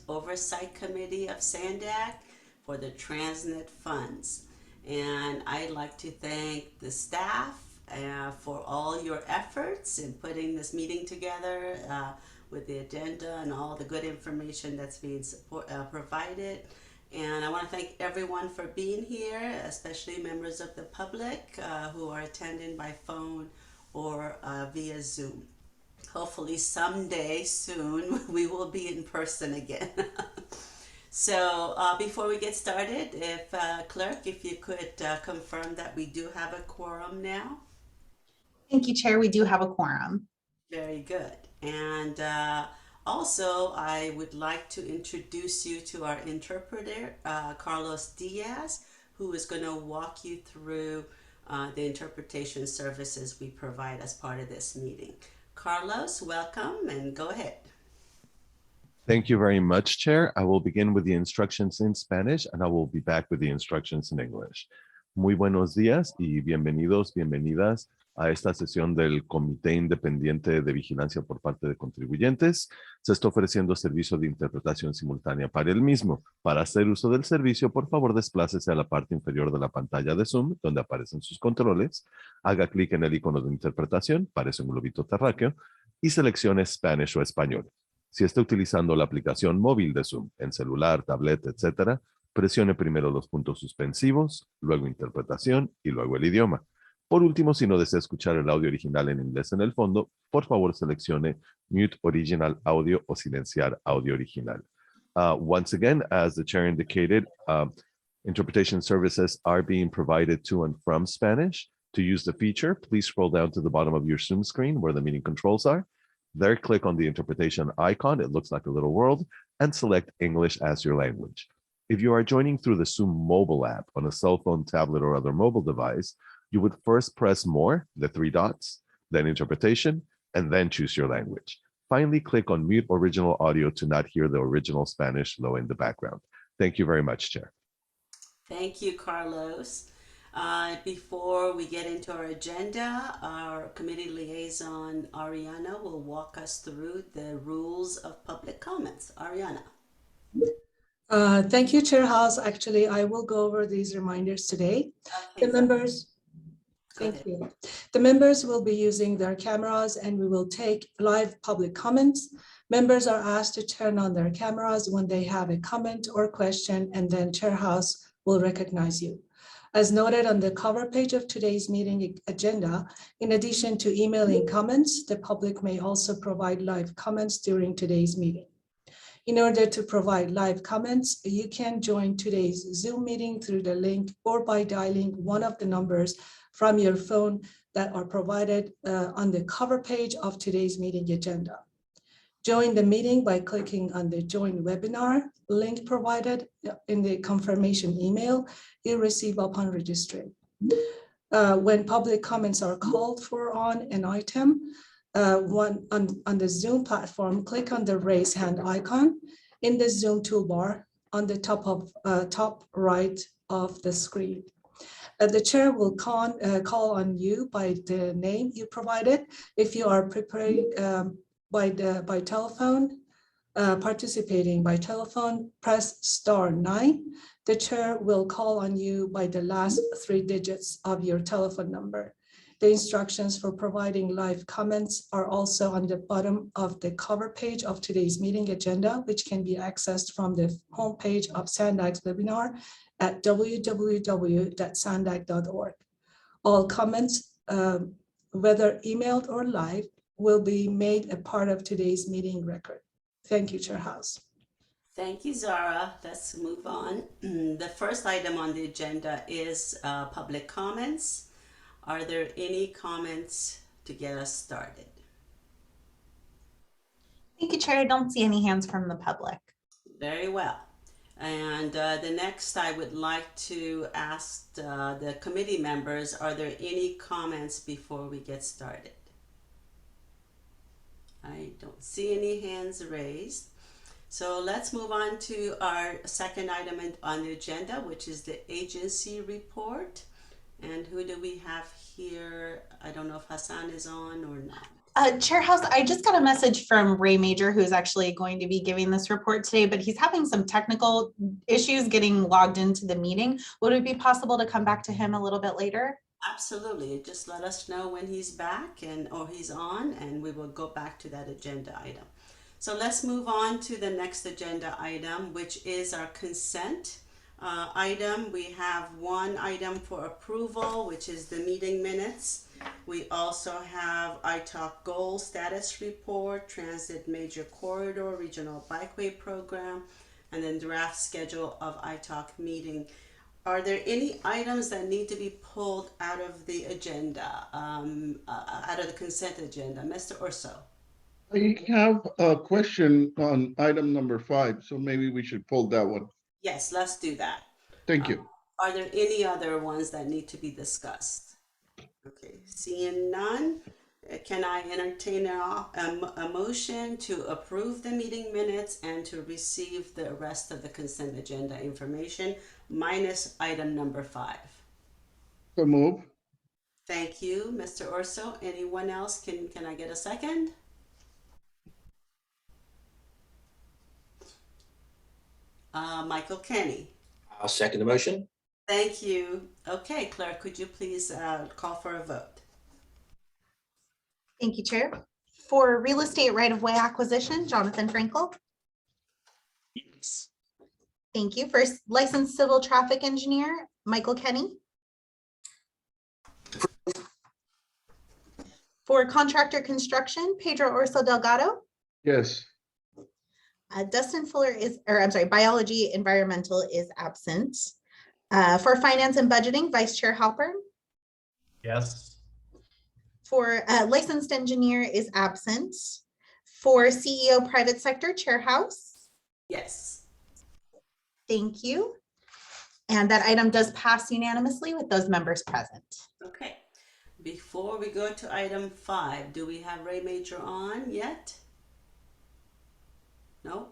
Oversight Committee of SANDAC for the TransNet funds. And I'd like to thank the staff for all your efforts in putting this meeting together with the agenda and all the good information that's being provided. And I want to thank everyone for being here, especially members of the public who are attending by phone or via Zoom. Hopefully someday soon we will be in person again. So before we get started, if clerk, if you could confirm that we do have a quorum now. Thank you, Chair. We do have a quorum. Very good. And also, I would like to introduce you to our interpreter, Carlos Diaz, who is going to walk you through the interpretation services we provide as part of this meeting. Carlos, welcome, and go ahead. Thank you very much, Chair. I will begin with the instructions in Spanish, and I will be back with the instructions in English. Muy buenos días y bienvenidos, bienvenidas a esta sesión del Comité Independiente de Vigilancia por parte de contribuyentes. Se está ofreciendo servicio de interpretación simultánea para el mismo. Para hacer uso del servicio, por favor, desplácese a la parte inferior de la pantalla de Zoom, donde aparecen sus controles. Haga clic en el icono de interpretación, parece un globito terráqueo, y seleccione Spanish o español. Si está utilizando la aplicación móvil de Zoom, en celular, tablet, etc., presione primero los puntos suspensivos, luego interpretación y luego el idioma. Por último, si no desea escuchar el audio original en inglés en el fondo, por favor seleccione Mute Original Audio o silenciar audio original. Once again, as the chair indicated, interpretation services are being provided to and from Spanish. To use the feature, please scroll down to the bottom of your Zoom screen where the meeting controls are. There, click on the interpretation icon. It looks like a little world, and select English as your language. If you are joining through the Zoom mobile app on a cell phone, tablet, or other mobile device, you would first press More, the three dots, then Interpretation, and then choose your language. Finally, click on Mute Original Audio to not hear the original Spanish low in the background. Thank you very much, Chair. Thank you, Carlos. Before we get into our agenda, our committee liaison, Ariana, will walk us through the rules of public comments. Ariana. Thank you, Chair House. Actually, I will go over these reminders today. Okay, The members, thank you. The members will be using their cameras and we will take live public comments. Members are asked to turn on their cameras when they have a comment or question, and then Chair House will recognize you. As noted on the cover page of today's meeting agenda, in addition to emailing comments, the public may also provide live comments during today's meeting. In order to provide live comments, you can join today's Zoom meeting through the link or by dialing one of the numbers from your phone that are provided on the cover page of today's meeting agenda. Join the meeting by clicking on the Join Webinar link provided in the confirmation email you receive upon registering. When public comments are called for on an item, on the Zoom platform, click on the raise hand icon in the Zoom toolbar on the top right of the screen. The chair will call on you by the name you provided. If you are preparing by telephone, participating by telephone, press *9. The chair will call on you by the last 3 digits of your telephone number. The instructions for providing live comments are also on the bottom of the cover page of today's meeting agenda, which can be accessed from the homepage of SANDAC's webinar at www.sandac.org. All comments, whether emailed or live, will be made a part of today's meeting record. Thank you, Chair House. Thank you, Zara. Let's move on. The first item on the agenda is public comments. Are there any comments to get us started? Thank you, Chair. I don't see any hands from the public. Very well. And the next, I would like to ask the committee members, are there any comments before we get started? I don't see any hands raised. So let's move on to our second item on the agenda, which is the agency report. And who do we have here? I don't know if Hassan is on or not. Chairhouse, I just got a message from Ray Major, who's actually going to be giving this report today, but he's having some technical issues getting logged into the meeting. Would it be possible to come back to him a little bit later? Absolutely. Just let us know when he's back or he's on, and we will go back to that agenda item. So let's move on to the next agenda item, which is our consent item. We have one item for approval, which is the meeting minutes. We also have ITALK Goal Status Report, Transit Major Corridor Regional Bikeway Program, and then draft schedule of ITALK meeting. Are there any items that need to be pulled out of the agenda, out of the consent agenda? Mr. Urso? I have a question on item number 5, so maybe we should pull that one. Yes, let's do that. Thank you. Are there any other ones that need to be discussed? Okay, seeing none, can I entertain a motion to approve the meeting minutes and to receive the rest of the consent agenda information minus item number 5? So move. Thank you, Mr. Urso. Anyone else? Can I get a second? Michael Kenny. I'll second the motion. Thank you. Okay, Clerk, could you please call for a vote? Thank you, Chair. For real estate right-of-way acquisition, Jonathan Frankel. Yes. Thank you. For licensed civil traffic engineer, Michael Kenny. For contractor construction, Pedro Urso Delgado. Yes. Dustin Fuller is, or I'm sorry, biology environmental is absent. For finance and budgeting, Vice Chair Halpern. Yes. For licensed engineer is absent. For CEO private sector, Chair House. Yes. Thank you. And that item does pass unanimously with those members present. Okay. Before we go to item 5, do we have Ray Major on yet? No?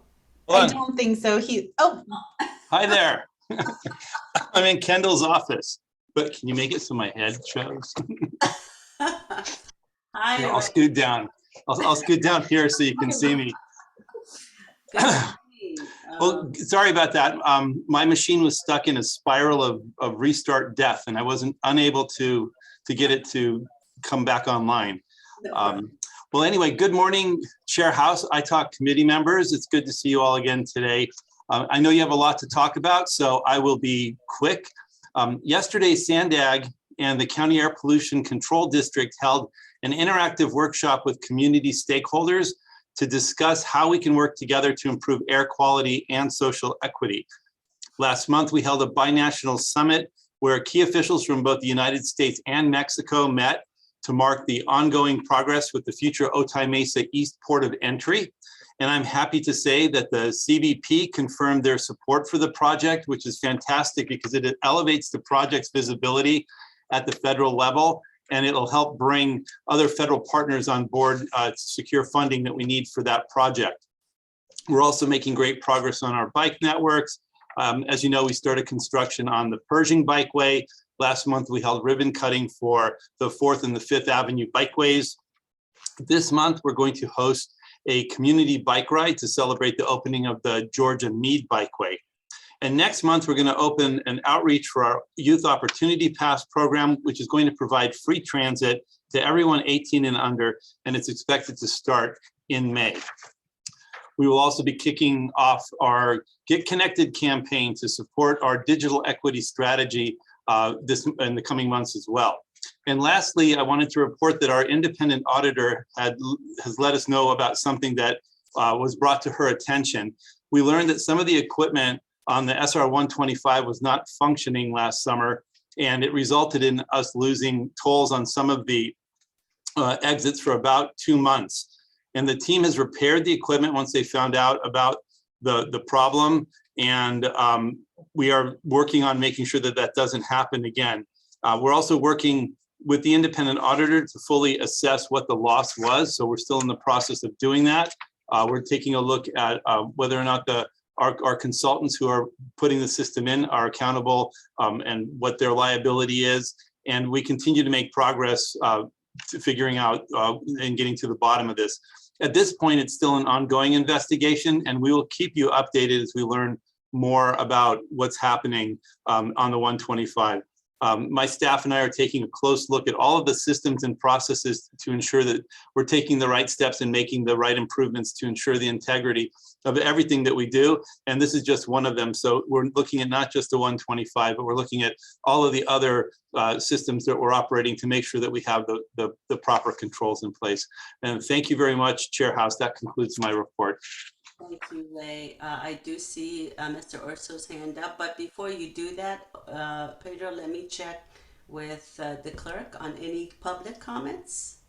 I don't think so. Hi there. I'm in Kendall's office, but can you make it so my head shows? Hi. Here, I'll scoot down. I'll scoot down here so you can see me. Good morning. Well, sorry about that. My machine was stuck in a spiral of restart death, and I wasn't unable to get it to come back online. Well, anyway, good morning, Chair House, ITALK committee members. It's good to see you all again today. I know you have a lot to talk about, so I will be quick. Yesterday, SANDAG and the County Air Pollution Control District held an interactive workshop with community stakeholders to discuss how we can work together to improve air quality and social equity. Last month, we held a binational summit where key officials from both the United States and Mexico met to mark the ongoing progress with the future Otay Mesa East Port of Entry. And I'm happy to say that the CBP confirmed their support for the project, which is fantastic because it elevates the project's visibility at the federal level, and it'll help bring other federal partners on board to secure funding that we need for that project. We're also making great progress on our bike networks. As you know, we started construction on the Pershing Bikeway. Last month, we held ribbon cutting for the 4th and the 5th Avenue bikeways. This month, we're going to host a community bike ride to celebrate the opening of the Georgia Meade Bikeway. And next month, we're going to open an outreach for our Youth Opportunity Pass program, which is going to provide free transit to everyone 18 and under, and it's expected to start in May. We will also be kicking off our Get Connected campaign to support our digital equity strategy in the coming months as well. And lastly, I wanted to report that our independent auditor has let us know about something that was brought to her attention. We learned that some of the equipment on the SR 125 was not functioning last summer, and it resulted in us losing tolls on some of the exits for about 2 months. And the team has repaired the equipment once they found out about the problem, and we are working on making sure that that doesn't happen again. We're also working with the independent auditor to fully assess what the loss was, so we're still in the process of doing that. We're taking a look at whether or not our consultants who are putting the system in are accountable and what their liability is. And we continue to make progress figuring out and getting to the bottom of this. At this point, it's still an ongoing investigation, and we will keep you updated as we learn more about what's happening on the 125. My staff and I are taking a close look at all of the systems and processes to ensure that we're taking the right steps and making the right improvements to ensure the integrity of everything that we do. And this is just one of them. So we're looking at not just the 125, but we're looking at all of the other systems that we're operating to make sure that we have the proper controls in place. And thank you very much, Chair House. That concludes my report. Thank you, Ray. I do see Mr. Urso's hand up, but before you do that, Pedro, let me check with the clerk on any public comments.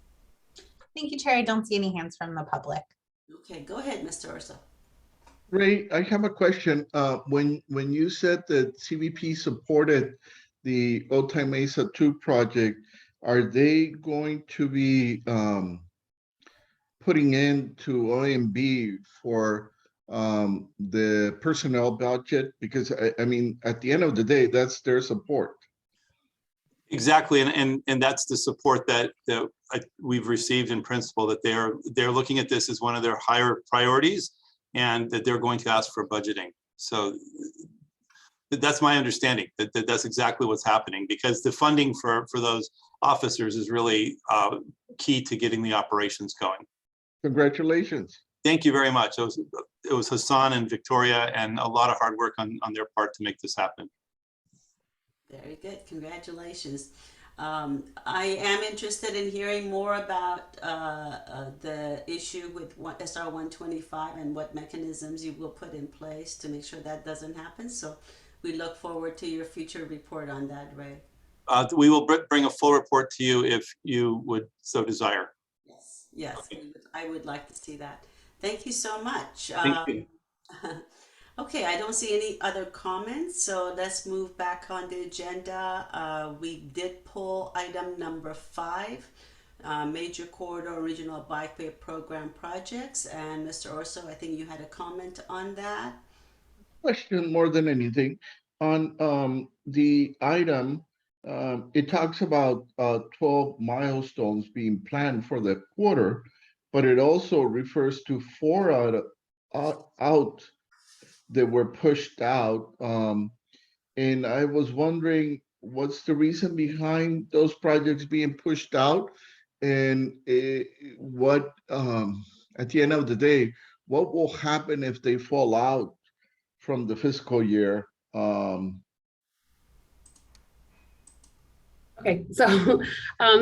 Thank you, Chair. I don't see any hands from the public. Okay, go ahead, Mr. Urso. Ray, I have a question. When you said that CBP supported the Otay Mesa 2 project, are they going to be putting into OMB for the personnel budget? Because I mean, at the end of the day, that's their support. Exactly, and that's the support that we've received in principle, that they're looking at this as one of their higher priorities, and that they're going to ask for budgeting. So that's my understanding, that that's exactly what's happening, because the funding for those officers is really key to getting the operations going. Congratulations. Thank you very much. It was Hassan and Victoria and a lot of hard work on their part to make this happen. Very good. Congratulations. I am interested in hearing more about the issue with SR 125 and what mechanisms you will put in place to make sure that doesn't happen. So we look forward to your future report on that, Ray. We will bring a full report to you if you would so desire. Yes, yes, okay. I would like to see that. Thank you so much. Thank you. Okay, I don't see any other comments, so let's move back on the agenda. We did pull item number 5, Major Corridor Regional Bikeway Program projects. And Mr. Orso, I think you had a comment on that. Question more than anything. On the item, it talks about 12 milestones being planned for the quarter, but it also refers to 4 out that were pushed out. And I was wondering, what's the reason behind those projects being pushed out? And what, at the end of the day, what will happen if they fall out from the fiscal year? Okay, so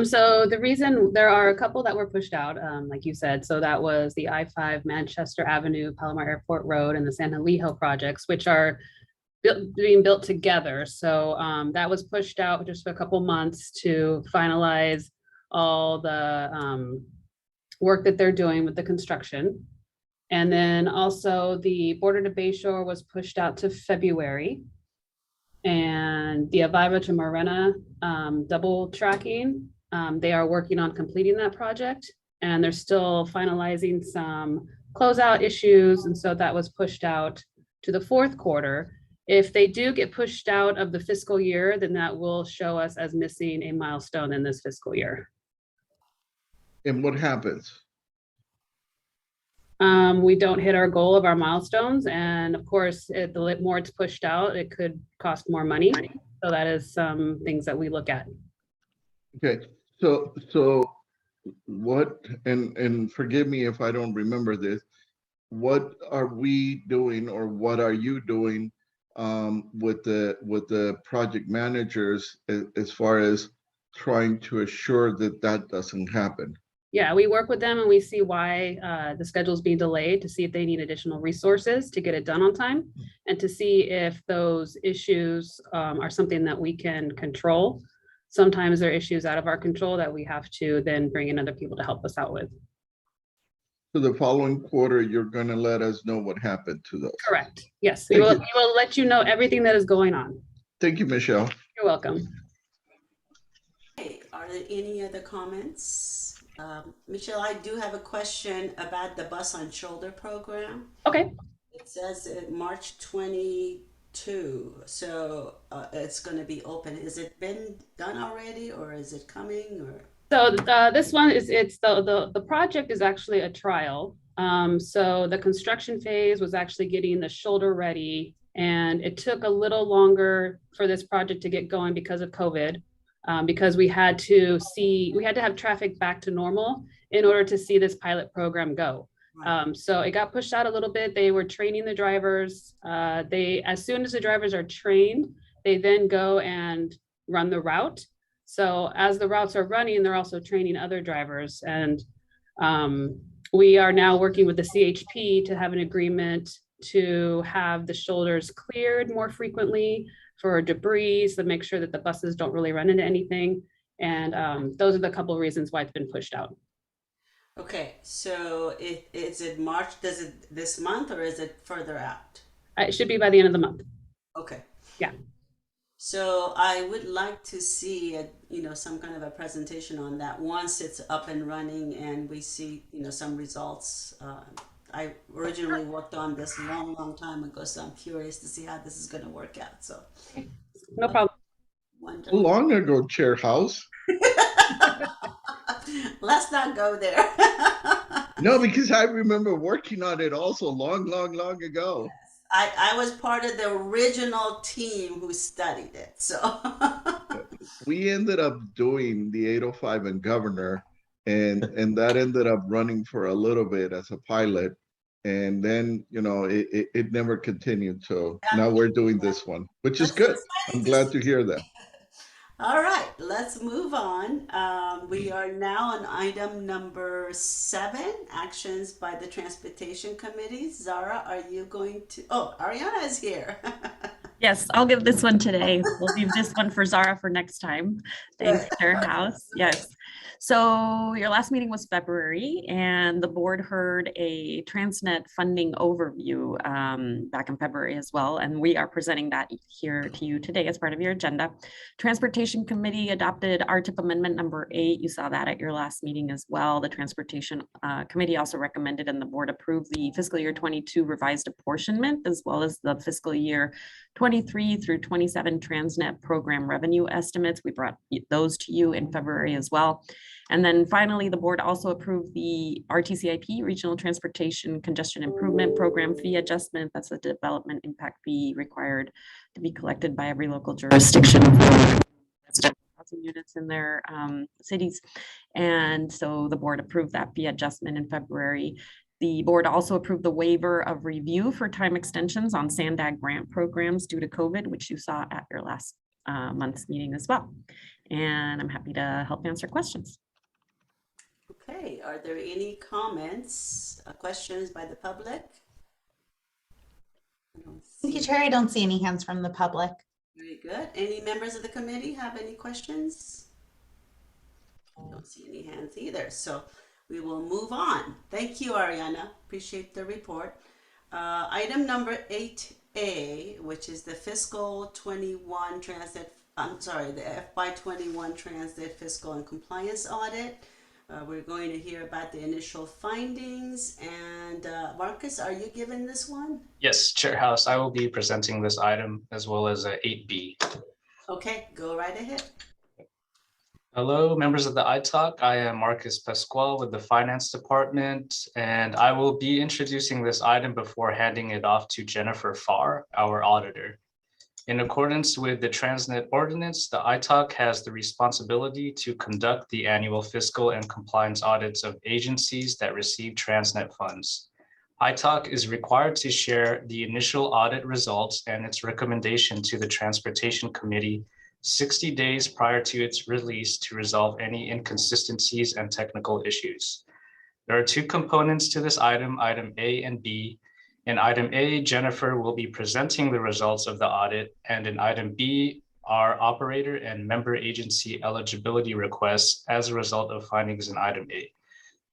so the reason there are a couple that were pushed out, like you said, so that was the I-5 Manchester Avenue, Palomar Airport Road, and the San Elijo projects, which are being built together. So that was pushed out just for a couple months to finalize all the work that they're doing with the construction. And then also the Border to Bayshore was pushed out to February. And the Aviva to Morena double tracking, they are working on completing that project, and they're still finalizing some closeout issues. And so that was pushed out to the 4th quarter. If they do get pushed out of the fiscal year, then that will show us as missing a milestone in this fiscal year. And what happens? We don't hit our goal of our milestones. And of course, the more it's pushed out, it could cost more money. So that is some things that we look at. Okay, so what, and forgive me if I don't remember this, what are we doing, or what are you doing with the project managers as far as trying to assure that that doesn't happen? Yeah, we work with them and we see why the schedule is being delayed, to see if they need additional resources to get it done on time, and to see if those issues are something that we can control. Sometimes there are issues out of our control that we have to then bring in other people to help us out with. So the following quarter, you're going to let us know what happened to those. Correct. Yes, we will let you know everything that is going on. Thank you, Michelle. You're welcome. Okay, are there any other comments? Michelle, I do have a question about the Bus on Shoulder program. Okay. It says March 22, so it's going to be open. Has it been done already, or is it coming? Or So this one is, the project is actually a trial. So the construction phase was actually getting the shoulder ready, and it took a little longer for this project to get going because of COVID, because we had to have traffic back to normal in order to see this pilot program go. So it got pushed out a little bit. They were training the drivers. As soon as the drivers are trained, they then go and run the route. So as the routes are running, they're also training other drivers. And we are now working with the CHP to have an agreement to have the shoulders cleared more frequently for debris, to make sure that the buses don't really run into anything. And those are the couple of reasons why it's been pushed out. Okay, so is it March, does it this month, or is it further out? It should be by the end of the month. Okay. Yeah. So I would like to see some kind of a presentation on that once it's up and running and we see some results. I originally worked on this a long time ago, so I'm curious to see how this is going to work out. So no problem. How long ago, Chair House? Let's not go there. No, because I remember working on it also long ago. I was part of the original team who studied it. So we ended up doing the 805 and Governor, and that ended up running for a little bit as a pilot. And then, it never continued. So now we're doing this one, which is good. I'm glad to hear that. All right, let's move on. We are now on item number 7, actions by the Transportation Committee. Zara, are you going to, Ariana is here. Yes, I'll give this one today. We'll leave this one for Zara for next time. Thanks, Chair House. Yes. So your last meeting was February, and the board heard a TransNet funding overview back in February as well. And we are presenting that here to you today as part of your agenda. Transportation Committee adopted RTIP Amendment number 8. You saw that at your last meeting as well. The Transportation Committee also recommended and the board approved the fiscal year 22 revised apportionment, as well as the fiscal year 23 through 27 TransNet program revenue estimates. We brought those to you in February as well. And then finally, the board also approved the RTCIP, Regional Transportation Congestion Improvement Program fee adjustment. That's a development impact fee required to be collected by every local jurisdiction for housing units in their cities. And so the board approved that fee adjustment in February. The board also approved the waiver of review for time extensions on SANDAG grant programs due to COVID, which you saw at your last month's meeting as well. And I'm happy to help answer questions. Okay, are there any comments, questions by the public? Thank you, Chair. I don't see any hands from the public. Very good. Any members of the committee have any questions? I don't see any hands either, so we will move on. Thank you, Ariana. Appreciate the report. Item number 8A, which is the fiscal 21 TransNet, the FY21 TransNet fiscal and compliance audit. We're going to hear about the initial findings. And Marcus, are you given this one? Yes, Chair House, I will be presenting this item as well as 8B. Okay, go right ahead. Hello, members of the iTalk. I am Marcus Pasquale with the Finance Department, and I will be introducing this item before handing it off to Jennifer Farr, our auditor. In accordance with the TransNet ordinance, the iTalk has the responsibility to conduct the annual fiscal and compliance audits of agencies that receive TransNet funds. iTalk is required to share the initial audit results and its recommendation to the Transportation Committee 60 days prior to its release to resolve any inconsistencies and technical issues. There are 2 components to this item, item A and B. In item A, Jennifer will be presenting the results of the audit, and in item B, our operator and member agency eligibility requests as a result of findings in item A.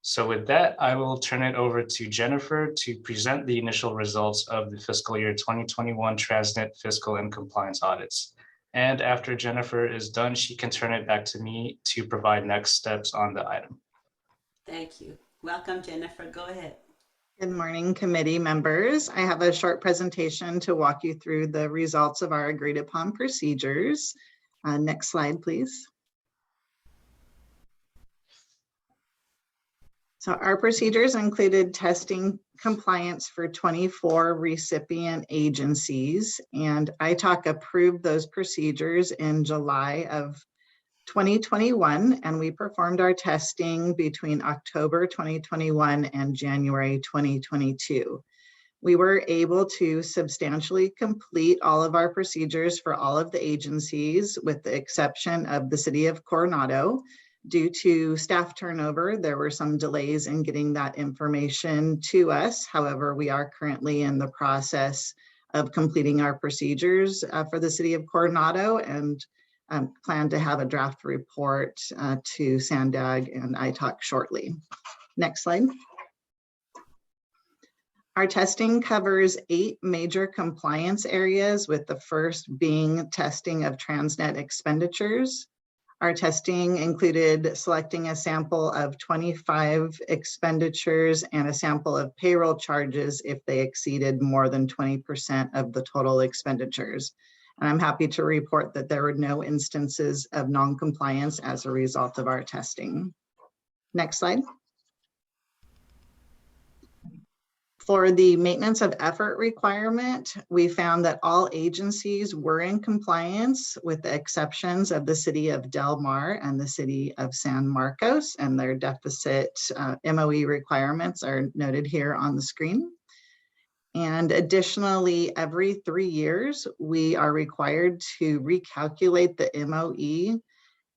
So with that, I will turn it over to Jennifer to present the initial results of the fiscal year 2021 TransNet fiscal and compliance audits. And after Jennifer is done, she can turn it back to me to provide next steps on the item. Thank you. Welcome, Jennifer. Go ahead. Good morning, committee members. I have a short presentation to walk you through the results of our agreed upon procedures. Next slide, please. So our procedures included testing compliance for 24 recipient agencies, and ITALC approved those procedures in July of 2021, and we performed our testing between October 2021 and January 2022. We were able to substantially complete all of our procedures for all of the agencies, with the exception of the City of Coronado. Due to staff turnover, there were some delays in getting that information to us. However, we are currently in the process of completing our procedures for the City of Coronado, and plan to have a draft report to SANDAG and ITALC shortly. Next slide. Our testing covers 8 major compliance areas, with the first being testing of TransNet expenditures. Our testing included selecting a sample of 25 expenditures and a sample of payroll charges if they exceeded more than 20% of the total expenditures. And I'm happy to report that there were no instances of non-compliance as a result of our testing. Next slide. For the maintenance of effort requirement, we found that all agencies were in compliance, with the exceptions of the City of Del Mar and the City of San Marcos, and their deficit MOE requirements are noted here on the screen. And additionally, every 3 years, we are required to recalculate the MOE,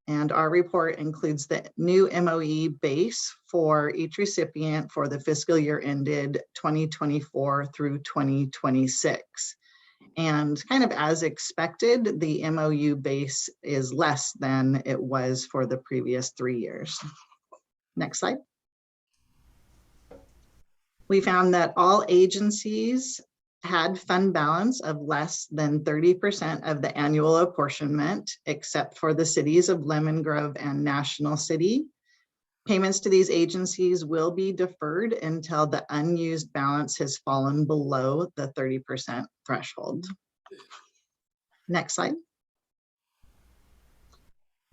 and our report includes the new MOE base for each recipient for the fiscal year ended 2024 through 2026. And kind of as expected, the MOU base is less than it was for the previous 3 years. Next slide. We found that all agencies had fund balance of less than 30% of the annual apportionment, except for the cities of Lemon Grove and National City. Payments to these agencies will be deferred until the unused balance has fallen below the 30% threshold. Next slide.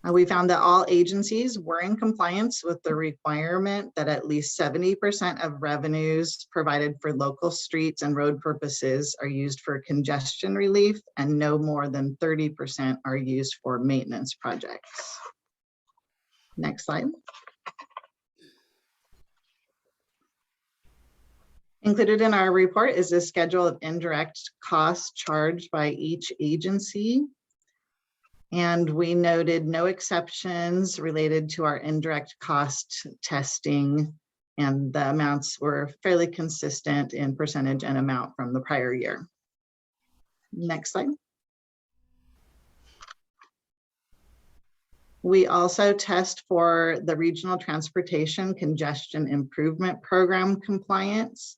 We found that all agencies were in compliance with the requirement that at least 70% of revenues provided for local streets and road purposes are used for congestion relief, and no more than 30% are used for maintenance projects. Next slide. Included in our report is a schedule of indirect costs charged by each agency. And we noted no exceptions related to our indirect cost testing, and the amounts were fairly consistent in percentage and amount from the prior year. Next slide. We also test for the Regional Transportation Congestion Improvement Program compliance.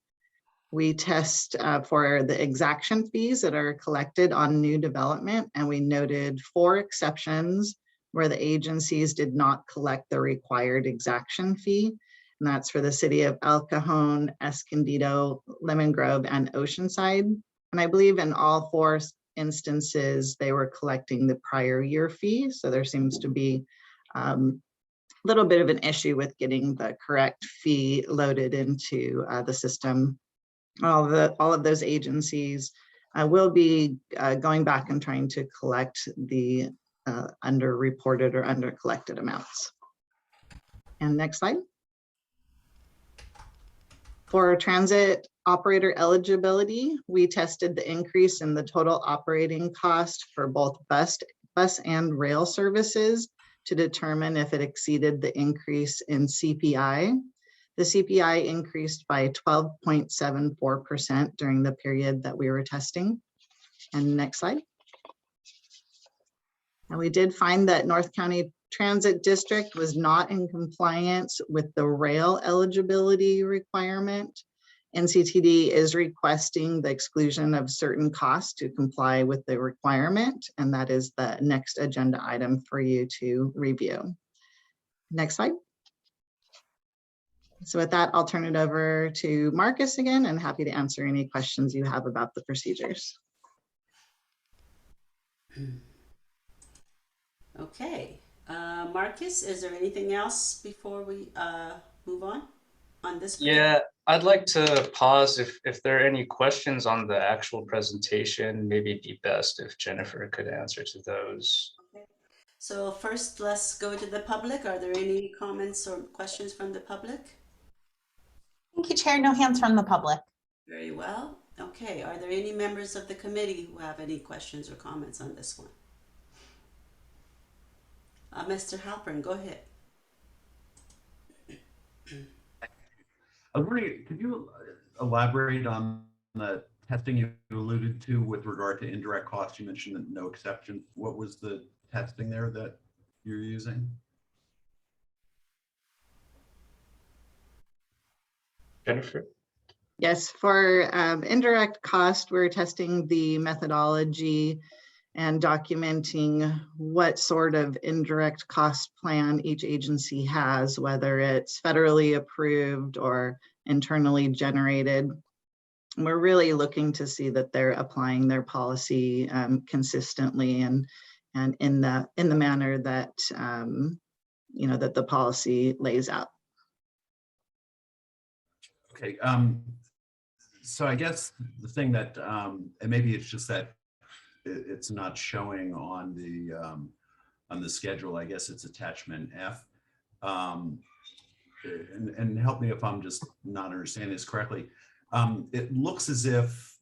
We test for the exaction fees that are collected on new development, and we noted 4 exceptions where the agencies did not collect the required exaction fee. And that's for the City of El Cajon, Escondido, Lemon Grove, and Oceanside. And I believe in all 4 instances, they were collecting the prior year fee. So there seems to be a little bit of an issue with getting the correct fee loaded into the system. All of those agencies will be going back and trying to collect the underreported or undercollected amounts. And next slide. For transit operator eligibility, we tested the increase in the total operating cost for both bus and rail services to determine if it exceeded the increase in CPI. The CPI increased by 12.74% during the period that we were testing. And next slide. And we did find that North County Transit District was not in compliance with the rail eligibility requirement. NCTD is requesting the exclusion of certain costs to comply with the requirement, and that is the next agenda item for you to review. Next slide. So with that, I'll turn it over to Marcus again, and happy to answer any questions you have about the procedures. Okay, Marcus, is there anything else before we move on? on this? Yeah, I'd like to pause if there are any questions on the actual presentation. Maybe it'd be best if Jennifer could answer to those. Okay. So first, let's go to the public. Are there any comments or questions from the public? Thank you, Chair. No hands from the public. Very well. Okay, are there any members of the committee who have any questions or comments on this one? Mr. Halpern, go ahead. I was wondering, could you elaborate on the testing you alluded to with regard to indirect costs? You mentioned that no exception. What was the testing there that you're using? Jennifer? Yes, for indirect cost, we're testing the methodology and documenting what sort of indirect cost plan each agency has, whether it's federally approved or internally generated. We're really looking to see that they're applying their policy consistently and in the manner that that the policy lays out. Okay, so I guess the thing that, and maybe it's just that it's not showing on the schedule. I guess it's attachment F. And help me if I'm just not understanding this correctly. It looks as if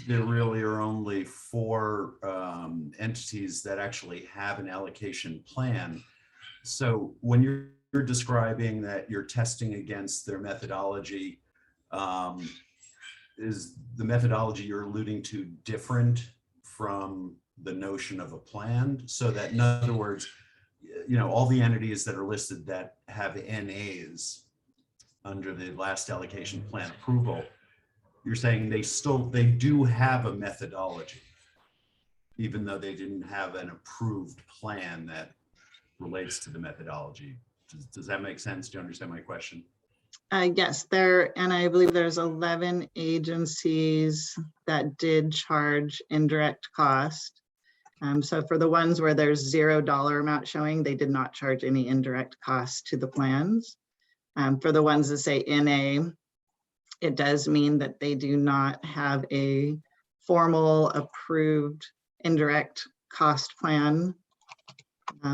there really are only 4 entities that actually have an allocation plan. So when you're describing that you're testing against their methodology, is the methodology you're alluding to different from the notion of a plan? So that, in other words, all the entities that are listed that have NAs under the last allocation plan approval, you're saying they do have a methodology, even though they didn't have an approved plan that relates to the methodology. Does that make sense? Do you understand my question? Yes, and I believe there's 11 agencies that did charge indirect cost. So for the ones where there's $0 amount showing, they did not charge any indirect cost to the plans. For the ones that say NA, it does mean that they do not have a formal approved indirect cost plan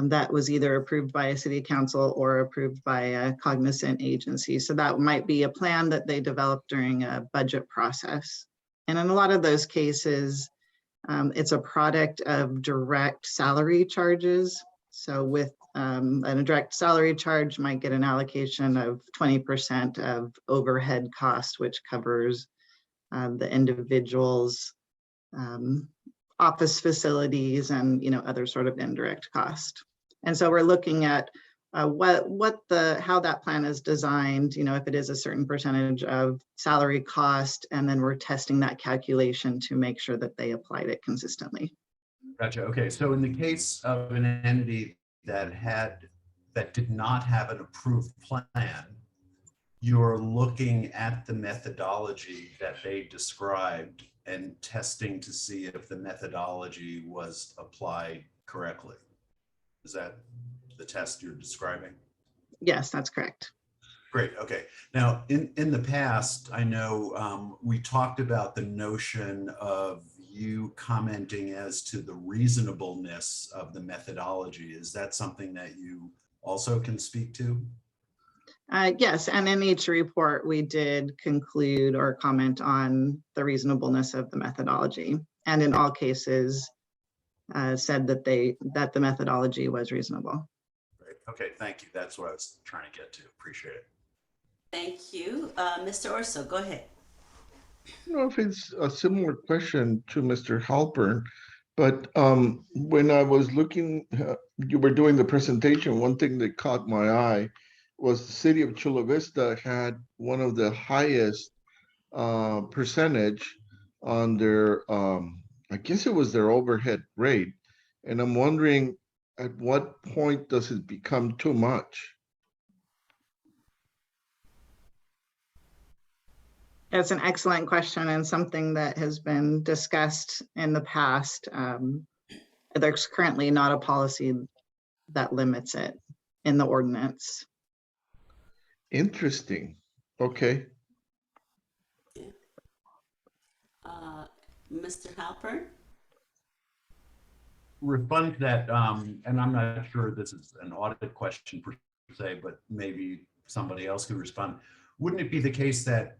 that was either approved by a city council or approved by a cognizant agency. So that might be a plan that they developed during a budget process. And in a lot of those cases, it's a product of direct salary charges. So with a direct salary charge might get an allocation of 20% of overhead cost, which covers the individual's office facilities and other sort of indirect cost. And so we're looking at how that plan is designed, if it is a certain percentage of salary cost, and then we're testing that calculation to make sure that they applied it consistently. Gotcha. Okay, so in the case of an entity that did not have an approved plan, you're looking at the methodology that they described and testing to see if the methodology was applied correctly. Is that the test you're describing? Yes, that's correct. Great. Okay. Now, in the past, I know we talked about the notion of you commenting as to the reasonableness of the methodology. Is that something that you also can speak to? Yes, and in each report, we did conclude or comment on the reasonableness of the methodology, and in all cases said that the methodology was reasonable. Great. Okay, thank you. That's what I was trying to get to. Appreciate it. Thank you. Mr. Orso, go ahead. I don't know if it's a similar question to Mr. Halpern, but when I was looking, you were doing the presentation, one thing that caught my eye was the city of Chula Vista had one of the highest percentage on their, I guess it was their overhead rate. And I'm wondering, at what point does it become too much? That's an excellent question and something that has been discussed in the past. There's currently not a policy that limits it in the ordinance. Interesting. Okay. Mr. Halpern? Respond to that, and I'm not sure this is an audit question per se, but maybe somebody else could respond. Wouldn't it be the case that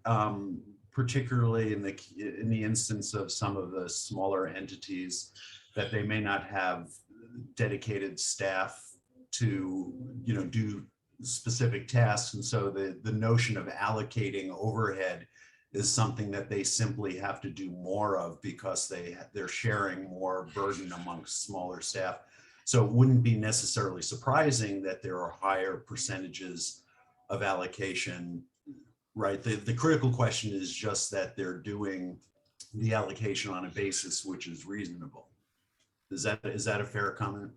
particularly in the instance of some of the smaller entities, that they may not have dedicated staff to, do specific tasks, and so the notion of allocating overhead is something that they simply have to do more of because they're sharing more burden amongst smaller staff. So it wouldn't be necessarily surprising that there are higher percentages of allocation, right? The critical question is just that they're doing the allocation on a basis which is reasonable. Is that a fair comment?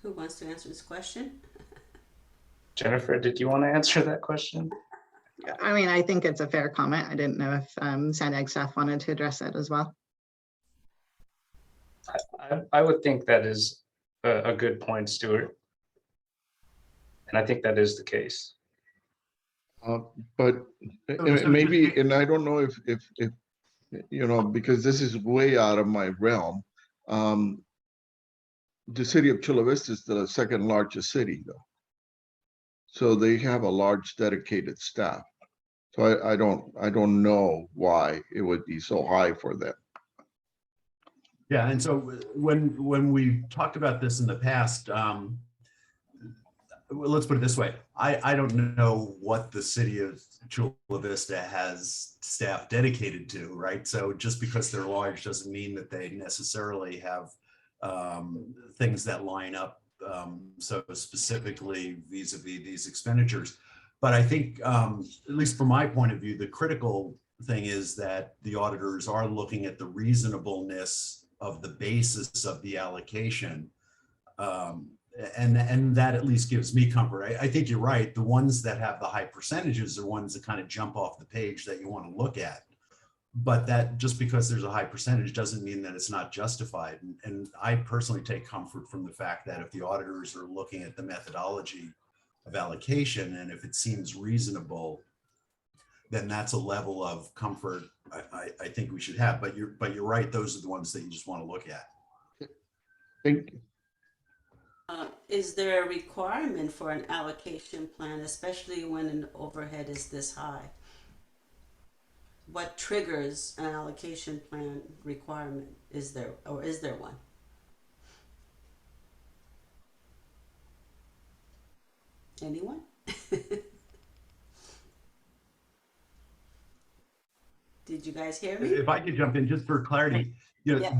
Who wants to answer this question? Jennifer, did you want to answer that question? I mean, I think it's a fair comment. I didn't know if SANDAG staff wanted to address it as well. I would think that is a good point, Stuart. And I think that is the case. But maybe, and I don't know if because this is way out of my realm. The city of Chula Vista is the second largest city, though. So they have a large dedicated staff. So I don't know why it would be so high for them. Yeah, and so when we talked about this in the past, let's put it this way. I don't know what the city of Chula Vista has staff dedicated to, right? So just because they're large doesn't mean that they necessarily have things that line up so specifically vis-a-vis these expenditures. But I think, at least from my point of view, the critical thing is that the auditors are looking at the reasonableness of the basis of the allocation. And that at least gives me comfort. I think you're right. The ones that have the high percentages are ones that kind of jump off the page that you want to look at. But that just because there's a high percentage doesn't mean that it's not justified. And I personally take comfort from the fact that if the auditors are looking at the methodology of allocation and if it seems reasonable, then that's a level of comfort I think we should have. But you're right. Those are the ones that you just want to look at. Thank you. Is there a requirement for an allocation plan, especially when an overhead is this high? What triggers an allocation plan requirement? Is there one? Anyone? Did you guys hear me? If I could jump in just for clarity, Yes.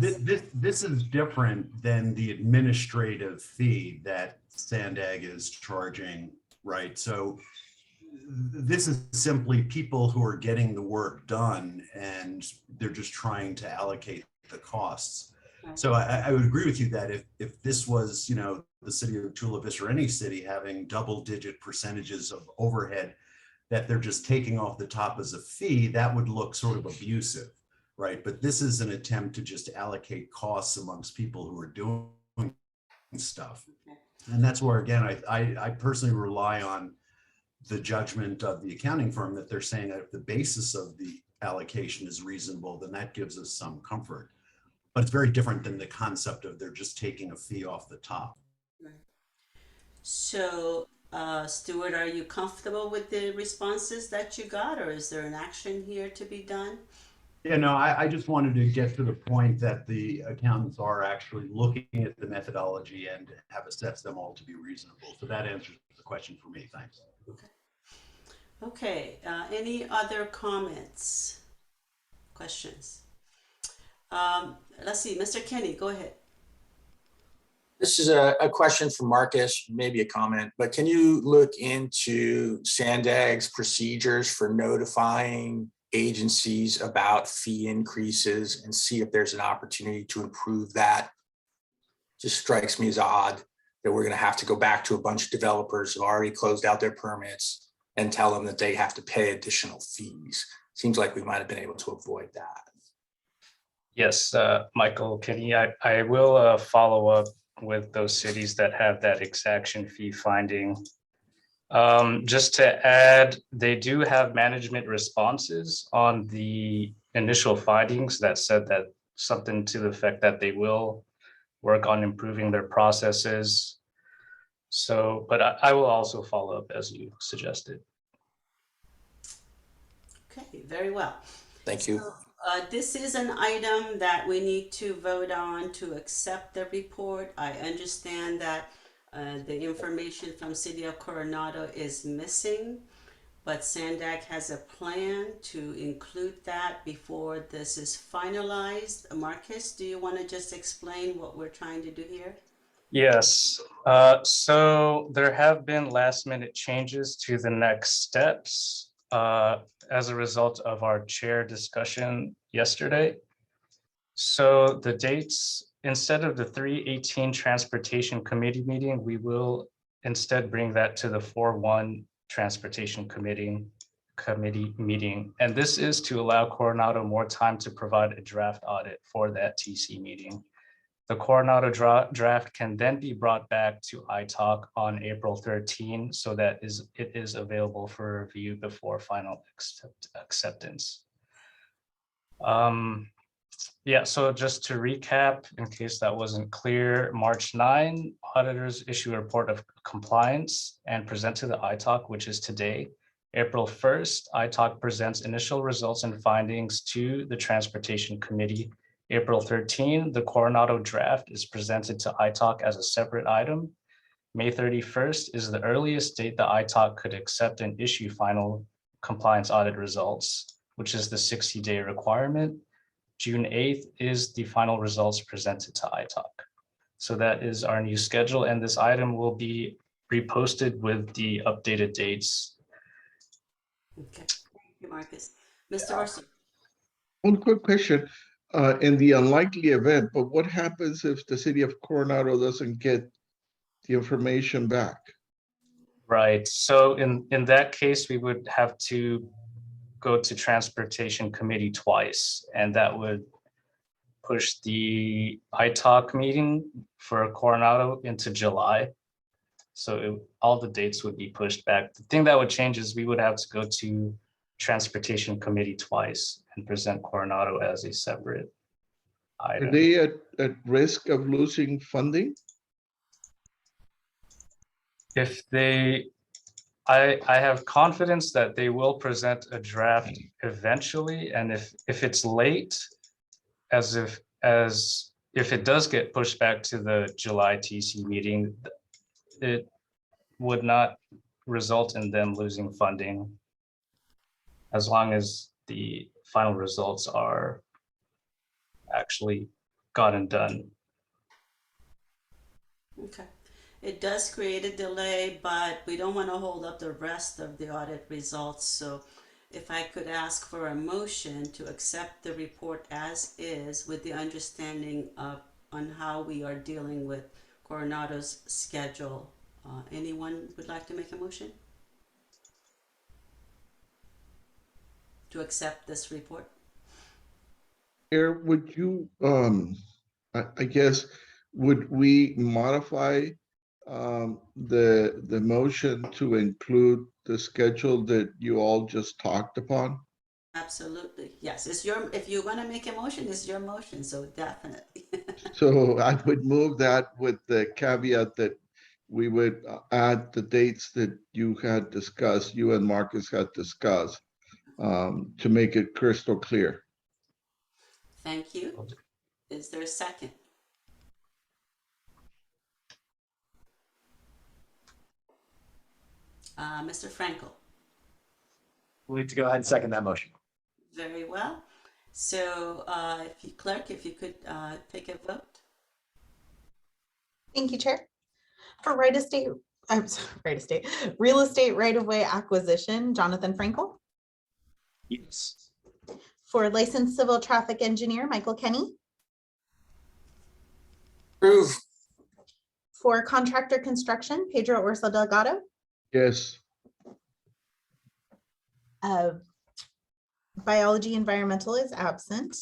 this is different than the administrative fee that SANDAG is charging, right? So this is simply people who are getting the work done and they're just trying to allocate the costs. Right. So I would agree with you that if this was, the city of Chula Vista or any city having double-digit percentages of overhead that they're just taking off the top as a fee, that would look sort of abusive, right? But this is an attempt to just allocate costs amongst people who are doing stuff. Okay. And that's where, again, I personally rely on the judgment of the accounting firm that they're saying that if the basis of the allocation is reasonable, then that gives us some comfort. But it's very different than the concept of they're just taking a fee off the top. Right. So, Stuart, are you comfortable with the responses that you got, or is there an action here to be done? Yeah, no, I just wanted to get to the point that the accountants are actually looking at the methodology and have assessed them all to be reasonable. So that answers the question for me. Thanks. Okay, any other comments, questions? Let's see, Mr. Kenny, go ahead. This is a question for Marcus, maybe a comment, but can you look into SANDAG's procedures for notifying agencies about fee increases and see if there's an opportunity to improve that? Just strikes me as odd that we're going to have to go back to a bunch of developers who already closed out their permits and tell them that they have to pay additional fees. Seems like we might have been able to avoid that. Yes, Michael, Kenny, I will follow up with those cities that have that exaction fee finding. Just to add, they do have management responses on the initial findings that said that something to the effect that they will work on improving their processes. So, but I will also follow up as you suggested. Okay, very well. Thank you. So, this is an item that we need to vote on to accept the report. I understand that the information from City of Coronado is missing, but SANDAG has a plan to include that before this is finalized. Marcus, do you want to just explain what we're trying to do here? Yes, so there have been last minute changes to the next steps as a result of our chair discussion yesterday. So the dates, instead of the 3/18 Transportation Committee meeting, we will instead bring that to the 4/1 Transportation Committee meeting. And this is to allow Coronado more time to provide a draft audit for that TC meeting. The Coronado draft can then be brought back to ITALC on April 13, so that it is available for review before final acceptance. Yeah, so just to recap, in case that wasn't clear, March 9, auditors issue a report of compliance and present to the ITALC, which is today. April 1st, ITALC presents initial results and findings to the Transportation Committee. April 13, the Coronado draft is presented to ITALC as a separate item. May 31st is the earliest date the ITALC could accept and issue final compliance audit results, which is the 60-day requirement. June 8th is the final results presented to ITALC. So that is our new schedule, and this item will be reposted with the updated dates. Okay, thank you, Marcus. Mr. Orso. One quick question. In the unlikely event, but what happens if the city of Coronado doesn't get the information back? Right, so in that case, we would have to go to Transportation Committee twice, and that would push the ITALC meeting for Coronado into July. So all the dates would be pushed back. The thing that would change is we would have to go to Transportation Committee twice and present Coronado as a separate item. Are they at risk of losing funding? If they, I have confidence that they will present a draft eventually, and if it's late, if it does get pushed back to the July TC meeting, it would not result in them losing funding, as long as the final results are actually gotten done. Okay. It does create a delay, but we don't want to hold up the rest of the audit results. So if I could ask for a motion to accept the report as is, with the understanding of on how we are dealing with Coronado's schedule. Anyone would like to make a motion to accept this report? Here, would you, I guess, would we modify the motion to include the schedule that you all just talked upon? Absolutely, yes. It's your, if you're gonna make a motion, it's your motion, so definitely. So I would move that with the caveat that we would add the dates that you had discussed, you and Marcus had discussed, to make it crystal clear. Thank you. Is there a second? Mr. Frankel. We need to go ahead and second that motion. Very well. So, if you, clerk, if you could take a vote. Thank you, Chair. For real estate right-of-way acquisition, Jonathan Frankel. Yes. For licensed civil traffic engineer, Michael Kenny. Approve. For contractor construction, Pedro Urso Delgado. Yes. Biology environmental is absent.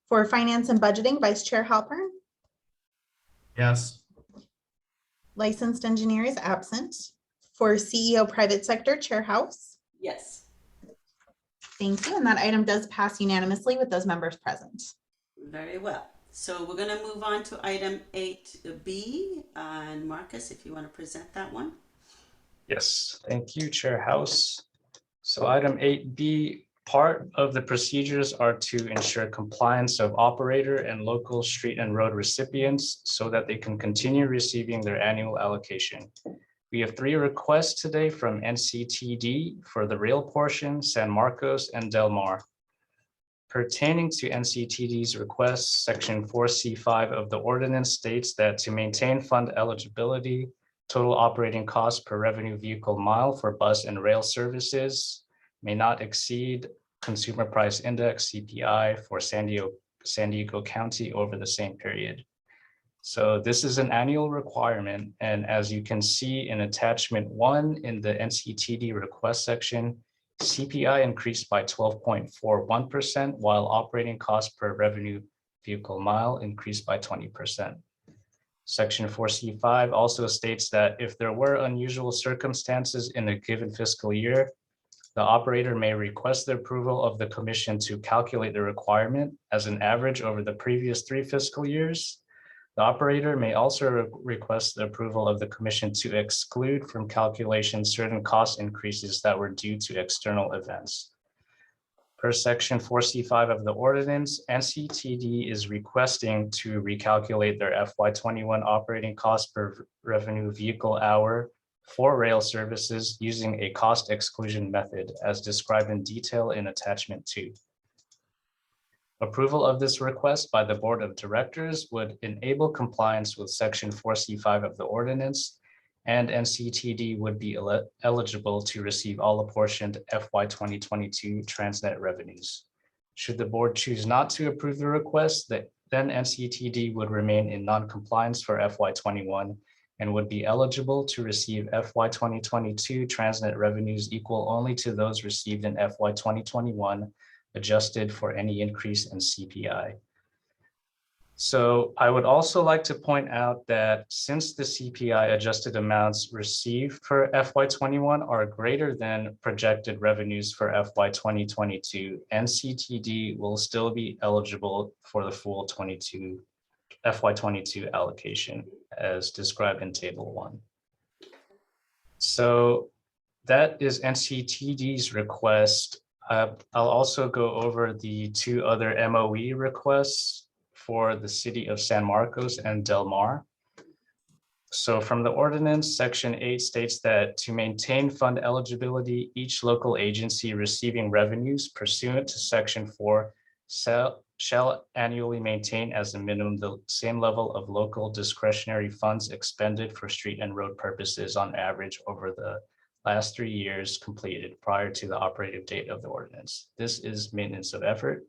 For finance and budgeting, Vice Chair Halpern. Yes. licensed engineer is absent. For CEO private sector, Chair House. Yes. Thank you. And that item does pass unanimously with those members present. Very well. So we're going to move on to item 8B. And Marcus, if you want to present that one. Yes, thank you, Chair House. So item 8B, part of the procedures are to ensure compliance of operator and local street and road recipients so that they can continue receiving their annual allocation. We have 3 requests today from NCTD for the rail portion, San Marcos and Del Mar. Pertaining to NCTD's request, section 4C5 of the ordinance states that to maintain fund eligibility, total operating cost per revenue vehicle mile for bus and rail services may not exceed Consumer Price Index (CPI) for San Diego County over the same period. So this is an annual requirement, and as you can see in attachment 1 in the NCTD request section, CPI increased by 12.41%, while operating cost per revenue vehicle mile increased by 20%. Section 4C5 also states that if there were unusual circumstances in a given fiscal year, the operator may request the approval of the commission to calculate the requirement as an average over the previous 3 fiscal years. The operator may also request the approval of the commission to exclude from calculation certain cost increases that were due to external events. Per section 4C5 of the ordinance, NCTD is requesting to recalculate their FY21 operating cost per revenue vehicle hour for rail services using a cost exclusion method as described in detail in attachment 2. Approval of this request by the Board of Directors would enable compliance with section 4C5 of the ordinance, and NCTD would be eligible to receive all apportioned FY 2022 TransNet revenues. Should the board choose not to approve the request, then NCTD would remain in non-compliance for FY 21 and would be eligible to receive FY 2022 TransNet revenues equal only to those received in FY 2021, adjusted for any increase in CPI. So I would also like to point out that since the CPI adjusted amounts received for FY21 are greater than projected revenues for FY 2022, NCTD will still be eligible for the full FY22 allocation as described in table 1. So that is NCTD's request. I'll also go over the 2 other MOE requests for the city of San Marcos and Del Mar. So from the ordinance, section 8 states that to maintain fund eligibility, each local agency receiving revenues pursuant to section 4 shall annually maintain as a minimum the same level of local discretionary funds expended for street and road purposes on average over the last 3 years completed prior to the operative date of the ordinance. This is maintenance of effort.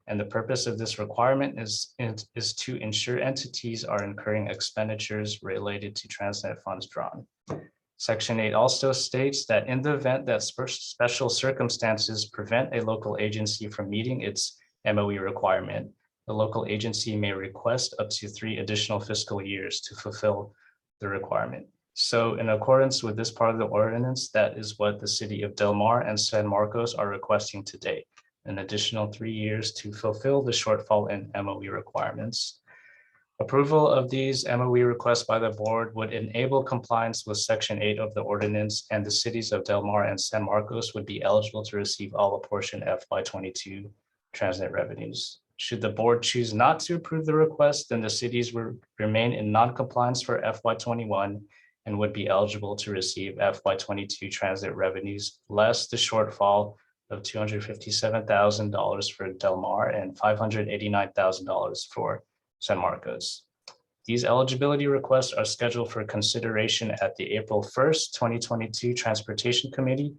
And the purpose of this requirement is to ensure entities are incurring expenditures related to TransNet funds drawn. Section 8 also states that in the event that special circumstances prevent a local agency from meeting its MOE requirement, the local agency may request up to 3 additional fiscal years to fulfill the requirement. So in accordance with this part of the ordinance, that is what the city of Del Mar and San Marcos are requesting today, an additional 3 years to fulfill the shortfall in MOE requirements. Approval of these MOE requests by the board would enable compliance with section 8 of the ordinance, and the cities of Del Mar and San Marcos would be eligible to receive all apportioned FY22 TransNet revenues. Should the board choose not to approve the request, then the cities will remain in non-compliance for FY21 and would be eligible to receive FY22 TransNet revenues less the shortfall of $257,000 for Del Mar and $589,000 for San Marcos. These eligibility requests are scheduled for consideration at the April 1st, 2022 Transportation Committee,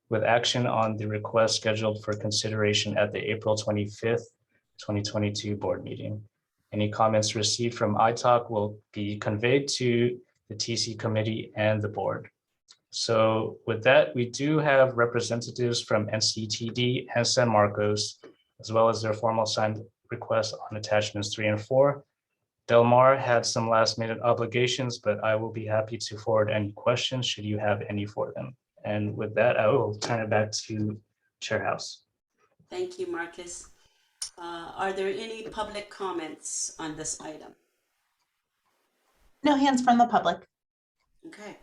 with action on the request scheduled for consideration at the April 25th, 2022 board meeting. Any comments received from ITALC will be conveyed to the TC committee and the board. So with that, we do have representatives from NCTD and San Marcos, as well as their formal signed requests on attachments 3 and 4. Delmar had some last minute obligations, but I will be happy to forward any questions should you have any for them. And with that, I will turn it back to Chair House. Thank you, Marcus. Are there any public comments on this item? No hands from the public. Okay.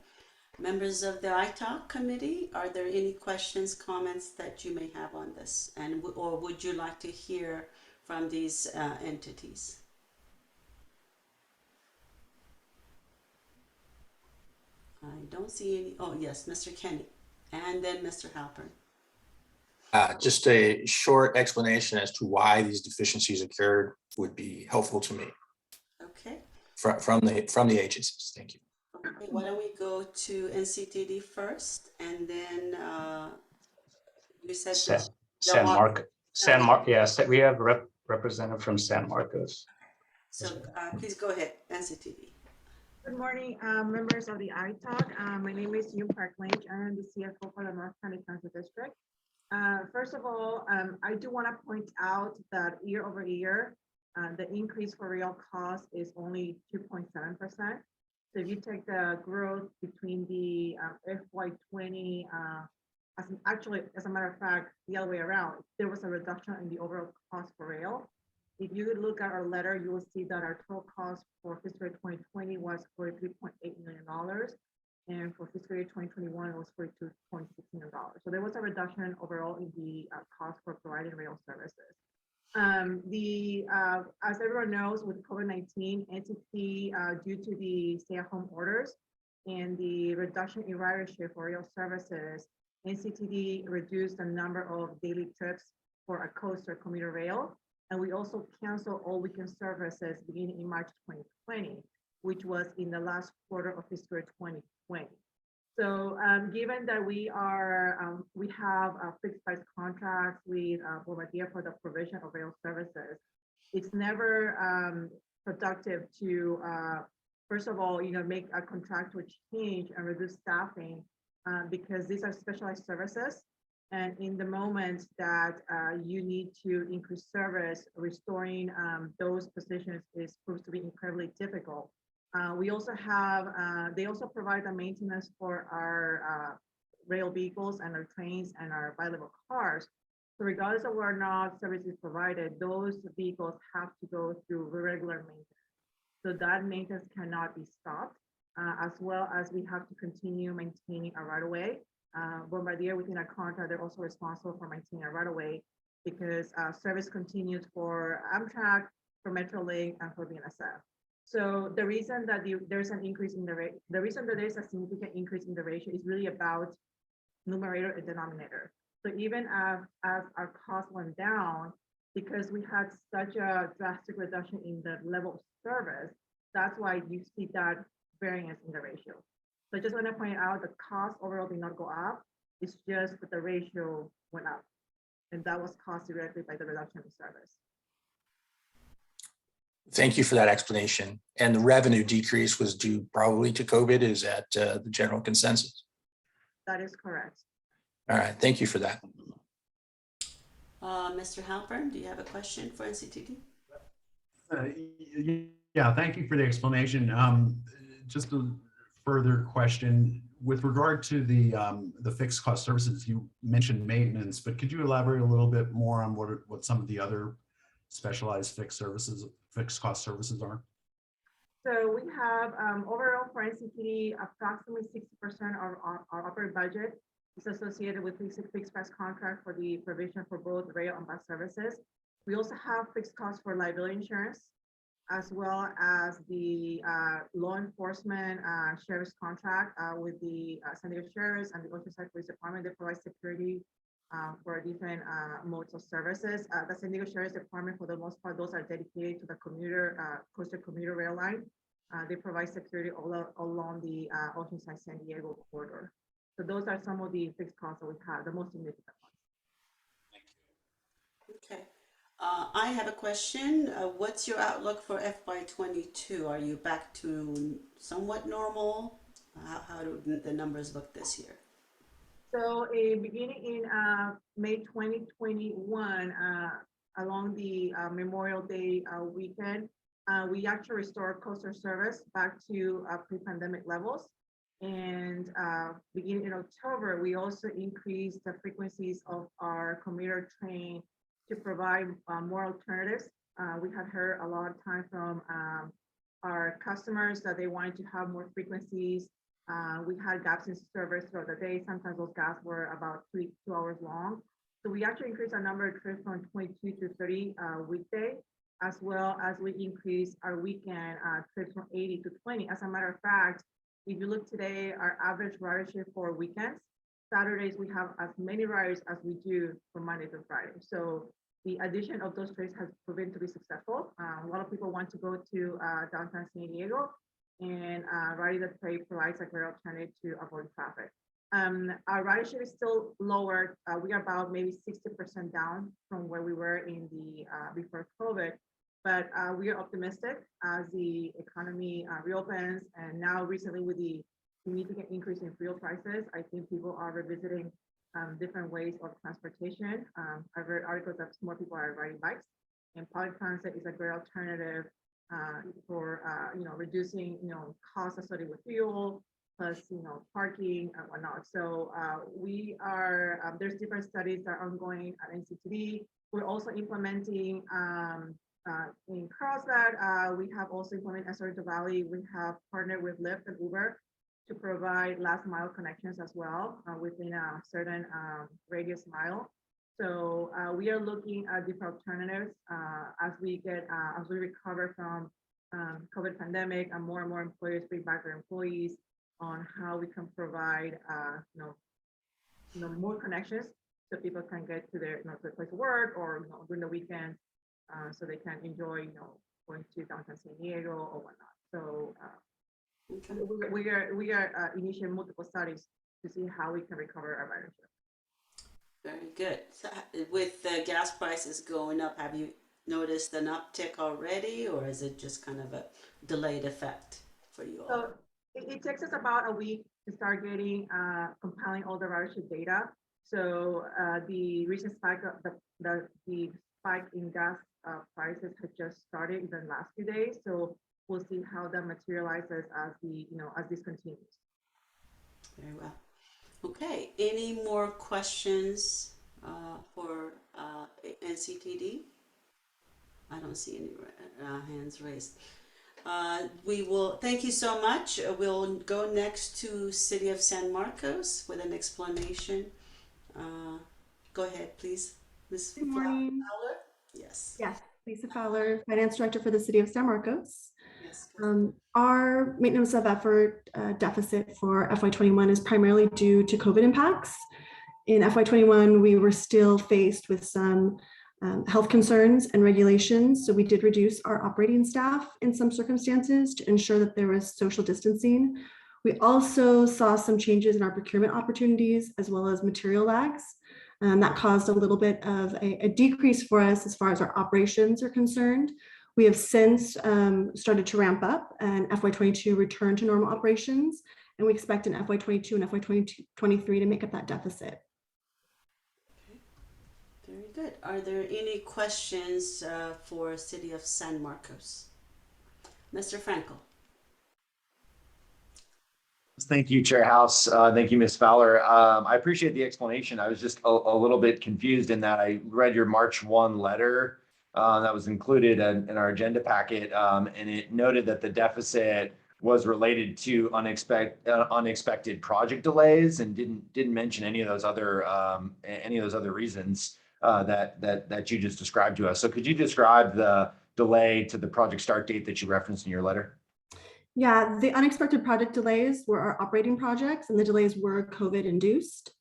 Members of the ITALK committee, are there any questions, comments that you may have on this? And or would you like to hear from these entities? I don't see any. Oh, yes, Mr. Kenny, and then Mr. Halpern. Just a short explanation as to why these deficiencies occurred would be helpful to me Okay. from the agencies. Thank you. Okay, why don't we go to NCTD first, and then you said Yes, we have representative from San Marcos. So please go ahead, NCTD. Good morning, members of the ITALK. My name is Yun Park Lynch. I'm the CFO for the North County Council District. First of all, I do want to point out that year over year, the increase for real cost is only 2.7%. So if you take the growth between the FY20, as a matter of fact, the other way around, there was a reduction in the overall cost for rail. If you look at our letter, you will see that our total cost for fiscal year 2020 was $43.8 million. And for fiscal year 2021, it was $42.6 million. So there was a reduction overall in the cost for providing rail services. As everyone knows, with COVID-19, NTT, due to the stay-at-home orders and the reduction in ridership for rail services, NCTD reduced the number of daily trips for a coastal commuter rail. And we also canceled all weekend services beginning in March 2020, which was in the last quarter of fiscal year 2020. So given that we have fixed price contracts with Bombardier for the provision of rail services, it's never productive to, first of all, make a contractual change and reduce staffing because these are specialized services. And in the moment that you need to increase service, restoring those positions proves to be incredibly difficult. We also have, they also provide the maintenance for our rail vehicles and our trains and our bi-level cars. So regardless of whether or not service is provided, those vehicles have to go through regular maintenance. So that maintenance cannot be stopped, as well as we have to continue maintaining a right-of-way. Bombardier within a contract, they're also responsible for maintaining a right-of-way because service continues for Amtrak, for Metrolink, and for BNSF. So the reason that there's an increase in the rate, the reason that there's a significant increase in the ratio is really about numerator and denominator. So even as our cost went down, because we had such a drastic reduction in the level of service, that's why you see that variance in the ratio. So I just want to point out the cost overall did not go up. It's just that the ratio went up. And that was caused directly by the reduction in service. Thank you for that explanation. And the revenue decrease was due probably to COVID. Is that the general consensus? That is correct. All right, thank you for that. Mr. Halpern, do you have a question for NCTD? Yeah, thank you for the explanation. Just a further question with regard to the fixed cost services. You mentioned maintenance, but could you elaborate a little bit more on what some of the other specialized fixed cost services are? So we have overall for NCTD, approximately 60% of our operating budget is associated with fixed price contract for the provision for both rail and bus services. We also have fixed costs for liability insurance, as well as the law enforcement sheriff's contract with the San Diego Sheriff's and the Oversight Police Department. They provide security for different modes of services. The San Diego Sheriff's Department, for the most part, those are dedicated to the coastal commuter rail line. They provide security all along the Oceanside San Diego corridor. So those are some of the fixed costs that we have, the most significant ones. Okay. I have a question. What's your outlook for FY22? Are you back to somewhat normal? How do the numbers look this year? So beginning in May 2021, along the Memorial Day weekend, we actually restored coastal service back to pre-pandemic levels. And beginning in October, we also increased the frequencies of our commuter train to provide more alternatives. We had heard a lot of time from our customers that they wanted to have more frequencies. We had gaps in service throughout the day. Sometimes those gaps were about 2 hours long. So we actually increased our number of trips from 22 to 30 weekday, as well as we increased our weekend trips from 80 to 20. As a matter of fact, if you look today, our average ridership for weekends, Saturdays, we have as many riders as we do for Monday to Friday. So the addition of those trips has proven to be successful. A lot of people want to go to downtown San Diego, and riding the train provides a great alternative to avoid traffic. Our ridership is still lower. We are about maybe 60% down from where we were in the before COVID. But we are optimistic as the economy reopens, and now recently with the significant increase in fuel prices, I think people are revisiting different ways of transportation. I've read articles that more people are riding bikes, and public transit is a great alternative for reducing costs associated with fuel, plus parking and whatnot. So we are there's different studies that are ongoing at NCTD. We're also implementing. In Carlsbad, we have also implemented Sorrento Valley. We have partnered with Lyft and Uber to provide last mile connections as well within a certain radius mile. So we are looking at different alternatives as we recover from COVID pandemic, and more employers bring back their employees on how we can provide more connections so people can get to their to their place of work, or during the weekend. So they can enjoy, going to downtown San Diego or whatnot. So we are initiating multiple studies to see how we can recover our ridership. Very good. So with the gas prices going up, have you noticed an uptick already, or is it just kind of a delayed effect for you all? So it takes us about a week to start getting compiling all the ridership data. So the recent spike of the spike in gas prices had just started in the last few days. So we'll see how that materializes as as this continues. Very well. Okay. Any more questions for NCTD? I don't see any hands raised. We will thank you so much. We'll go next to City of San Marcos with an explanation. Go ahead, please, Ms. Good morning. Fowler. Yes. Yes, Lisa Fowler, Finance Director for the City of San Marcos. Yes. Our maintenance of effort deficit for FY21 is primarily due to COVID impacts. In FY21, we were still faced with some health concerns and regulations, so we did reduce our operating staff in some circumstances to ensure that there was social distancing. We also saw some changes in our procurement opportunities as well as material lags. That caused a little bit of a decrease for us as far as our operations are concerned. We have since started to ramp up, and FY22 returned to normal operations, and we expect in FY22 and FY23 to make up that deficit. Okay. Very good. Are there any questions for City of San Marcos? Mr. Franco. Thank you, Chair House. Thank you, Ms. Fowler. I appreciate the explanation. I was just a little bit confused in that I read your March 1 letter that was included in our agenda packet, and it noted that the deficit was related to unexpected project delays, and didn't mention any of those other reasons that you just described to us. So could you describe the delay to the project start date that you referenced in your letter? Yeah, the unexpected project delays were our operating projects, and the delays were COVID induced.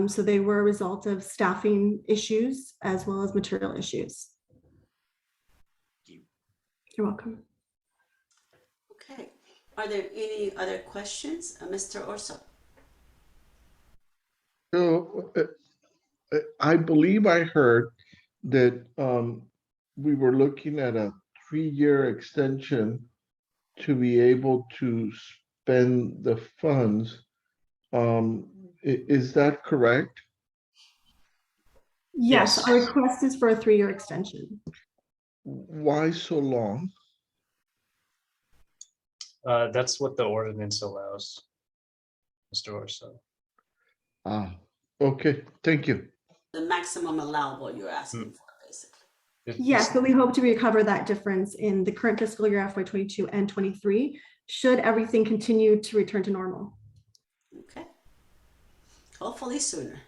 So they were a result of staffing issues as well as material issues. Thank you. You're welcome. Okay. Are there any other questions? Mr. Orso. So I believe I heard that we were looking at a 3-year extension to be able to spend the funds. Is that correct? Yes, our request is for a 3-year extension. Why so long? That's what the ordinance allows, Mr. Orso. Okay, thank you. The maximum allowable you're asking for, basically. Yes, but we hope to recover that difference in the current fiscal year FY22 and 23, should everything continue to return to normal. Okay. Hopefully sooner.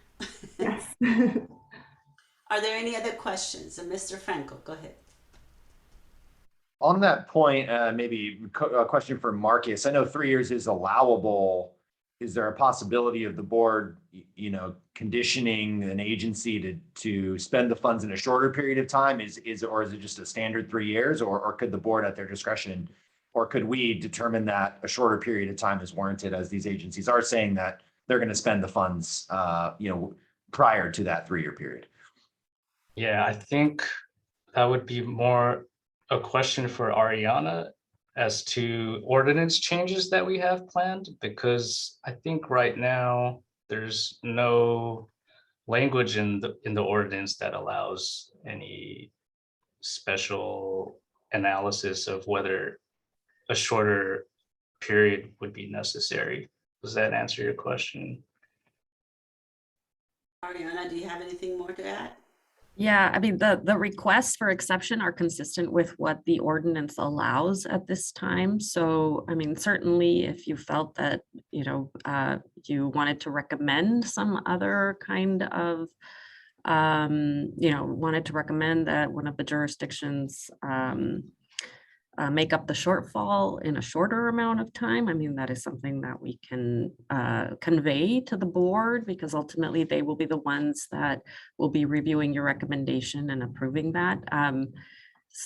Yes. Are there any other questions? Mr. Franco, go ahead. On that point, maybe a question for Marcus. I know 3 years is allowable. Is there a possibility of the board, conditioning an agency to spend the funds in a shorter period of time? Or is it just a standard 3 years, or could the board at their discretion, or could we determine that a shorter period of time is warranted, as these agencies are saying that they're going to spend the funds, prior to that 3-year period? Yeah, I think that would be more a question for Ariana as to ordinance changes that we have planned, because I think right now there's no language in the ordinance that allows any special analysis of whether a shorter period would be necessary. Does that answer your question? Ariana, do you have anything more to add? Yeah, I mean, the requests for exception are consistent with what the ordinance allows at this time. So, I mean, certainly if you felt that, you wanted to recommend some other kind of, wanted to recommend that one of the jurisdictions make up the shortfall in a shorter amount of time. I mean, that is something that we can convey to the board, because ultimately they will be the ones that will be reviewing your recommendation and approving that.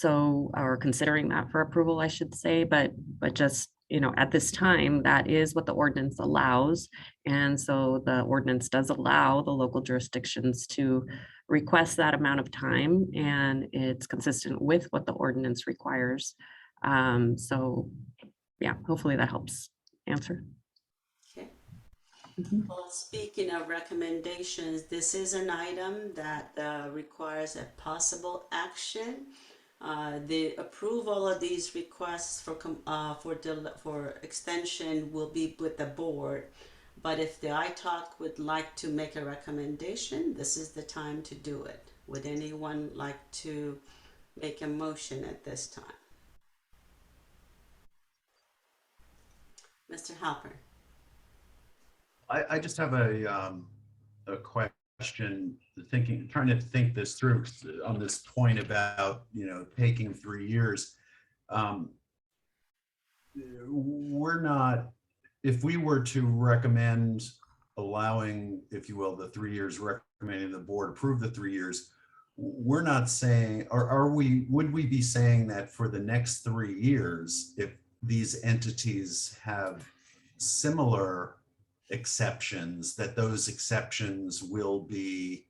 Or considering that for approval, I should say, but just, at this time, that is what the ordinance allows. And so the ordinance does allow the local jurisdictions to request that amount of time, and it's consistent with what the ordinance requires. So yeah, hopefully that helps answer. Okay. Well, speaking of recommendations, this is an item that requires a possible action. The approval of these requests for extension will be with the board. But if the ITALC would like to make a recommendation, this is the time to do it. Would anyone like to make a motion at this time? Mr. Halpern. I just have a question, trying to think this through on this point about, taking 3 years. If we were to recommend allowing, if you will, the 3 years, recommending the board approve the 3 years, we're not saying, or would we be saying that for the next 3 years, if these entities have similar exceptions, that those exceptions will be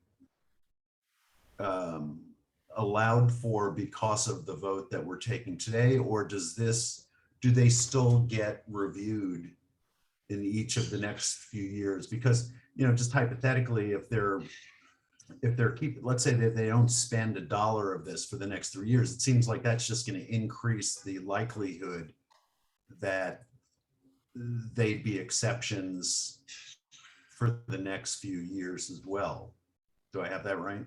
allowed for because of the vote that we're taking today? Or do they still get reviewed in each of the next few years? Because, just hypothetically, if they're let's say that they don't spend $1 of this for the next 3 years, it seems like that's just going to increase the likelihood that they'd be exceptions for the next few years as well. Do I have that right?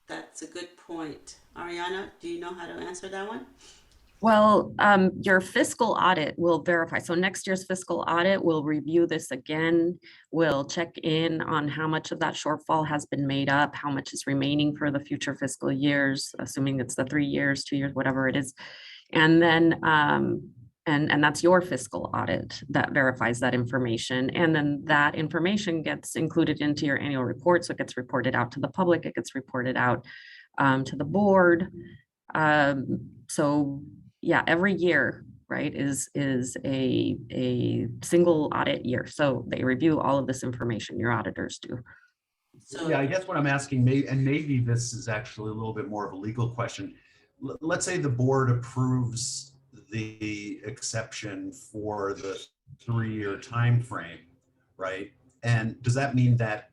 That's a good point. Ariana, do you know how to answer that one? Well, your fiscal audit will verify. So next year's fiscal audit will review this again. We'll check in on how much of that shortfall has been made up, how much is remaining for the future fiscal years, assuming it's the 3 years, 2 years, whatever it is. And then, and that's your fiscal audit that verifies that information. And then that information gets included into your annual report. So it gets reported out to the public, it gets reported out to the board. So yeah, every year, right, is a single audit year. So they review all of this information, your auditors do. So yeah, I guess what I'm asking, maybe this is actually a little bit more of a legal question. Let's say the board approves the exception for the 3-year time frame, right? And does that mean that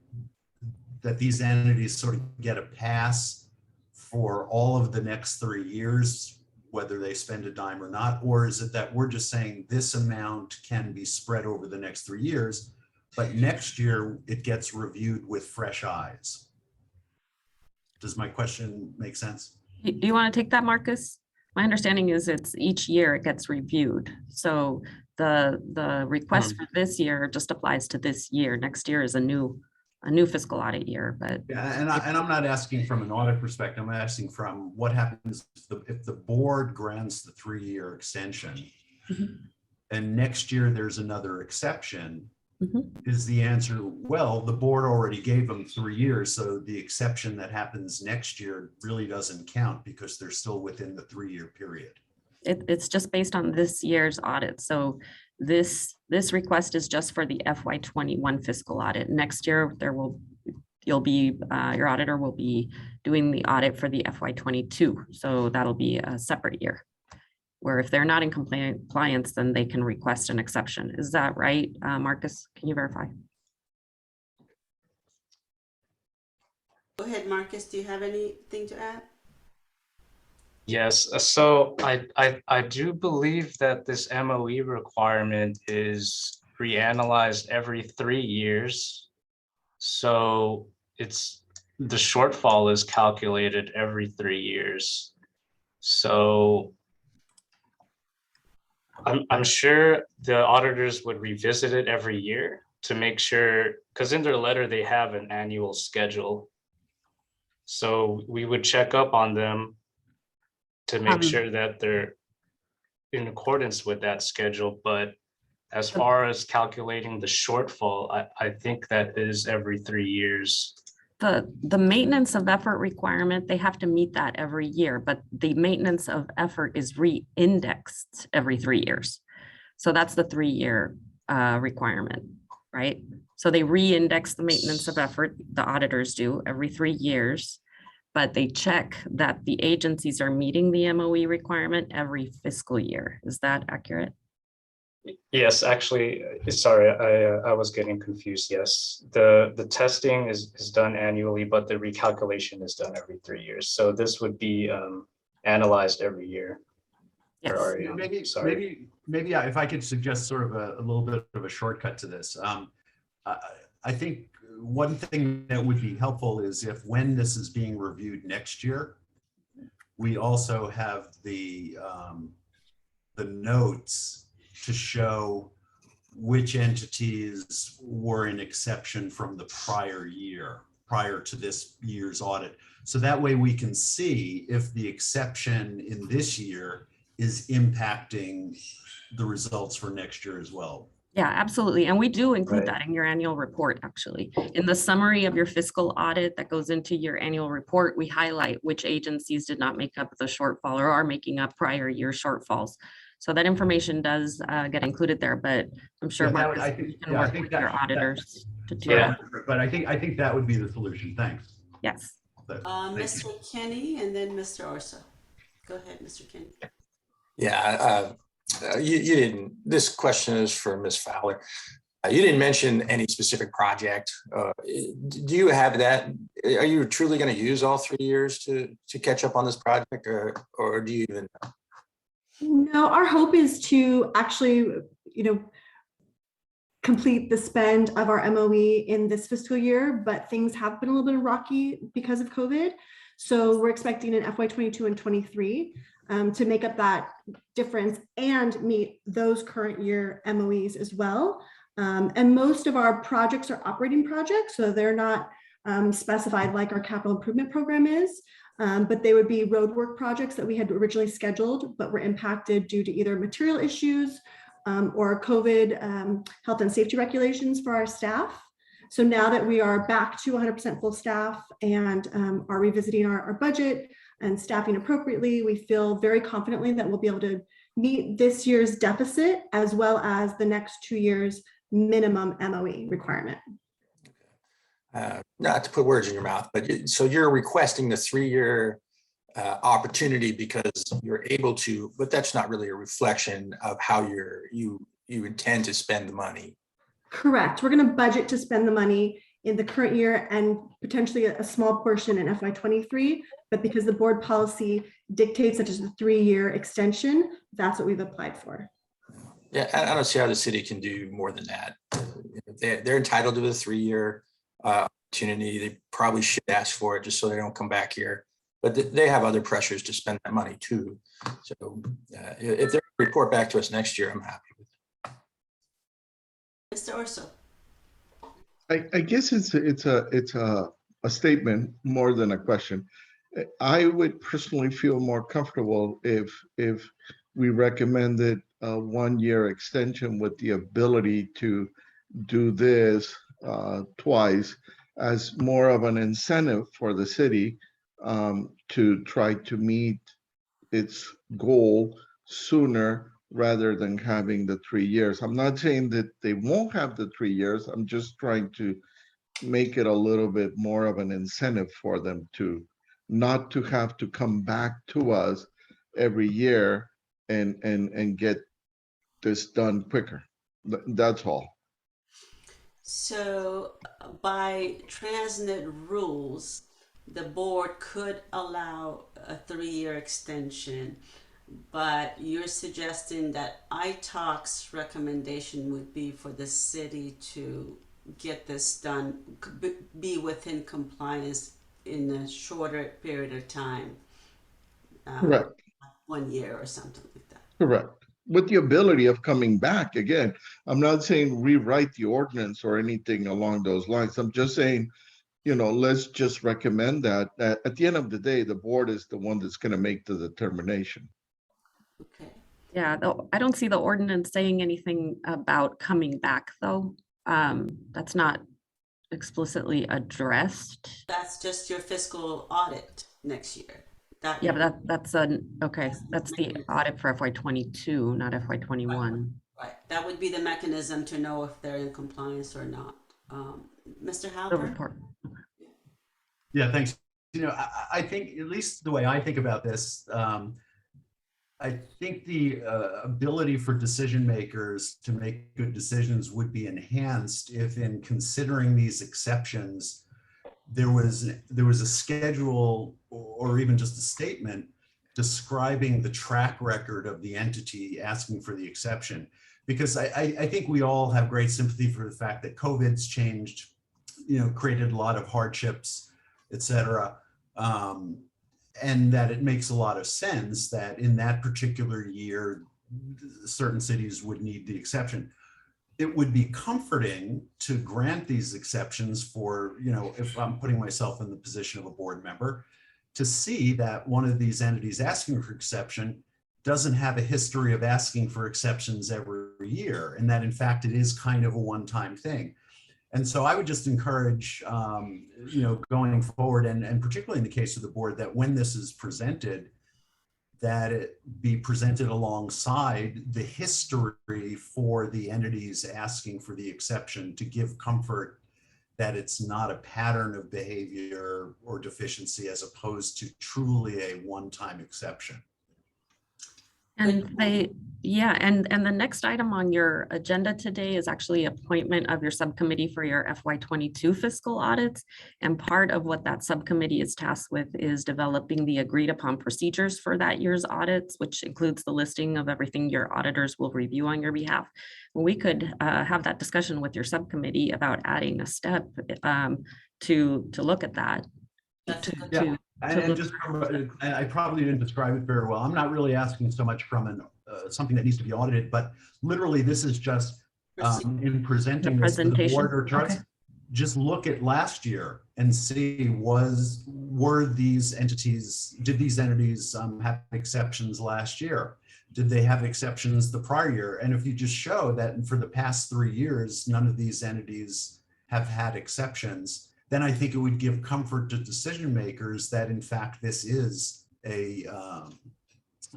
these entities sort of get a pass for all of the next 3 years whether they spend a dime or not? Or is it that we're just saying this amount can be spread over the next 3 years, but next year it gets reviewed with fresh eyes? Does my question make sense? Do you want to take that, Marcus? My understanding is it's each year it gets reviewed. So the request for this year just applies to this year. Next year is a new fiscal audit year, but. Yeah, and I'm not asking from an audit perspective. I'm asking from what happens if the board grants the 3-year extension and next year there's another exception. Is the answer, well, the board already gave them 3 years, so the exception that happens next year really doesn't count because they're still within the 3-year period? It's just based on this year's audit. So this request is just for the FY21 fiscal audit. Next year, your auditor will be doing the audit for the FY22. So that'll be a separate year, where if they're not in compliance, then they can request an exception. Is that right, Marcus? Can you verify? Go ahead, Marcus. Do you have anything to add? Yes, so I do believe that this MOE requirement is reanalyzed every 3 years. So the shortfall is calculated every 3 years. So I'm sure the auditors would revisit it every year to make sure, because in their letter they have an annual schedule. So we would check up on them to make sure that they're in accordance with that schedule. But as far as calculating the shortfall, I think that is every 3 years. The maintenance of effort requirement, they have to meet that every year, but the maintenance of effort is re-indexed every 3 years. So that's the 3-year requirement, right? So they re-index the maintenance of effort, the auditors do every 3 years, but they check that the agencies are meeting the MOE requirement every fiscal year. Is that accurate? Yes, actually, sorry, I was getting confused. Yes, the testing is done annually, but the recalculation is done every 3 years. So this would be analyzed every year. Yes. Maybe if I could suggest sort of a little bit of a shortcut to this. I think one thing that would be helpful is if when this is being reviewed next year, we also have the notes to show which entities were an exception from the prior year, prior to this year's audit. So that way we can see if the exception in this year is impacting the results for next year as well. Yeah, absolutely. And we do include that in your annual report, actually. In the summary of your fiscal audit that goes into your annual report, we highlight which agencies did not make up the shortfall or are making up prior year shortfalls. So that information does get included there, but I'm sure Marcus can work with your auditors to do that. But I think that would be the solution. Thanks. Yes. Mr. Kenny and then Mr. Orso. Go ahead, Mr. Kenny. Yeah, you didn't, this question is for Ms. Fowler. You didn't mention any specific project. Do you have that? Are you truly going to use all 3 years to catch up on this project, or do you even know? No, our hope is to actually, complete the spend of our MOE in this fiscal year, but things have been a little bit rocky because of COVID. So we're expecting in FY22 and 23 to make up that difference and meet those current year MOEs as well. And most of our projects are operating projects, so they're not specified like our capital improvement program is, but they would be roadwork projects that we had originally scheduled, but were impacted due to either material issues or COVID health and safety regulations for our staff. So now that we are back to 100% full staff and are revisiting our budget and staffing appropriately, we feel very confidently that we'll be able to meet this year's deficit as well as the next 2 years minimum MOE requirement. Not to put words in your mouth, but so you're requesting the 3-year opportunity because you're able to, but that's not really a reflection of how you intend to spend the money. Correct. We're going to budget to spend the money in the current year and potentially a small portion in FY23. But because the board policy dictates that it's a 3-year extension, that's what we've applied for. Yeah, I don't see how the city can do more than that. They're entitled to a 3-year opportunity. They probably should ask for it just so they don't come back here. But they have other pressures to spend that money too. So if they report back to us next year, I'm happy with it. Mr. Urso. I guess it's a statement more than a question. I would personally feel more comfortable if we recommended a 1-year extension with the ability to do this twice as more of an incentive for the city to try to meet its goal sooner rather than having the 3 years. I'm not saying that they won't have the 3 years. I'm just trying to make it a little bit more of an incentive for them to not to have to come back to us every year and get this done quicker. That's all. So by TransNet rules, the board could allow a 3-year extension, but you're suggesting that ITALC's recommendation would be for the city to get this done, be within compliance in a shorter period of time. Correct. 1 year or something like that. Correct. With the ability of coming back again. I'm not saying rewrite the ordinance or anything along those lines. I'm just saying, let's just recommend that at the end of the day, the board is the one that's going to make the determination. Okay. Yeah, though I don't see the ordinance saying anything about coming back though. That's not explicitly addressed. That's just your fiscal audit next year. Yeah, but that's okay. That's the audit for FY22, not FY21. Right. That would be the mechanism to know if they're in compliance or not. Mr. The Halper? report. Yeah, thanks. I think, at least the way I think about this, I think the ability for decision makers to make good decisions would be enhanced if, in considering these exceptions, there was a schedule or even just a statement describing the track record of the entity asking for the exception. Because I think we all have great sympathy for the fact that COVID's changed, created a lot of hardships, et cetera. And that it makes a lot of sense that in that particular year, certain cities would need the exception. It would be comforting to grant these exceptions for, if I'm putting myself in the position of a board member, to see that one of these entities asking for exception doesn't have a history of asking for exceptions every year, and that in fact it is kind of a one-time thing. And so I would just encourage, going forward, and particularly in the case of the board, that when this is presented, that it be presented alongside the history for the entities asking for the exception, to give comfort that it's not a pattern of behavior or deficiency as opposed to truly a one-time exception. And and the next item on your agenda today is actually appointment of your subcommittee for your FY22 fiscal audits. And part of what that subcommittee is tasked with is developing the agreed upon procedures for that year's audits, which includes the listing of everything your auditors will review on your behalf. We could have that discussion with your subcommittee about adding a step to look at that. I probably didn't describe it very well. I'm not really asking so much from something that needs to be audited, but literally this is just in presenting this to the board or trust. Just look at last year and see did these entities have exceptions last year? Did they have exceptions the prior year? And if you just show that for the past 3 years, none of these entities have had exceptions, then I think it would give comfort to decision makers that in fact this is a,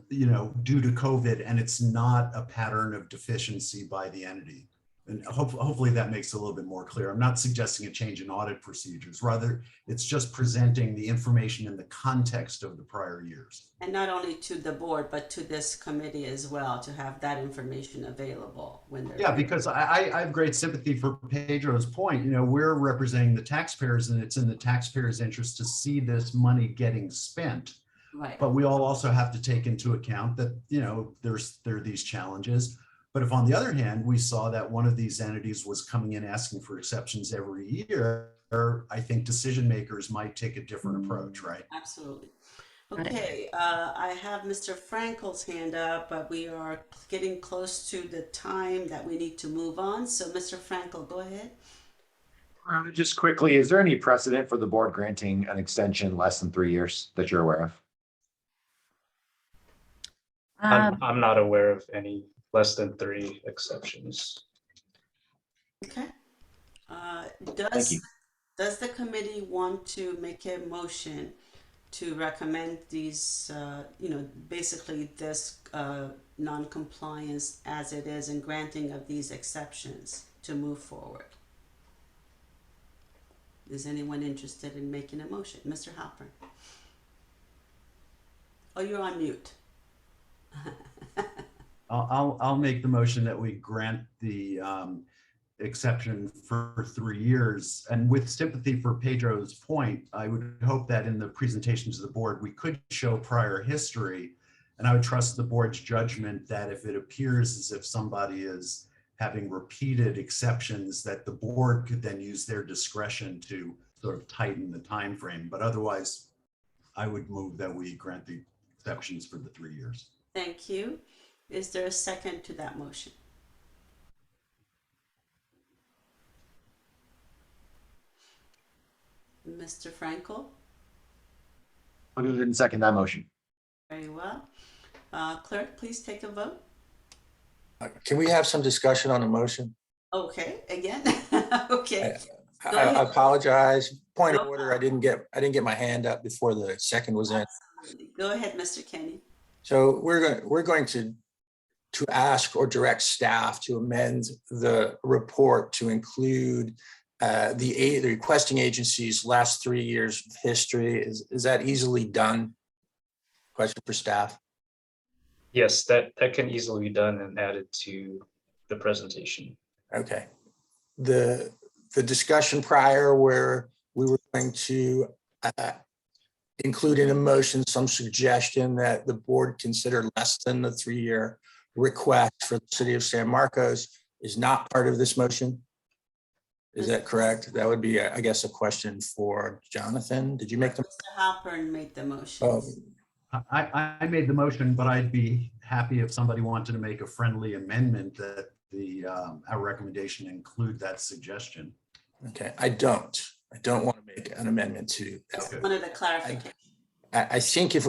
due to COVID, and it's not a pattern of deficiency by the entity. And hopefully that makes it a little bit more clear. I'm not suggesting a change in audit procedures. Rather, it's just presenting the information in the context of the prior years. And not only to the board, but to this committee as well, to have that information available when they're. Yeah, because I have great sympathy for Pedro's point. You know, we're representing the taxpayers, and it's in the taxpayers' interest to see this money getting spent. Right. But we all also have to take into account that, you know, there are these challenges. But if on the other hand, we saw that one of these entities was coming in asking for exceptions every year, I think decision makers might take a different approach, right? Absolutely. Okay, I have Mr. Frankel's hand up, but we are getting close to the time that we need to move on. So Mr. Frankel, go ahead. Just quickly, is there any precedent for the board granting an extension less than 3 years that you're aware of? I'm not aware of any less than 3 exceptions. Okay. Thank you. Does the committee want to make a motion to recommend these, you know, basically this non-compliance as it is and granting of these exceptions to move forward? Is anyone interested in making a motion? Mr. Halpern? Oh, you're on mute. I'll make the motion that we grant the exception for 3 years. And with sympathy for Pedro's point, I would hope that in the presentation to the board, we could show prior history. And I would trust the board's judgment that if it appears as if somebody is having repeated exceptions, that the board could then use their discretion to sort of tighten the time frame. But otherwise, I would move that we grant the exceptions for the 3 years. Thank you. Is there a second to that motion? Mr. Frankel? I'll go ahead and second that motion. Very well. Clerk, please take a vote. Can we have some discussion on the motion? Okay, again? Okay. I apologize. Point of order. I didn't get my hand up before the second was in. Absolutely. Go ahead, Mr. Kenny. So we're going to ask or direct staff to amend the report to include the requesting agency's last 3 years of history. Is that easily done? Question for staff. Yes, that can easily be done and added to the presentation. Okay. The discussion prior where we were going to include in a motion some suggestion that the board consider less than the 3-year request for the city of San Marcos is not part of this motion. Is that correct? That would be, I guess, a question for Jonathan. Did you make the? Mr. Halpern made the motion. Oh. I made the motion, but I'd be happy if somebody wanted to make a friendly amendment that our recommendation include that suggestion. Okay, I don't want to make an amendment to that. Wanted a clarification. I think if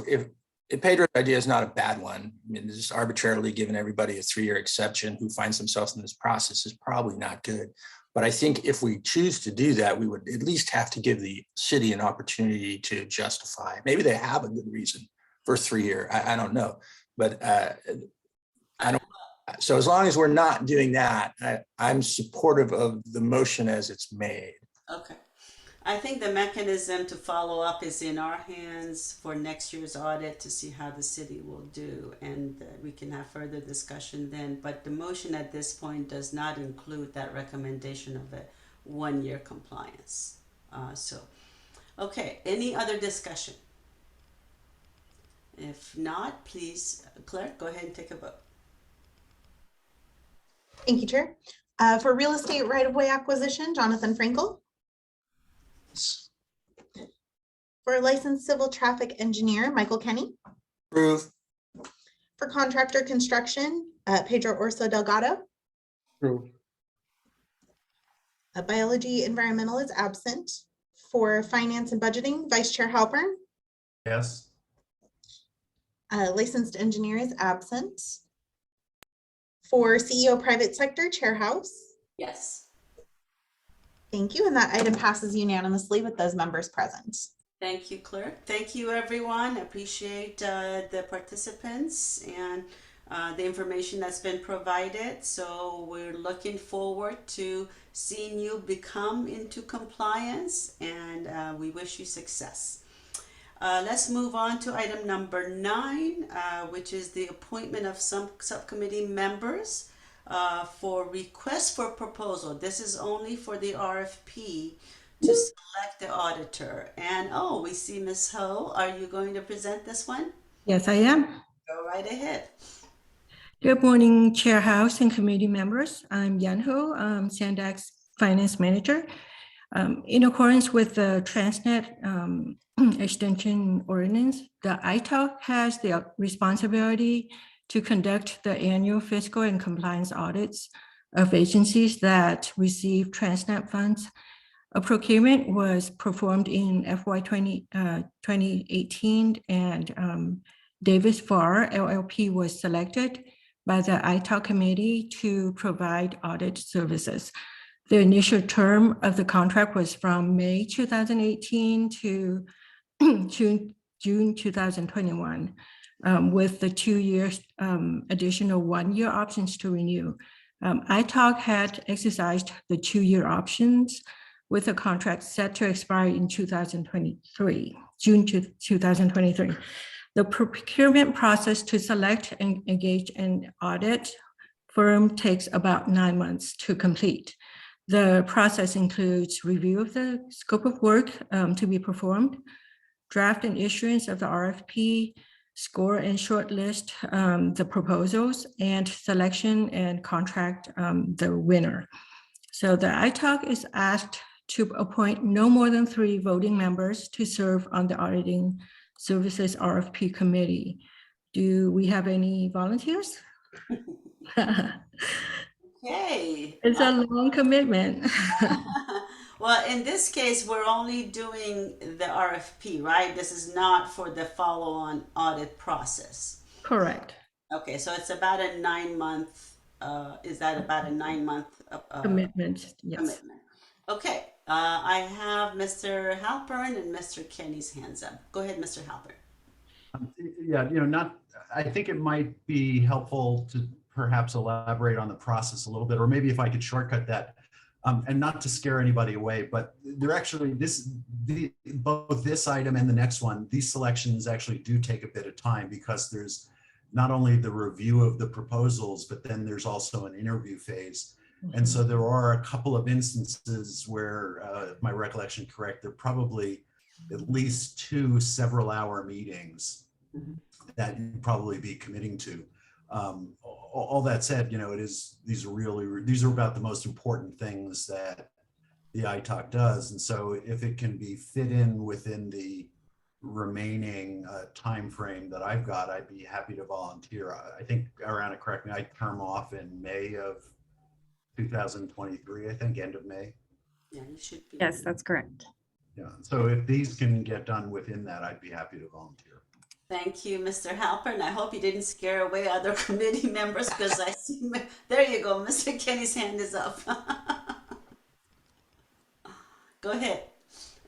Pedro's idea is not a bad one, I mean, just arbitrarily giving everybody a 3-year exception who finds themselves in this process is probably not good. But I think if we choose to do that, we would at least have to give the city an opportunity to justify. Maybe they have a good reason for 3 year. I don't know, but I don't. So as long as we're not doing that, I'm supportive of the motion as it's made. Okay. I think the mechanism to follow up is in our hands for next year's audit to see how the city will do, and we can have further discussion then. But the motion at this point does not include that recommendation of a 1-year compliance. Okay, any other discussion? If not, please, Clerk, go ahead and take a vote. Thank you, Chair. For real estate right-of-way acquisition, Jonathan Frankel. For licensed civil traffic engineer, Michael Kenny. Approve. For contractor construction, Pedro Orso Delgado. Approve. Biology environmental is absent. For finance and budgeting, Vice Chair Halpern. Yes. Licensed engineer is absent. For CEO private sector, Chair House. Yes. Thank you, and that item passes unanimously with those members present. Thank you, Clerk. Thank you, everyone. Appreciate the participants, and the information that's been provided. So we're looking forward to seeing you become into compliance, and we wish you success. Let's move on to item number 9, which is the appointment of some subcommittee members for request for proposal. This is only for the RFP to select the auditor. And oh, we see Ms. Ho. Are you going to present this one? Yes, I am. Go right ahead. Good morning, Chair House and committee members. I'm Yan Ho, Sandag's Finance Manager. In accordance with the TransNet Extension Ordinance, the ITAL has the responsibility to conduct the annual fiscal and compliance audits of agencies that receive TransNet funds. A procurement was performed in FY 2018, and Davis Farr LLP was selected by the ITAL committee to provide audit services. The initial term of the contract was from May 2018 to June 2021, with the 2 years additional 1-year options to renew. ITAL had exercised the 2-year options with a contract set to expire in 2023, June 2023. The procurement process to select and engage an audit firm takes about 9 months to complete. The process includes review of the scope of work to be performed, draft and issuance of the RFP, score and shortlist the proposals, and selection and contract the winner. So the ITAL is asked to appoint no more than 3 voting members to serve on the auditing services RFP committee. Do we have any volunteers? Okay. It's a long commitment. Well, in this case, we're only doing the RFP, right? This is not for the follow-on audit process. Correct. Okay, so it's about a 9-month, is that about a 9-month Commitment, yes. commitment? Okay, I have Mr. Halpern and Mr. Kenny's hands up. Go ahead, Mr. Halpern. Yeah, I think it might be helpful to perhaps elaborate on the process a little bit, or maybe if I could shortcut that, and not to scare anybody away, but they're actually, both this item and the next one, these selections actually do take a bit of time, because there's not only the review of the proposals, but then there's also an interview phase. And so there are a couple of instances where, if my recollection correct, there are probably at least 2 several-hour meetings that you'd probably be committing to. All that said, these are about the most important things that the ITAC does. And so if it can be fit in within the remaining time frame that I've got, I'd be happy to volunteer. I think, Ariana, correct me, I term off in May of 2023, I think, end of May. Yeah, you should be. Yes, that's correct. Yeah, so if these can get done within that, I'd be happy to volunteer. Thank you, Mr. Halpern. I hope you didn't scare away other committee members, because I see, there you go, Mr. Kenny's hand is up. Go ahead,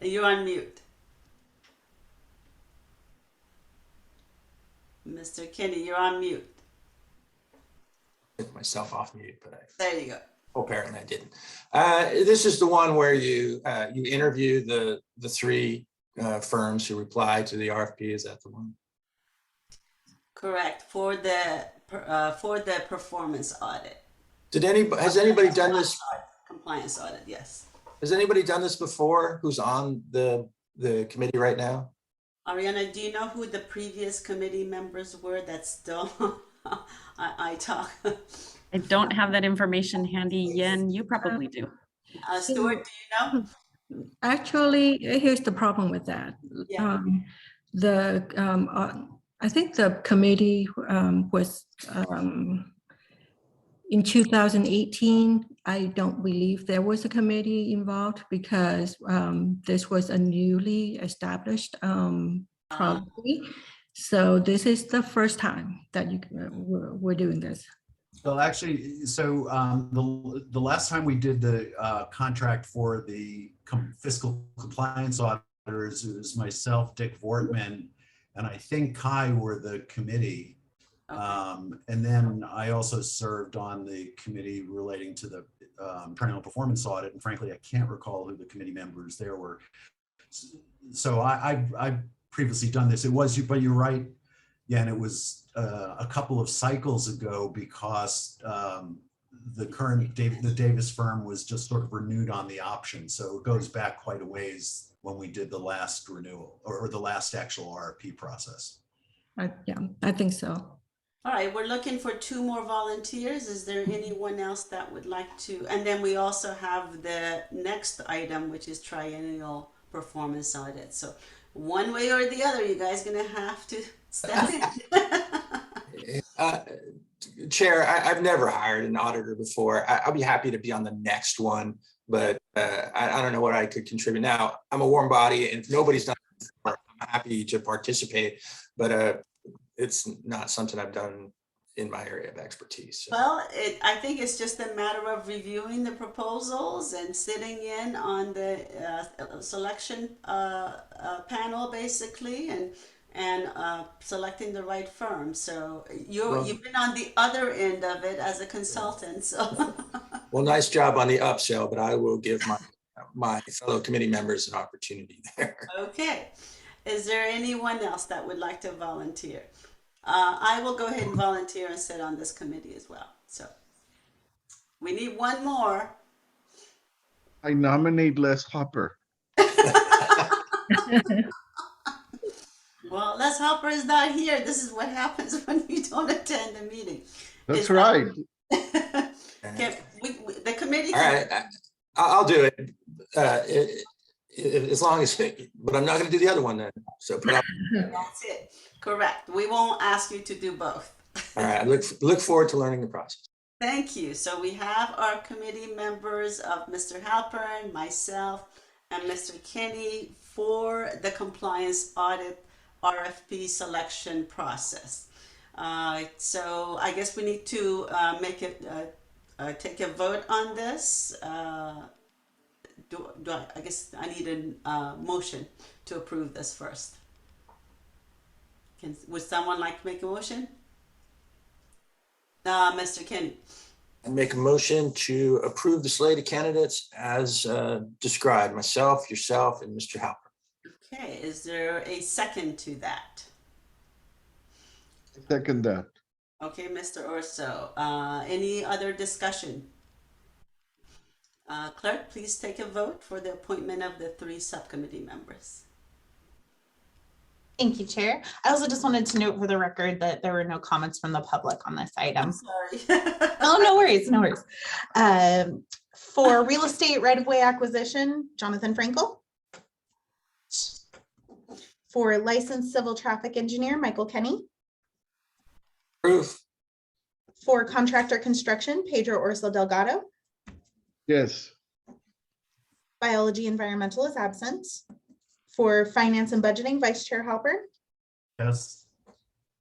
you're on mute. Mr. Kenny, you're on mute. Took myself off mute, but There you go. apparently I didn't. This is the one where you interview the 3 firms who replied to the RFP. Is that the one? Correct, for the performance audit. Has anybody done this? Compliance audit, yes. Has anybody done this before who's on the committee right now? Ariana, do you know who the previous committee members were that still I talk? I don't have that information handy. Yen, you probably do. Stuart, do you know? Actually, here's the problem with that. Yeah. I think the committee was in 2018. I don't believe there was a committee involved, because this was a newly established policy. So this is the first time that we're doing this. Well, actually, so the last time we did the contract for the fiscal compliance auditors, it was myself, Dick Vortman, and I think Kai were the committee. And then I also served on the committee relating to the triennial performance audit. And frankly, I can't recall who the committee members there were. So I've previously done this. It was, but you're right. Yeah, and it was a couple of cycles ago because the current the Davis firm was just sort of renewed on the option. So it goes back quite a ways when we did the last renewal or the last actual RFP process. Yeah, I think so. All right, we're looking for 2 more volunteers. Is there anyone else that would like to? And then we also have the next item, which is triennial performance audit. So one way or the other, you guys gonna have to step in. Chair, I've never hired an auditor before. I'll be happy to be on the next one, but I don't know what I could contribute. Now, I'm a warm body, and if nobody's done it before, I'm happy to participate, but it's not something I've done in my area of expertise. So. Well, I think it's just a matter of reviewing the proposals and sitting in on the selection panel, basically, and selecting the right firm. So you've been on the other end of it as a consultant. So. Well, nice job on the upsell, but I will give my fellow committee members an opportunity there. Okay. Is there anyone else that would like to volunteer? I will go ahead and volunteer and sit on this committee as well. So we need 1 more. I nominate Les Hopper. Well, Les Hopper is not here. This is what happens when you don't attend the meeting. That's right. The committee. All right, I'll do it. As long as, but I'm not going to do the other one then. So that's it. Correct. We won't ask you to do both. All right. I look forward to learning the process. Thank you. So we have our committee members of Mr. Halpern, myself, and Mr. Kenny for the compliance audit RFP selection process. So I guess we need to take a vote on this. I guess I need a motion to approve this first. Would someone like to make a motion? Mr. Kenny. I make a motion to approve the slate of candidates as described, myself, yourself, and Mr. Halper. Okay, is there a second to that? Second that. Okay, Mr. Urso. Any other discussion? Clerk, please take a vote for the appointment of the 3 subcommittee members. Thank you, Chair. I also just wanted to note for the record that there were no comments from the public on this item. I'm sorry. Oh, no worries, no worries. For real estate right-of-way acquisition, Jonathan Frankel. For licensed civil traffic engineer, Michael Kenny. Approve. For contractor construction, Pedro Urso Delgado. Yes. Biology environmental is absent. For finance and budgeting, Vice Chair Halper. Yes.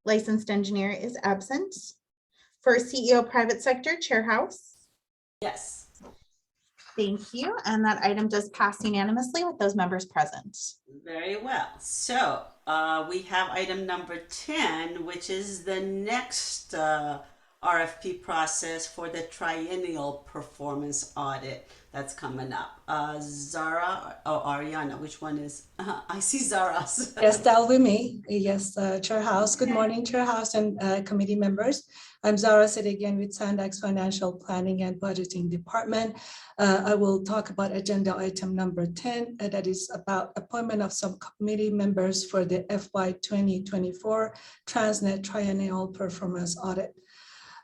Licensed engineer is absent. For CEO private sector, Chair House. Yes. Thank you. And that item does pass unanimously with those members present. Very well. So we have item number 10, which is the next RFP process for the triennial performance audit that's coming up. Zara or Ariana, which one is? I see Zara's. Yes, that'll be me. Yes, Chair House. Good morning, Chair House and committee members. I'm Zara Sedigian with Sandag's Financial Planning and Budgeting Department. I will talk about agenda item number 10, that is about appointment of some committee members for the FY 2024 TransNet Triennial Performance Audit.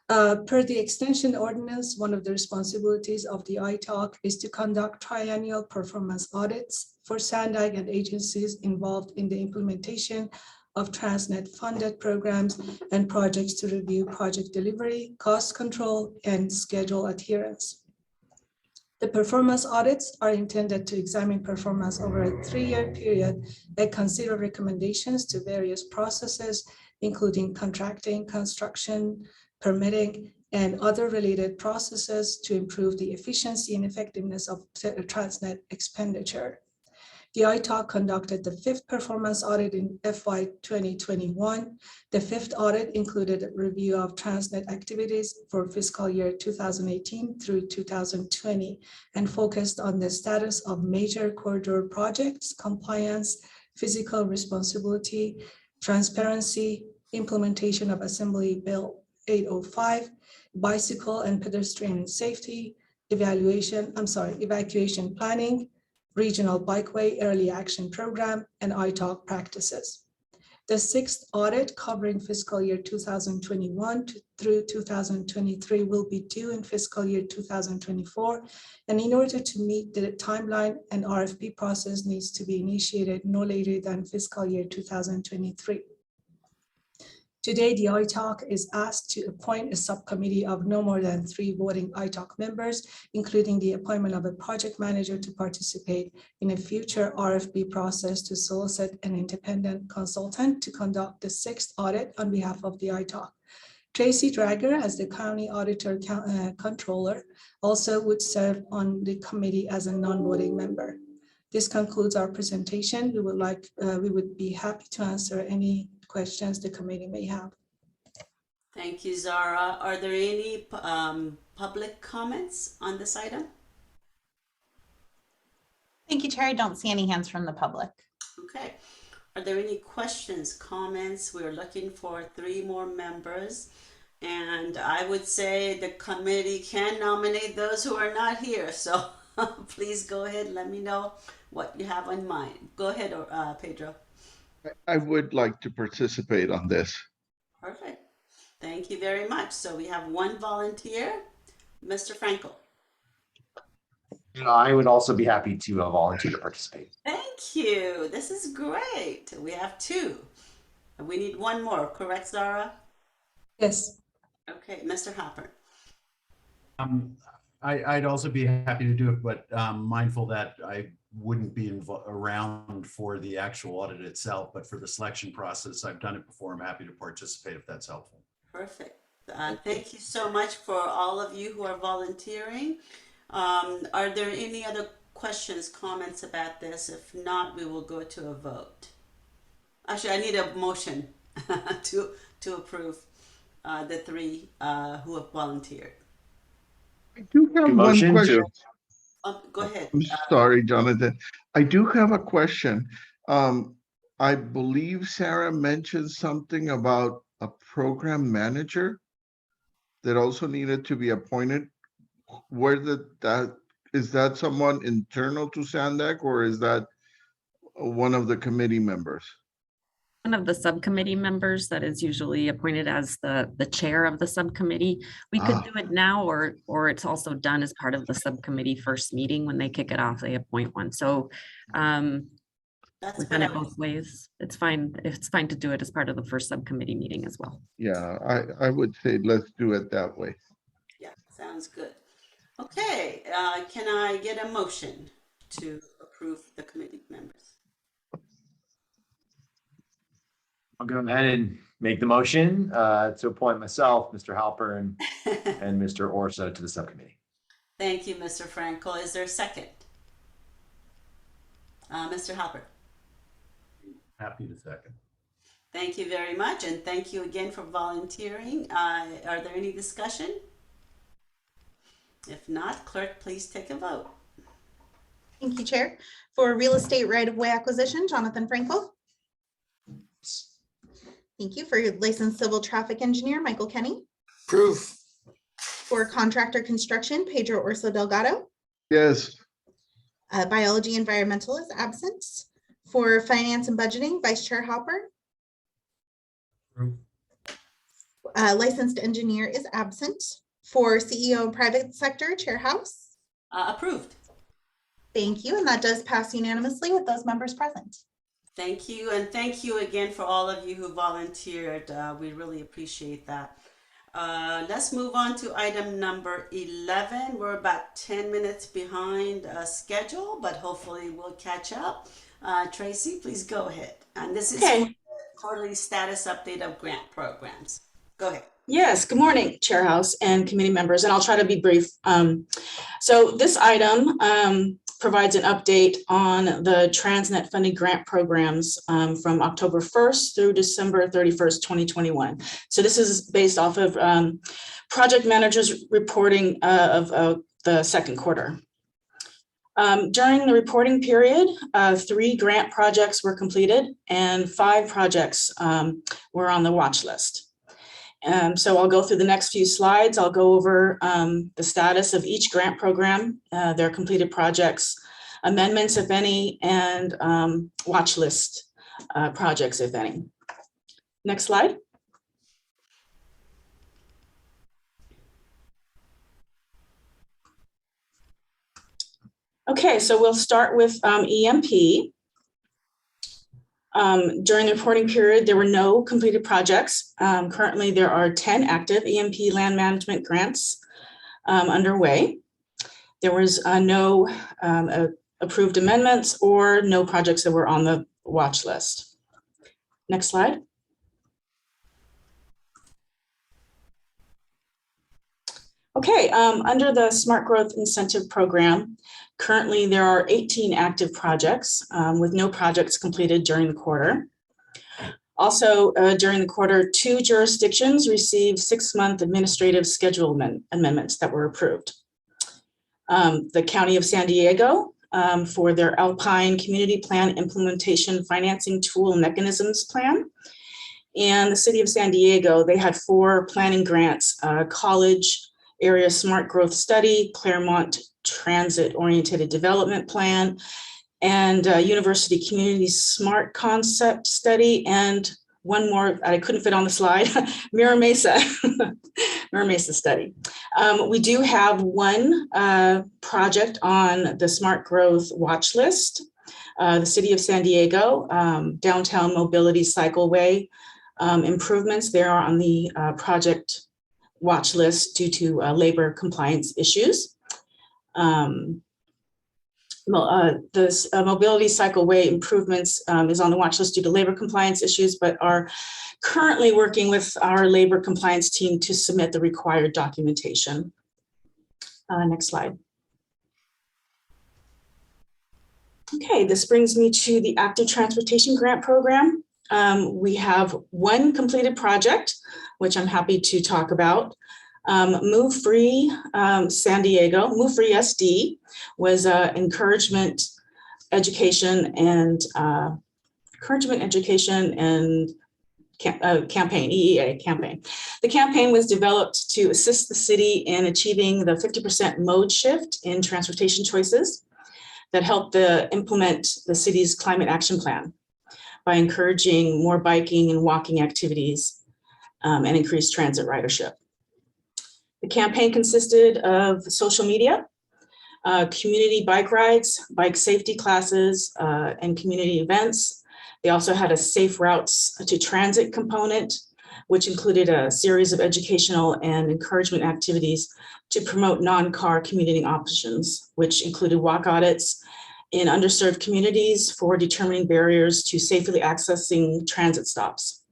Per the extension ordinance, one of the responsibilities of the ITALC is to conduct triennial performance audits for Sandag and agencies involved in the implementation of TransNet funded programs and projects to review project delivery, cost control, and schedule adherence. The performance audits are intended to examine performance over a 3-year period and consider recommendations to various processes, including contracting, construction, permitting, and other related processes to improve the efficiency and effectiveness of TransNet expenditure. The ITAC conducted the 5th performance audit in FY 2021. The 5th audit included a review of TransNet activities for fiscal year 2018 through 2020 and focused on the status of major corridor projects, compliance, physical responsibility, transparency, implementation of Assembly Bill 805, bicycle and pedestrian safety, evacuation planning, regional bikeway early action program, and ITAC practices. The 6th audit covering fiscal year 2021 through 2023 will be due in fiscal year 2024. And in order to meet the timeline, an RFP process needs to be initiated no later than fiscal year 2023. Today, the ITAC is asked to appoint a subcommittee of no more than 3 voting ITAC members, including the appointment of a project manager to participate in a future RFP process to solicit an independent consultant to conduct the 6th audit on behalf of the ITAC. Tracy Drager, as the County Auditor Controller, also would serve on the committee as a non-voting member. This concludes our presentation. We would be happy to answer any questions the committee may have. Thank you, Zara. Are there any public comments on this item? Thank you, Chair. I don't see any hands from the public. Okay. Are there any questions, comments? We're looking for 3 more members. And I would say the committee can nominate those who are not here. So please go ahead and let me know what you have in mind. Go ahead, Pedro. I would like to participate on this. Perfect. Thank you very much. So we have 1 volunteer, Mr. Frankel. I would also be happy to volunteer to participate. Thank you. This is great. We have 2. We need 1 more, correct, Zara? Yes. Okay, Mr. Hopper. I'd also be happy to do it, but mindful that I wouldn't be around for the actual audit itself, but for the selection process, I've done it before. I'm happy to participate if that's helpful. Perfect. Thank you so much for all of you who are volunteering. Are there any other questions, comments about this? If not, we will go to a vote. Actually, I need a motion to approve the 3 who have volunteered. I do have one question. Go ahead. I'm sorry, Jonathan. I do have a question. I believe Sarah mentioned something about a program manager that also needed to be appointed. Is that someone internal to SANDAG, or is that one of the committee members? One of the subcommittee members that is usually appointed as the chair of the subcommittee. We could do it now, or it's also done as part of the subcommittee first meeting. When they kick it off, they appoint one. So we've done it both ways. It's fine. It's fine to do it as part of the first subcommittee meeting as well. Yeah, I would say let's do it that way. Yeah, sounds good. Okay, can I get a motion to approve the committee members? I'll go ahead and make the motion to appoint myself, Mr. Halper, and Mr. Orso to the subcommittee. Thank you, Mr. Frankel. Is there a second? Mr. Halper. Happy to second. Thank you very much, and thank you again for volunteering. Are there any discussion? If not, clerk, please take a vote. Thank you, Chair. For real estate right-of-way acquisition, Jonathan Frankel. Thank you. For your licensed civil traffic engineer, Michael Kenny. Approve. For contractor construction, Pedro Orso Delgado. Yes. Biology environmental is absent. For finance and budgeting, Vice Chair Hopper. Approve. Licensed engineer is absent. For CEO and private sector, Chair House. Approved. Thank you. And that does pass unanimously with those members present. Thank you, and thank you again for all of you who volunteered. We really appreciate that. Let's move on to item number 11. We're about 10 minutes behind schedule, but hopefully we'll catch up. Tracy, please go ahead. And this is the quarterly status update of grant programs. Go ahead. Yes, good morning, Chair House and committee members, and I'll try to be brief. So this item provides an update on the TransNet funded grant programs from October 1st through December 31st, 2021. So this is based off of project managers reporting of the second quarter. During the reporting period, 3 grant projects were completed and 5 projects were on the watch list. So I'll go through the next few slides. I'll go over the status of each grant program, their completed projects, amendments, if any, and watch list projects, if any. Next slide. Okay, so we'll start with EMP. During the reporting period, there were no completed projects. Currently, there are 10 active EMP land management grants underway. There was no approved amendments or no projects that were on the watch list. Next slide. Okay, under the Smart Growth Incentive Program, currently, there are 18 active projects with no projects completed during the quarter. Also, during the quarter, 2 jurisdictions received 6-month administrative schedule amendments that were approved. The County of San Diego for their Alpine Community Plan Implementation Financing Tool Mechanisms Plan. And the City of San Diego, they had 4 planning grants, College Area Smart Growth Study, Claremont Transit-Oriented Development Plan, and University Community Smart Concept Study, and one more I couldn't fit on the slide, Mira Mesa, Mira Mesa study. We do have one project on the Smart Growth watch list, the City of San Diego, Downtown Mobility Cycleway improvements. They are on the project watch list due to labor compliance issues. This mobility cycleway improvements is on the watch list due to labor compliance issues, but are currently working with our labor compliance team to submit the required documentation. Next slide. Okay, this brings me to the Active Transportation Grant Program. We have 1 completed project, which I'm happy to talk about. Move Free San Diego, Move Free SD was encouragement education and campaign, EEA campaign. The campaign was developed to assist the city in achieving the 50% mode shift in transportation choices that help implement the city's climate action plan by encouraging more biking and walking activities and increased transit ridership. The campaign consisted of social media, community bike rides, bike safety classes, and community events. They also had a safe routes to transit component, which included a series of educational and encouragement activities to promote non-car commuting options, which included walk audits in underserved communities for determining barriers to safely accessing transit stops.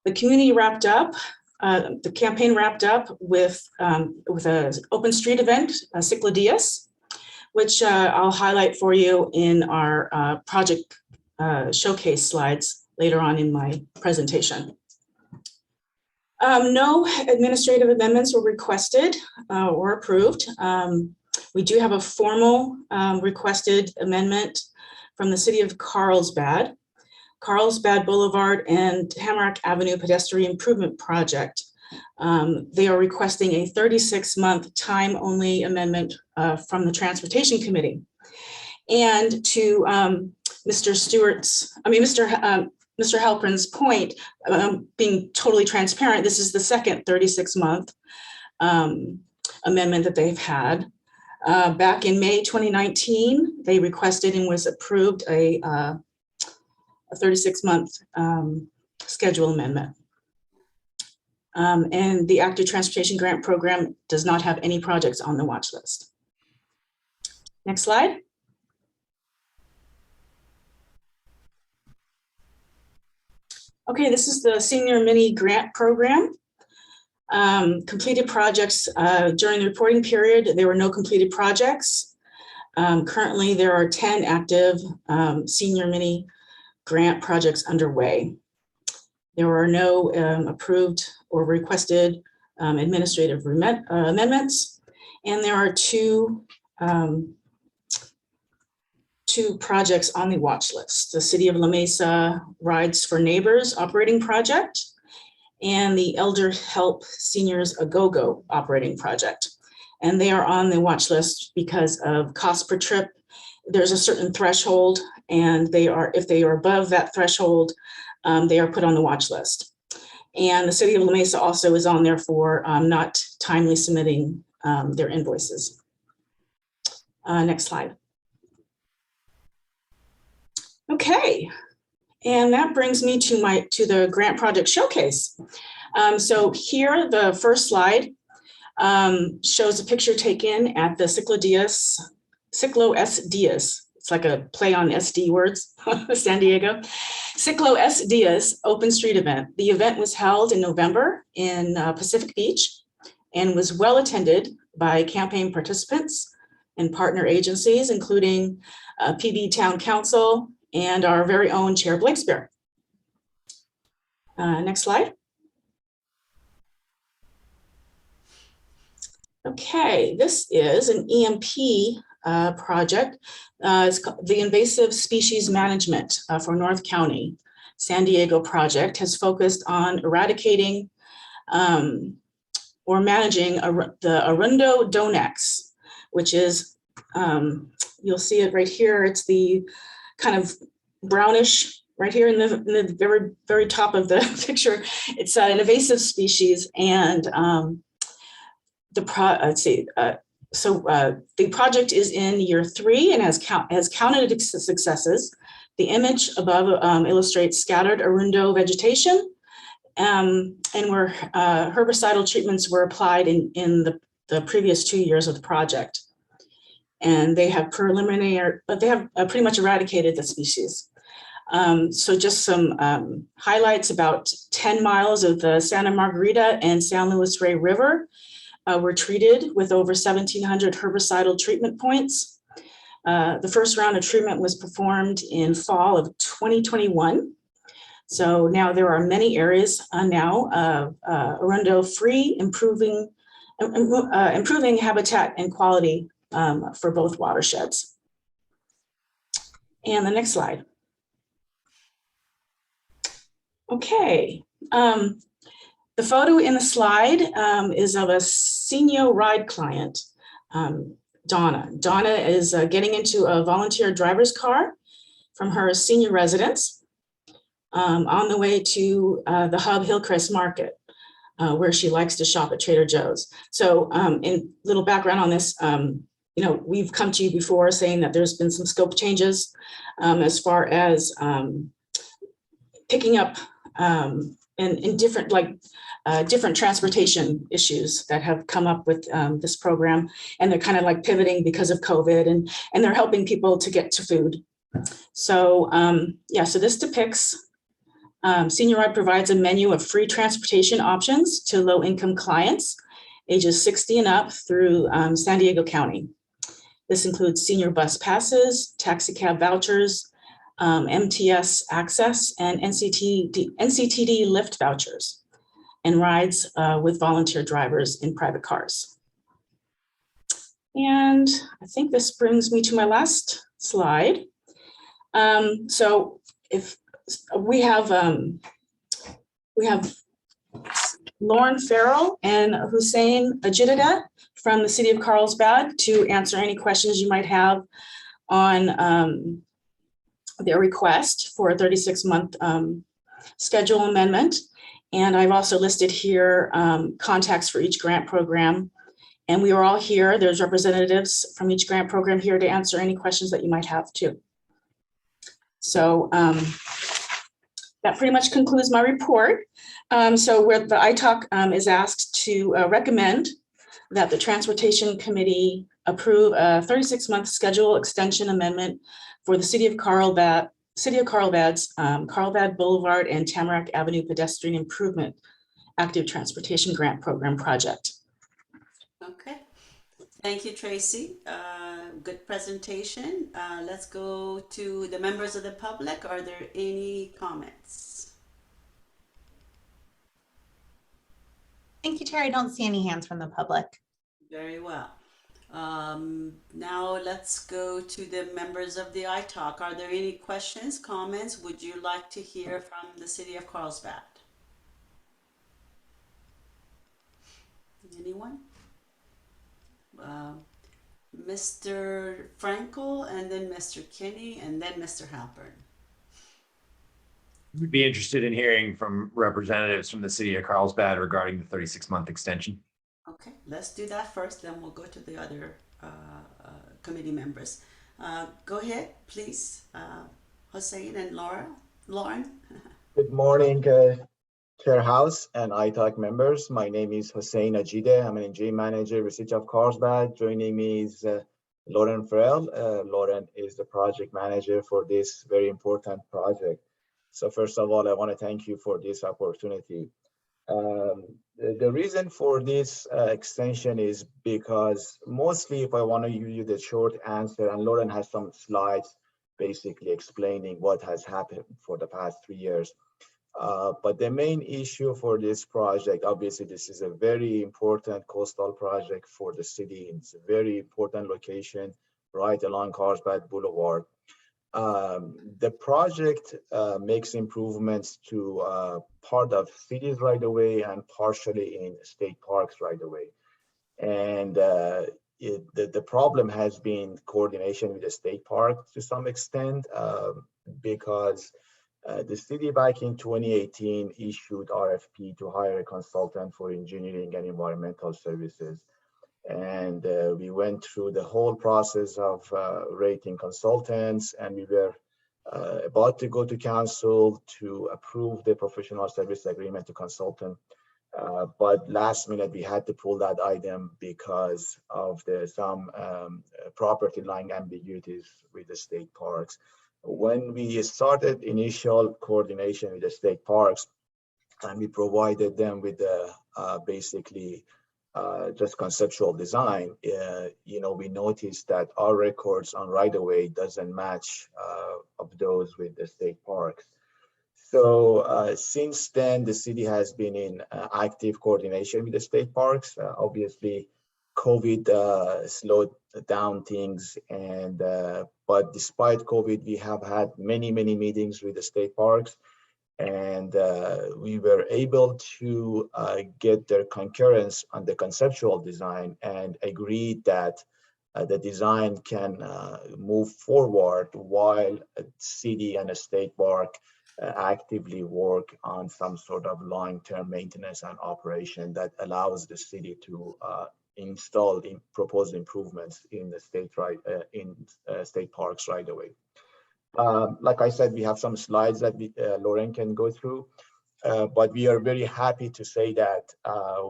The community wrapped up. The campaign wrapped up with an open street event, Cicladias, which I'll highlight for you in our project showcase slides later on in my presentation. No administrative amendments were requested or approved. We do have a formal requested amendment from the City of Carlsbad. Carlsbad Boulevard and Hammerock Avenue Pedestrian Improvement Project. They are requesting a 36-month time-only amendment from the Transportation Committee. And to Mr. Halpern's point, being totally transparent, this is the second 36-month amendment that they've had. Back in May 2019, they requested and was approved a 36-month schedule amendment. And the Active Transportation Grant Program does not have any projects on the watch list. Next slide. Okay, this is the Senior Mini Grant Program. Completed projects during the reporting period, there were no completed projects. Currently, there are 10 active senior mini grant projects underway. There are no approved or requested administrative amendments, and there are two projects on the watch list: the City of La Mesa Rides for Neighbors operating project and the Elder Help Seniors A Go-Go operating project. And they are on the watch list because of cost per trip. There's a certain threshold, and if they are above that threshold, they are put on the watch list. And the City of La Mesa also is on there for not timely submitting their invoices. Next slide. Okay, and that brings me to the grant project showcase. So here, the first slide shows a picture taken at the Ciclo S Diaz. It's like a play on SD words, San Diego. Ciclo S Diaz Open Street event. The event was held in November in Pacific Beach and was well attended by campaign participants and partner agencies, including PB Town Council and our very own Chair Blakespeare. Next slide. Okay, this is an EMP project. It's called the Invasive Species Management for North County. San Diego project has focused on eradicating or managing the Arundo donax, which is, you'll see it right here. It's the kind of brownish right here in the very, very top of the picture. It's an invasive species, and the project is in year 3 and has counted successes. The image above illustrates scattered Arundo vegetation, and where herbicidal treatments were applied in the previous 2 years of the project. And they have pretty much eradicated the species. So just some highlights: about 10 miles of the Santa Margarita and San Luis Rey River were treated with over 1,700 herbicidal treatment points. The first round of treatment was performed in fall of 2021. So now there are many areas now Arundo free, improving habitat and quality for both watersheds. And the next slide. Okay. The photo in the slide is of a senior ride client, Donna. Donna is getting into a volunteer driver's car from her senior residence on the way to the Hub Hillcrest Market, where she likes to shop at Trader Joe's. So in little background on this, we've come to you before saying that there's been some scope changes as far as picking up in different, different transportation issues that have come up with this program, and they're kind of like pivoting because of COVID, and they're helping people to get to food. So so this depicts Senior Ride provides a menu of free transportation options to low-income clients, ages 60 and up, through San Diego County. This includes senior bus passes, taxi cab vouchers, MTS access, and NCTD Lyft vouchers, and rides with volunteer drivers in private cars. And I think this brings me to my last slide. So if we have Lauren Farrell and Hussein Ajidada from the City of Carlsbad to answer any questions you might have on their request for a 36-month schedule amendment. And I've also listed here contacts for each grant program. And we are all here. There's representatives from each grant program here to answer any questions that you might have too. So that pretty much concludes my report. So where the ITALC is asked to recommend that the Transportation Committee approve a 36-month schedule extension amendment for the City of Carlsbad's Carlsbad Boulevard and Tamarack Avenue Pedestrian Improvement Active Transportation Grant Program project. Okay. Thank you, Tracy. Good presentation. Let's go to the members of the public. Are there any comments? Thank you, Chair. I don't see any hands from the public. Very well. Now let's go to the members of the iTalk. Are there any questions, comments? Would you like to hear from the city of Carlsbad? Anyone? Mr. Frankel, and then Mr. Kinney, and then Mr. Halpern. We'd be interested in hearing from representatives from the city of Carlsbad regarding the 36-month extension. Okay, let's do that first, then we'll go to the other committee members. Go ahead, please, Hossein and Lauren. Good morning, Chair House and iTalk members. My name is Hossein Ajide. I'm an engineering manager with City of Carlsbad. Joining me is Lauren Farrell. Lauren is the project manager for this very important project. So first of all, I want to thank you for this opportunity. The reason for this extension is because mostly, if I want to give you the short answer, and Lauren has some slides basically explaining what has happened for the past 3 years. But the main issue for this project, obviously, this is a very important coastal project for the city. It's a very important location right along Carlsbad Boulevard. The project makes improvements to part of cities right away and partially in state parks right away. And the problem has been coordination with the state park to some extent because the city back in 2018 issued RFP to hire a consultant for engineering and environmental services. And we went through the whole process of rating consultants, and we were about to go to council to approve the professional service agreement to consultant. But last minute, we had to pull that item because of some property line ambiguities with the state parks. When we started initial coordination with the state parks, and we provided them with basically just conceptual design, we noticed that our records on right-of-way doesn't match of those with the state parks. So since then, the city has been in active coordination with the state parks. Obviously, COVID slowed down things, and but despite COVID, we have had many meetings with the state parks, and we were able to get their concurrence on the conceptual design and agreed that the design can move forward while a city and a state park actively work on some sort of long-term maintenance and operation that allows the city to install proposed improvements in the state parks right away. Like I said, we have some slides that Lauren can go through, but we are very happy to say that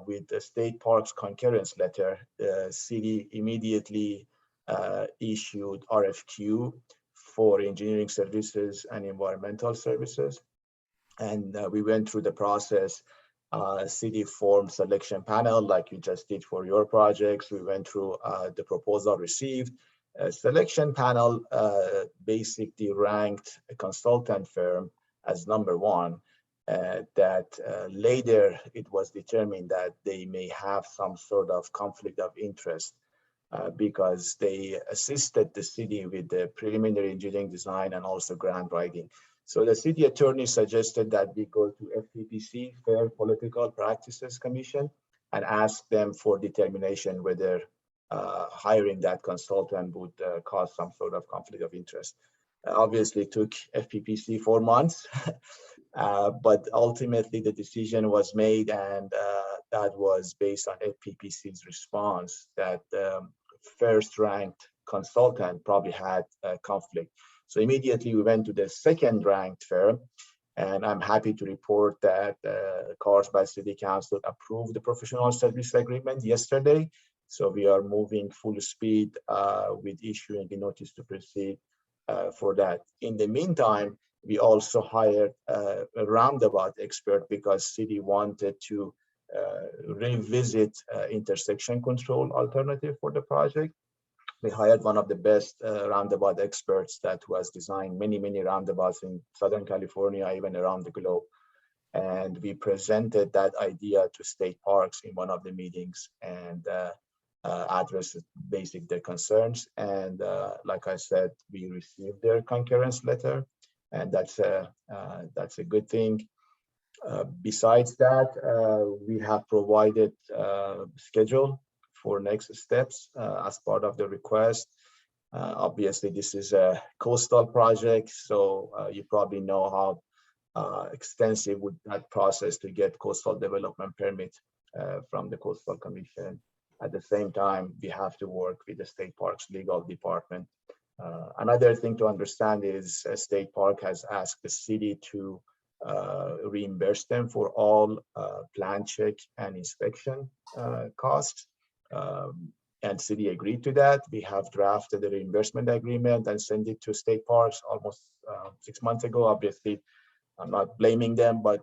with the state parks concurrence letter, the city immediately issued RFQ for engineering services and environmental services. And we went through the process. City formed selection panel like you just did for your projects. We went through the proposal received. Selection panel basically ranked a consultant firm as number one. That later it was determined that they may have some sort of conflict of interest because they assisted the city with the preliminary engineering design and also grant writing. So the city attorney suggested that we go to FPPC, Fair Political Practices Commission, and ask them for determination whether hiring that consultant would cause some sort of conflict of interest. Obviously, it took FPPC 4 months, but ultimately the decision was made, and that was based on FPPC's response that first ranked consultant probably had a conflict. So immediately we went to the second ranked firm, and I'm happy to report that Carlsbad City Council approved the professional service agreement yesterday. So we are moving full speed with issuing the notice to proceed for that. In the meantime, we also hired a roundabout expert because city wanted to revisit intersection control alternative for the project. We hired one of the best roundabout experts that has designed many roundabouts in Southern California, even around the globe. And we presented that idea to state parks in one of the meetings and addressed their concerns. And like I said, we received their concurrence letter, and that's a good thing. Besides that, we have provided schedule for next steps as part of the request. Obviously, this is a coastal project, so you probably know how extensive would that process to get coastal development permit from the Coastal Commission. At the same time, we have to work with the State Parks Legal Department. Another thing to understand is State Park has asked the city to reimburse them for all plan check and inspection costs. And city agreed to that. We have drafted the reimbursement agreement and sent it to state parks almost 6 months ago. Obviously, I'm not blaming them, but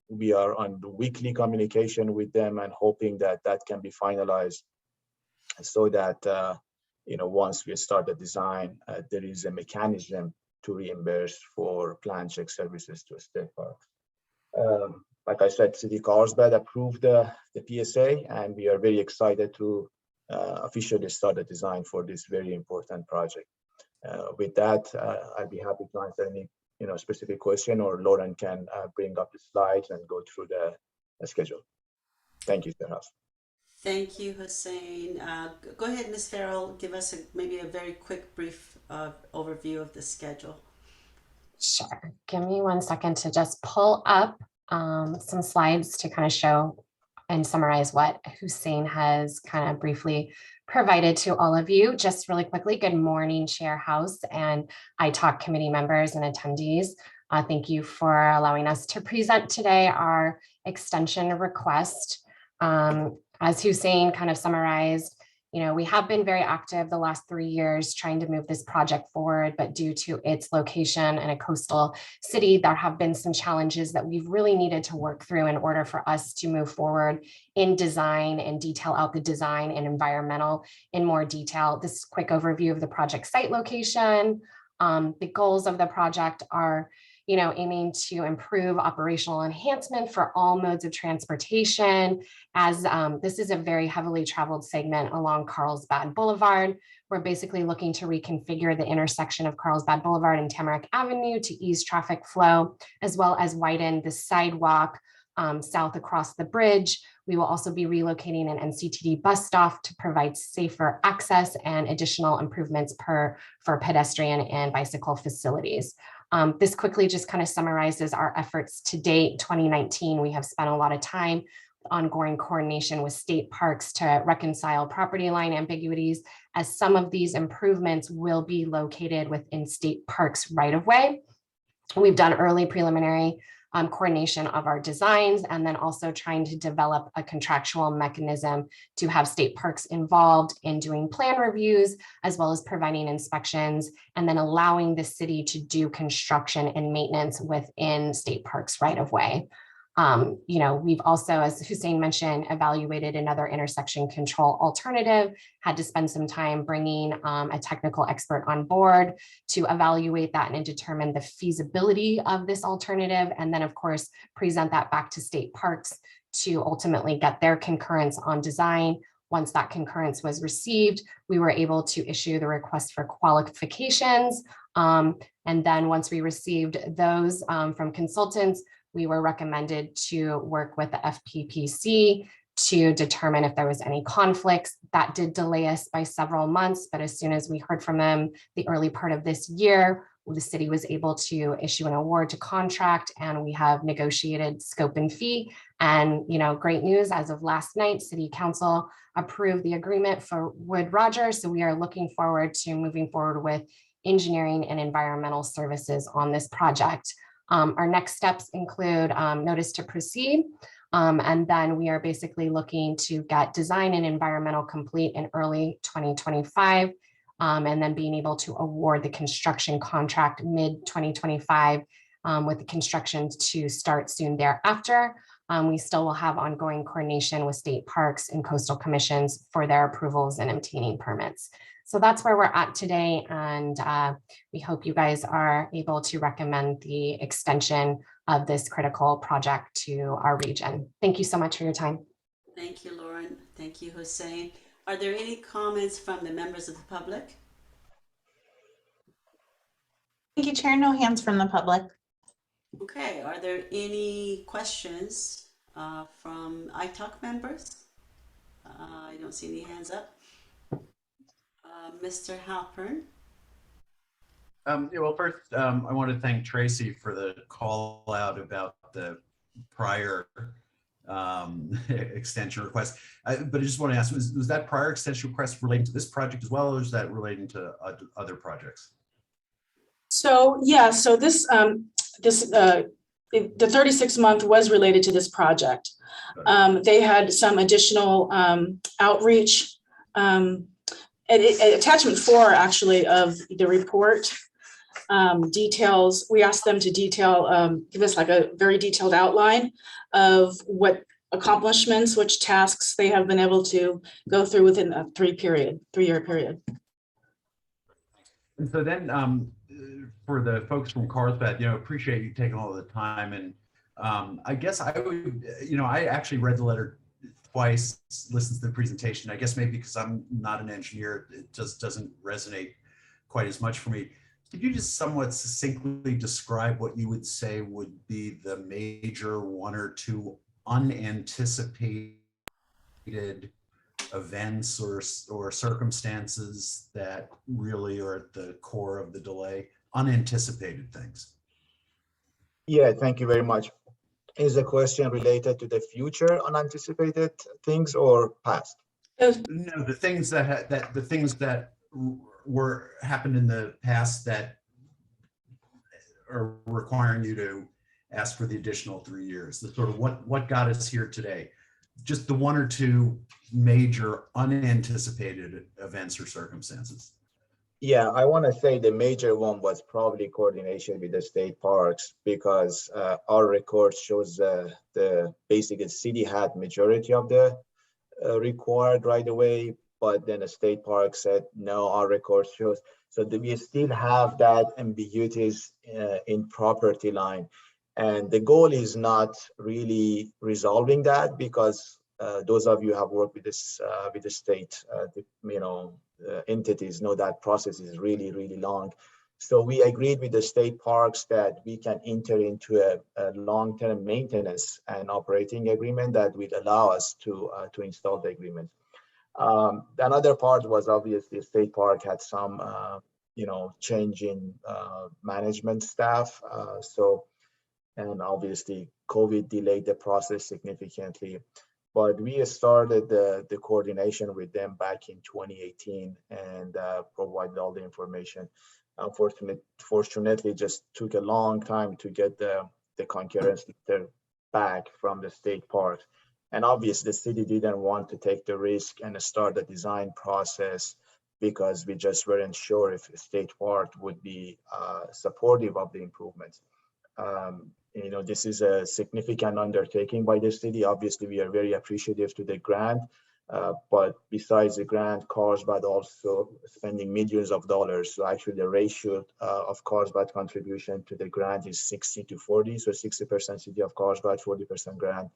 we are on the weekly communication with them and hoping that that can be finalized so that once we start the design, there is a mechanism to reimburse for plan check services to a state park. Like I said, City Carlsbad approved the PSA, and we are very excited to officially start the design for this very important project. With that, I'd be happy to answer any specific question, or Lauren can bring up the slides and go through the schedule. Thank you, Chair House. Thank you, Hussein. Go ahead, Ms. Farrell. Give us maybe a very quick, brief overview of the schedule. Sure. Give me 1 second to just pull up some slides to kind of show and summarize what Hussein has kind of briefly provided to all of you. Just really quickly, good morning, Chair House and ITALK committee members and attendees. Thank you for allowing us to present today our extension request. As Hussein kind of summarized, we have been very active the last 3 years trying to move this project forward, but due to its location in a coastal city, there have been some challenges that we've really needed to work through in order for us to move forward in design and detail out the design and environmental in more detail. This quick overview of the project site location. The goals of the project are aiming to improve operational enhancement for all modes of transportation, as this is a very heavily traveled segment along Carlsbad Boulevard. We're basically looking to reconfigure the intersection of Carlsbad Boulevard and Tamarack Avenue to ease traffic flow, as well as widen the sidewalk south across the bridge. We will also be relocating an NCTD bus stop to provide safer access and additional improvements for pedestrian and bicycle facilities. This quickly just kind of summarizes our efforts to date. 2019, we have spent a lot of time ongoing coordination with state parks to reconcile property line ambiguities, as some of these improvements will be located within state parks right of way. We've done early preliminary coordination of our designs, and then also trying to develop a contractual mechanism to have state parks involved in doing plan reviews, as well as providing inspections, and then allowing the city to do construction and maintenance within state parks right of way. We've also, as Hussein mentioned, evaluated another intersection control alternative, had to spend some time bringing a technical expert on board to evaluate that and determine the feasibility of this alternative. And then, of course, present that back to state parks to ultimately get their concurrence on design. Once that concurrence was received, we were able to issue the request for qualifications. And then once we received those from consultants, we were recommended to work with the FPPC to determine if there was any conflicts. That did delay us by several months, but as soon as we heard from them the early part of this year, the city was able to issue an award to contract, and we have negotiated scope and fee. And great news, as of last night, City Council approved the agreement for Wood Rogers. So we are looking forward to moving forward with engineering and environmental services on this project. Our next steps include notice to proceed, and then we are basically looking to get design and environmental complete in early 2025, and then being able to award the construction contract mid 2025 with the construction to start soon thereafter. we still will have ongoing coordination with state parks and coastal commissions for their approvals and obtaining permits. So that's where we're at today. And we hope you guys are able to recommend the extension of this critical project to our region. Thank you so much for your time. Thank you, Lauren. Thank you, Hussein. Are there any comments from the members of the public? Thank you, Chair. No hands from the public. Okay, are there any questions from ITALC members? I don't see any hands up. Mr. Halpern. Yeah, well, first, I want to thank Tracy for the call out about the prior extension request. But I just want to ask, was that prior extension request relating to this project as well, or is that relating to other projects? So yeah, so this the 36-month was related to this project. They had some additional outreach. Attachment 4 actually of the report details. We asked them to give us like a very detailed outline of what accomplishments, which tasks they have been able to go through within a 3-year period. And so then for the folks from Carlsbad, appreciate you taking all the time. And I guess I would, I actually read the letter twice, listened to the presentation. I guess maybe because I'm not an engineer, it just doesn't resonate quite as much for me. Could you just somewhat succinctly describe what you would say would be the major 1 or 2 unanticipated events or circumstances that really are at the core of the delay? Unanticipated things. Yeah, thank you very much. Is the question related to the future unanticipated things or past? No, the things that were happened in the past that are requiring you to ask for the additional 3 years. The sort of what got us here today. Just the 1 or 2 major unanticipated events or circumstances. Yeah, I want to say the major one was probably coordination with the state parks, because our record shows the basically city had majority of the required right away, but then the state park said no, our record shows. So we still have that ambiguities in property line, and the goal is not really resolving that, because those of you who have worked with this with the state entities know that process is really, really long. So we agreed with the state parks that we can enter into a long-term maintenance and operating agreement that would allow us to install the agreement. Another part was obviously state park had some change in management staff. And obviously COVID delayed the process significantly. But we started the coordination with them back in 2018 and provided all the information. Fortunately, just took a long time to get the concurrence letter back from the state parks. And obviously the city didn't want to take the risk and start the design process, because we just weren't sure if the state park would be supportive of the improvements. This is a significant undertaking by the city. Obviously, we are very appreciative to the grant, but besides the grant, Carlsbad also spending millions of dollars. So actually the ratio of Carlsbad contribution to the grant is 60-40. So 60% city of Carlsbad, 40% grant.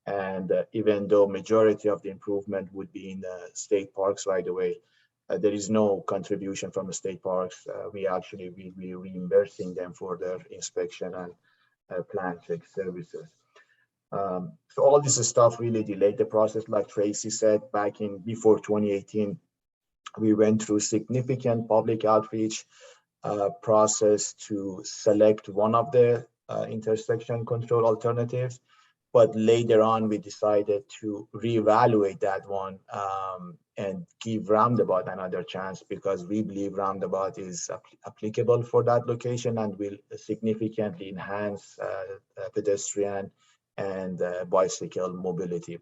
And even though majority of the improvement would be in the state parks right away, there is no contribution from the state parks. We actually will be reimbursing them for their inspection and plan check services. So all this stuff really delayed the process. Like Tracy said, before 2018, we went through significant public outreach process to select one of the intersection control alternatives. But later on, we decided to reevaluate that one and give roundabout another chance, because we believe roundabout is applicable for that location and will significantly enhance pedestrian and bicycle mobility.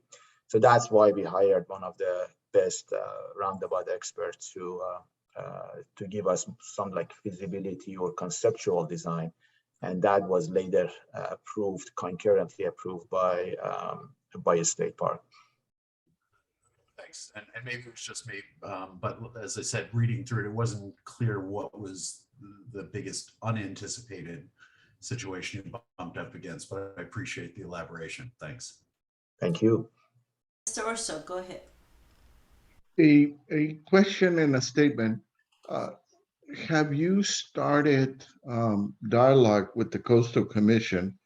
So that's why we hired one of the best roundabout experts to give us some like feasibility or conceptual design And that was later concurrently approved by a state park. Thanks. And maybe it was just me, but as I said, reading through it, it wasn't clear what was the biggest unanticipated situation you bumped up against, but I appreciate the elaboration. Thanks. Thank you. Mr. Urso, go ahead. A question and a statement. Have you started dialogue with the Coastal Commission?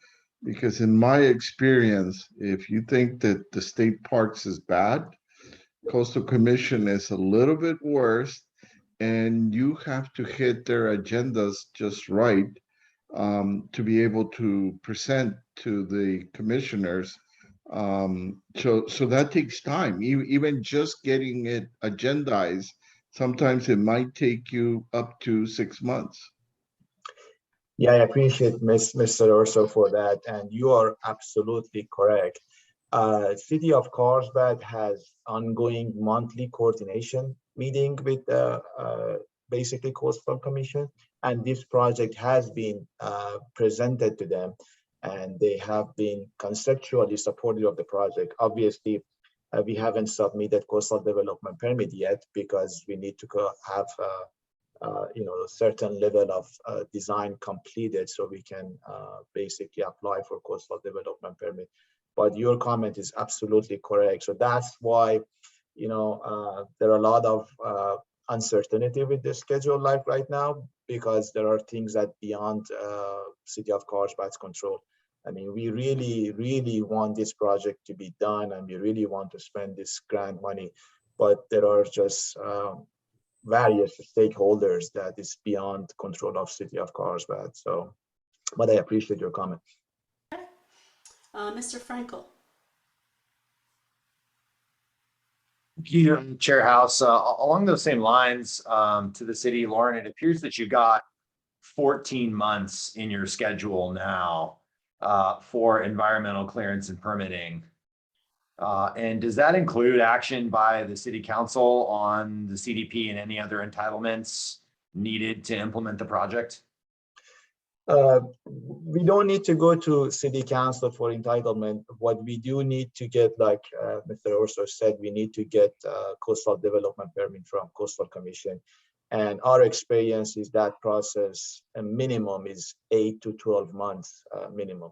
Because in my experience, if you think that the state parks is bad, Coastal Commission is a little bit worse, and you have to hit their agendas just right to be able to present to the commissioners. So that takes time. Even just getting it agendized, sometimes it might take you up to 6 months. Yeah, I appreciate Mr. Urso for that, and you are absolutely correct. City of Carlsbad has ongoing monthly coordination meeting with basically Coastal Commission, and this project has been presented to them, and they have been conceptually supportive of the project. Obviously, we haven't submitted coastal development permit yet because we need to have a certain level of design completed so we can basically apply for coastal development permit. But your comment is absolutely correct. So that's why, there are a lot of uncertainty with the schedule like right now, because there are things that beyond City of Carlsbad's control. I mean, we really, really want this project to be done, and we really want to spend this grant money, but there are just various stakeholders that is beyond control of City of Carlsbad. So, but I appreciate your comment. Mr. Frankel. Thank you, Chair House. Along those same lines, to the city, Lauren, it appears that you got 14 months in your schedule now for environmental clearance and permitting. And does that include action by the city council on the CDP and any other entitlements needed to implement the project? We don't need to go to city council for entitlement. What we do need to get, like Mr. Urso said, we need to get coastal development permit from Coastal Commission. And our experience is that process, a minimum is 8 to 12 months minimum.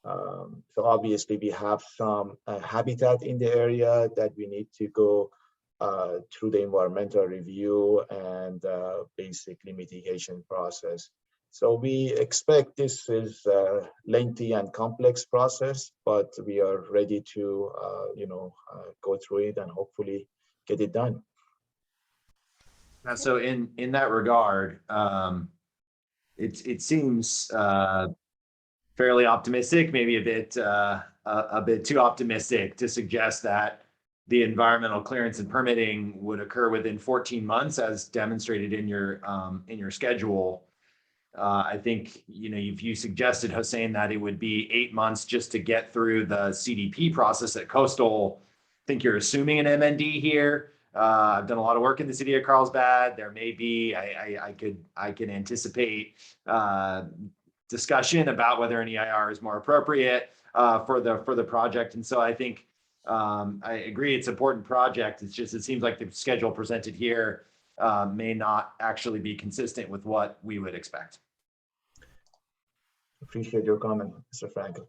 So obviously we have some habitat in the area that we need to go through the environmental review and basically mitigation process. So we expect this is a lengthy and complex process, but we are ready to go through it and hopefully get it done. So in that regard, it seems fairly optimistic, maybe a bit too optimistic to suggest that the environmental clearance and permitting would occur within 14 months, as demonstrated in your schedule. I think you suggested, Hossein, that it would be 8 months just to get through the CDP process at Coastal. I think you're assuming an MND here. I've done a lot of work in the city of Carlsbad. There may be, I can anticipate discussion about whether an EIR is more appropriate for the project. And so I think I agree it's an important project. It's just, it seems like the schedule presented here may not actually be consistent with what we would expect. Appreciate your comment, Mr. Frankel.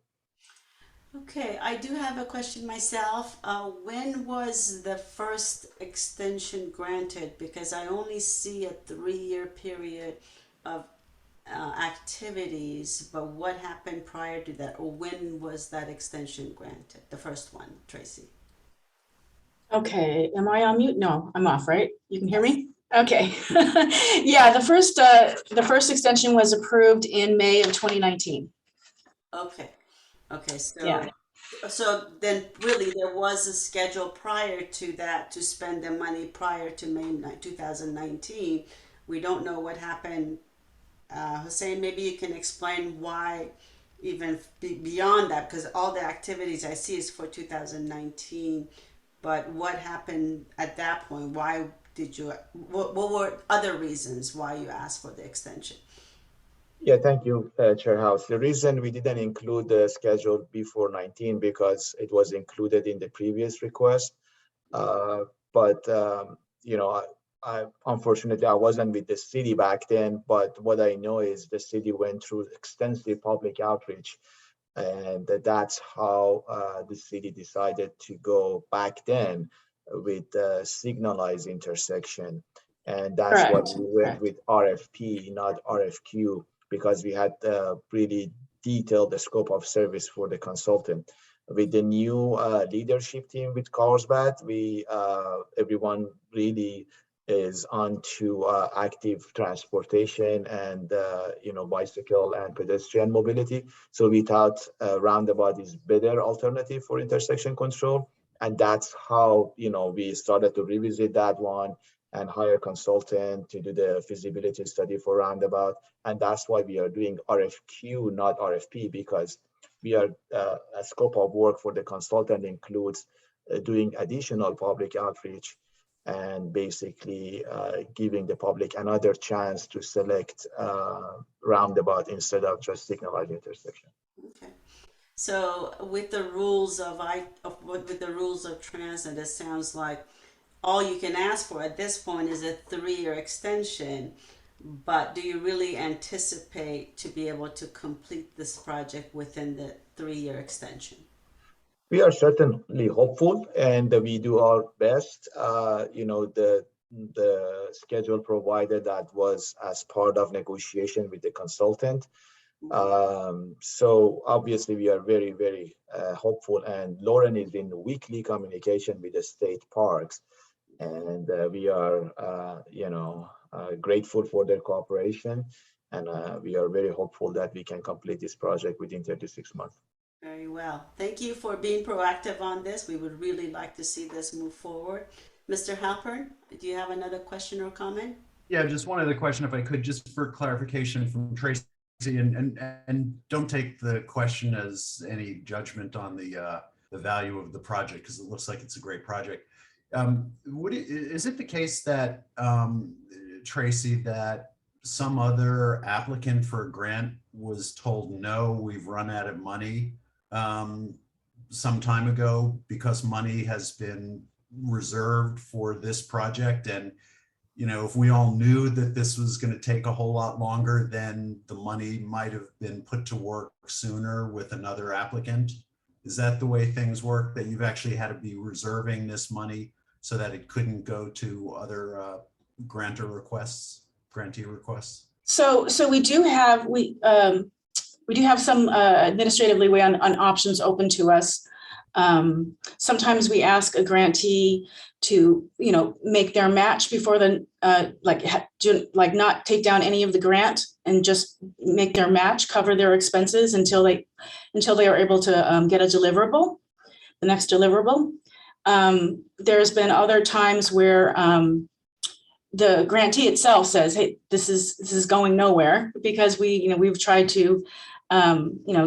Okay, I do have a question myself. When was the first extension granted? Because I only see a 3-year period of activities, but what happened prior to that? Or when was that extension granted? The first one, Tracy. Okay, am I on mute? No, I'm off, right? You can hear me? Okay. Yeah, the first extension was approved in May of 2019. Okay. So Yeah. So then really there was a schedule prior to that to spend the money prior to May 2019. We don't know what happened. Hossein, maybe you can explain why even beyond that, because all the activities I see is for 2019, but what happened at that point? Why did you, what were other reasons why you asked for the extension? Yeah, thank you, Chair House. The reason we didn't include the schedule before 19 because it was included in the previous request. But you know, unfortunately I wasn't with the city back then. But what I know is the city went through extensive public outreach, and that's how the city decided to go back then with signalized intersection, and that's why Correct. we went with RFP, not RFQ, because we had really detailed the scope of service for the consultant. With the new leadership team with Carlsbad, we everyone really is onto active transportation and you know, bicycle and pedestrian mobility. So we thought roundabout is better alternative for intersection control, and that's how, you know, we started to revisit that one and hire consultant to do the feasibility study for roundabout. And that's why we are doing RFQ, not RFP, because we are a scope of work for the consultant includes doing additional public outreach and basically giving the public another chance to select roundabout instead of just signalized intersection. Okay. So with the rules with the rules of TransNet, it sounds like all you can ask for at this point is a 3-year extension. But do you really anticipate to be able to complete this project within the 3-year extension? We are certainly hopeful, and we do our best. You know, the schedule provided that was as part of negotiation with the consultant. So obviously we are very, very hopeful, and Lauren is in weekly communication with the state parks, and we are, you know, grateful for their cooperation, and we are very hopeful that we can complete this project within 36 months. Very well. Thank you for being proactive on this. We would really like to see this move forward. Mr. Halpern, do you have another question or comment? Yeah, just one other question, if I could, just for clarification from Tracy, and don't take the question as any judgment on the value of the project, because it looks like it's a great project. Is it the case that, Tracy, that some other applicant for a grant was told, no, we've run out of money some time ago because money has been reserved for this project? And, you know, if we all knew that this was going to take a whole lot longer, then the money might have been put to work sooner with another applicant. Is that the way things work, that you've actually had to be reserving this money so that it couldn't go to other grantee requests? So we do have some administrative leeway on options open to us. Sometimes we ask a grantee to, you know, make their match before the not take down any of the grant and just make their match, cover their expenses until they are able to get a deliverable, the next deliverable. There's been other times where the grantee itself says, hey, this is going nowhere, because we've tried to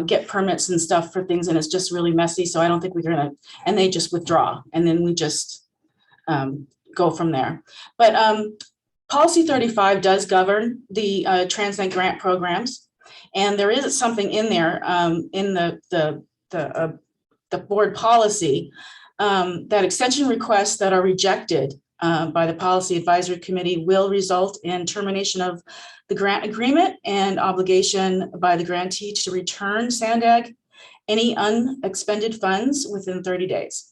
get permits and stuff for things, and it's just really messy. So I don't think we're gonna, and they just withdraw, and then we just go from there. But Policy 35 does govern the TransNet grant programs, and there is something in there in the board policy that extension requests that are rejected by the Policy Advisory Committee will result in termination of the grant agreement and obligation by the grantee to return SANDAG any unexpended funds within 30 days.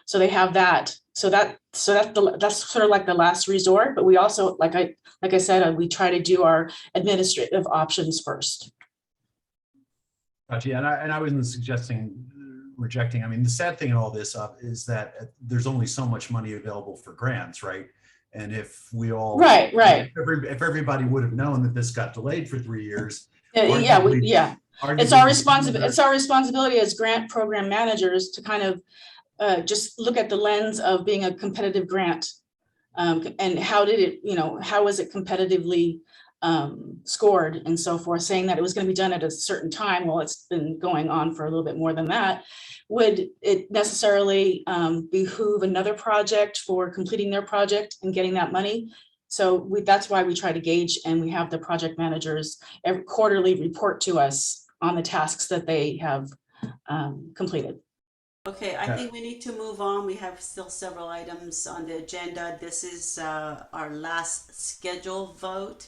So they have that. So that's sort of like the last resort. But we also, like I said, we try to do our administrative options first. Gotcha. And I wasn't suggesting rejecting. I mean, the sad thing in all this is that there's only so much money available for grants, right? And if we all right, if everybody would have known that this got delayed for 3 years, it's our responsibility as grant program managers to kind of just look at the lens of being a competitive grant, and how was it competitively scored and so forth, saying that it was going to be done at a certain time. Well, it's been going on for a little bit more than that. Would it necessarily behoove another project for completing their project and getting that money So that's why we try to gauge, and we have the project managers every quarterly report to us on the tasks that they have completed. Okay, I think we need to move on. We have still several items on the agenda. This is our last scheduled vote.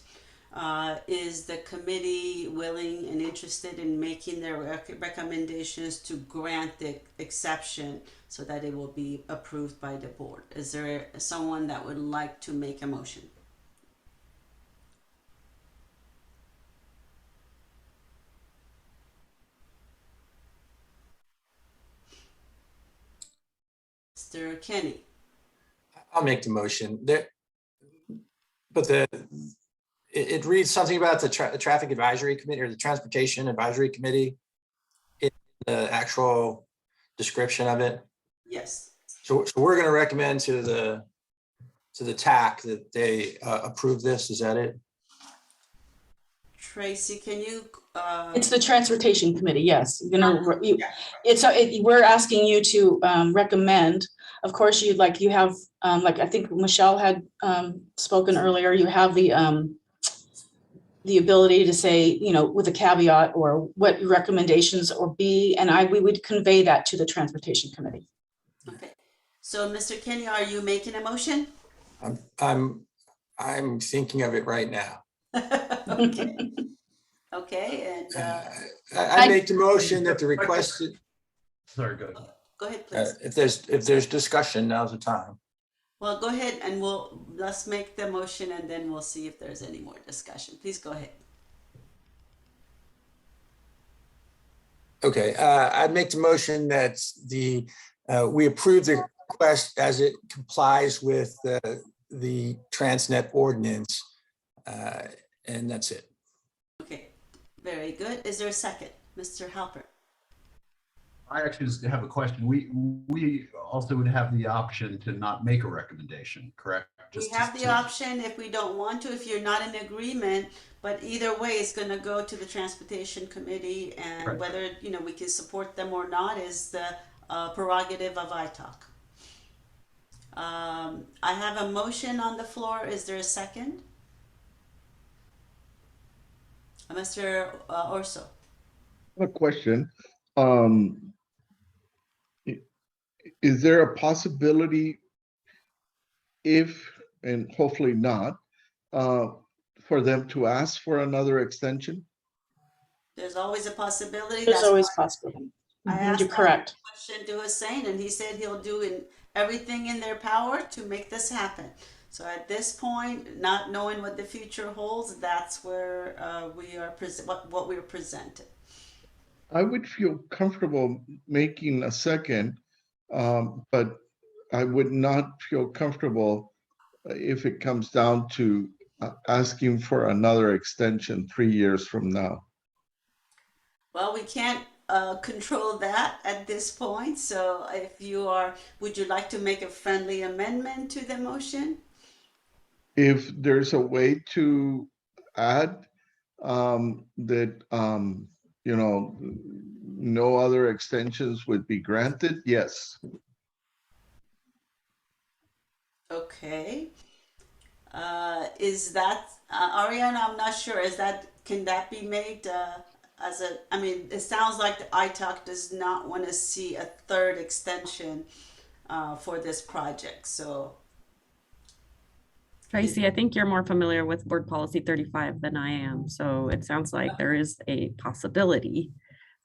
Is the committee willing and interested in making their recommendations to grant the exception so that it will be approved by the board? Is there someone that would like to make a motion? Mr. Kenny. I'll make the motion there, but it reads something about the traffic advisory committee or the transportation advisory committee in the actual description of it. Yes. So we're going to recommend to the TAC that they approve this. Is that it? Tracy, can you? It's the transportation committee. Yes, we're asking you to recommend. Of course, you have like I think Michelle had spoken earlier. You have the ability to say, with a caveat or what your recommendations or be, and we would convey that to the transportation committee. Okay. So, Mr. Kenny, are you making a motion? I'm thinking of it right now. Okay. Okay, and I make the motion that the requested. Sorry, go ahead. Go ahead, please. If there's discussion, now's the time. Well, go ahead and let's make the motion and then we'll see if there's any more discussion. Please go ahead. Okay, I'd make the motion that we approve the request as it complies with the TransNet ordinance, and that's it. Okay, very good. Is there a second? Mr. Halpern? I actually just have a question. We also would have the option to not make a recommendation, correct? We have the option if we don't want to, if you're not in agreement, but either way, it's going to go to the transportation committee, and Right. whether we can support them or not is the prerogative of ITAC. I have a motion on the floor. Is there a second? Mr. Orso. A question. Is there a possibility, if, and hopefully not, for them to ask for another extension? There's always a possibility. There's That's always why possibility. I asked You're correct. that question to Hussein, and he said he'll do everything in their power to make this happen. So at this point, not knowing what the future holds, that's where we are what we were presented. I would feel comfortable making a second, but I would not feel comfortable if it comes down to asking for another extension 3 years from now. Well, we can't control that at this point. So if you are, would you like to make a friendly amendment to the motion? If there's a way to add that, no other extensions would be granted, yes. Okay. Is that, Ariana, I'm not sure, can that be made it sounds like the ITAC does not want to see a third extension for this project, so. Tracy, I think you're more familiar with Board Policy 35 than I am, so it sounds like there is a possibility,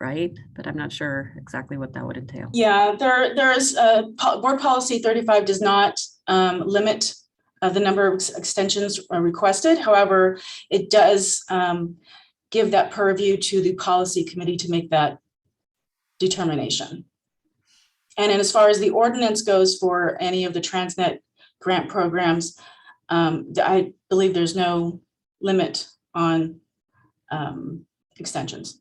right? But I'm not sure exactly what that would entail. Yeah, there's Board Policy 35 does not limit the number of extensions requested. However, it does give that purview to the policy committee to make that determination. And then as far as the ordinance goes for any of the TransNet grant programs, I believe there's no limit on extensions.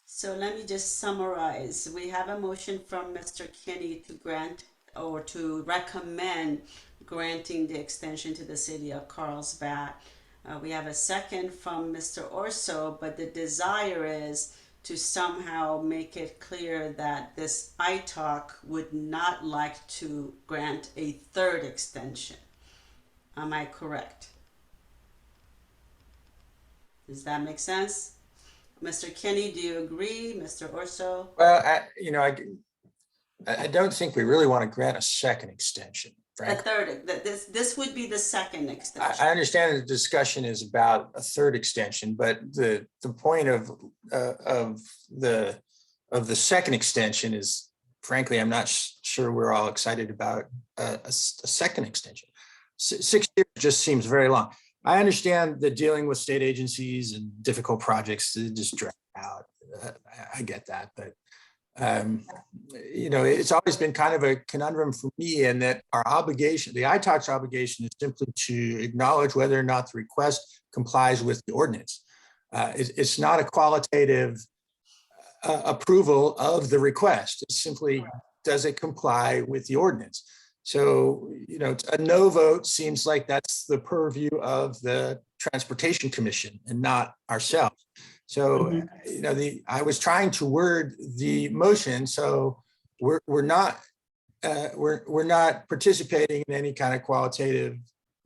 So let me just summarize. We have a motion from Mr. Kenny to grant or to recommend granting the extension to the city of Carlsbad. We have a second from Mr. Orso, but the desire is to somehow make it clear that this ITAC would not like to grant a third extension. Am I correct? Does that make sense? Mr. Kenny, do you agree? Mr. Orso? Well, I don't think we really want to grant a second extension, The frankly. third, this would be the second extension. I understand the discussion is about a third extension, but the point of the second extension is, frankly, I'm not sure we're all excited about a second extension. 6 years just seems very long. I understand that dealing with state agencies and difficult projects just drag out. I get that, but it's always been kind of a conundrum for me, and that our obligation, the ITOC's obligation, is simply to acknowledge whether or not the request complies with the ordinance. It's not a qualitative approval of the request. It's simply, does it comply with the ordinance? So, a no vote seems like that's the purview of the Transportation Commission and not ourselves. So, I was trying to word the motion so we're not participating in any kind of qualitative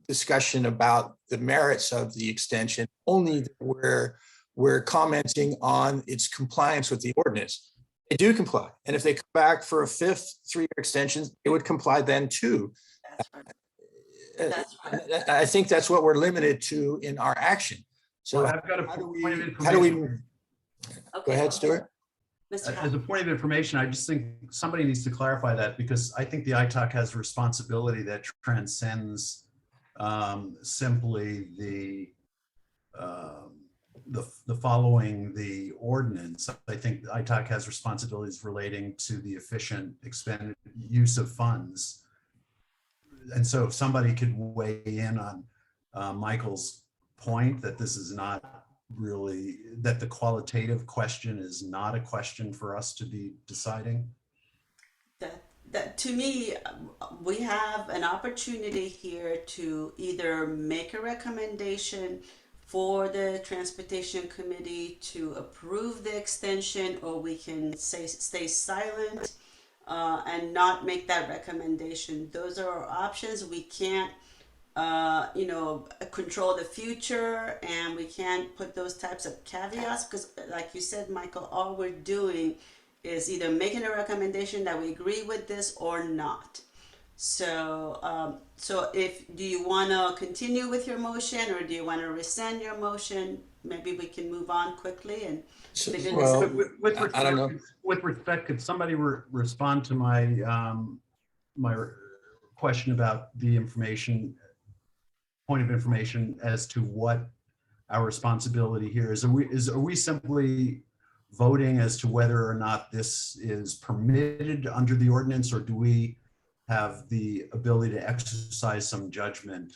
discussion about the merits of the extension, only where we're commenting on its compliance with the ordinance. They do comply, and if they come back for a fifth 3-year extension, it would comply then too. That's right. I think that's what we're limited to in our action. So Well, I've got a point of information. how do we? Okay. Go ahead, Stuart. As a point of information, I just think somebody needs to clarify that, because I think the ITOC has a responsibility that transcends simply the following the ordinance. I think ITOC has responsibilities relating to the efficient use of funds. And so if somebody could weigh in on Michael's point that this is not really, that the qualitative question is not a question for us to be deciding. That to me, we have an opportunity here to either make a recommendation for the Transportation Committee to approve the extension, or we can stay silent and not make that recommendation. Those are our options. We can't control the future, and we can't put those types of caveats, because like you said, Michael, all we're doing is either making a recommendation that we agree with this or not. So do you want to continue with your motion, or do you want to rescind your motion? Maybe we can move on quickly and figure this out. I don't know. With respect, could somebody respond to my my question about the point of information as to what our responsibility here is? Are we simply voting as to whether or not this is permitted under the ordinance, or do we have the ability to exercise some judgment?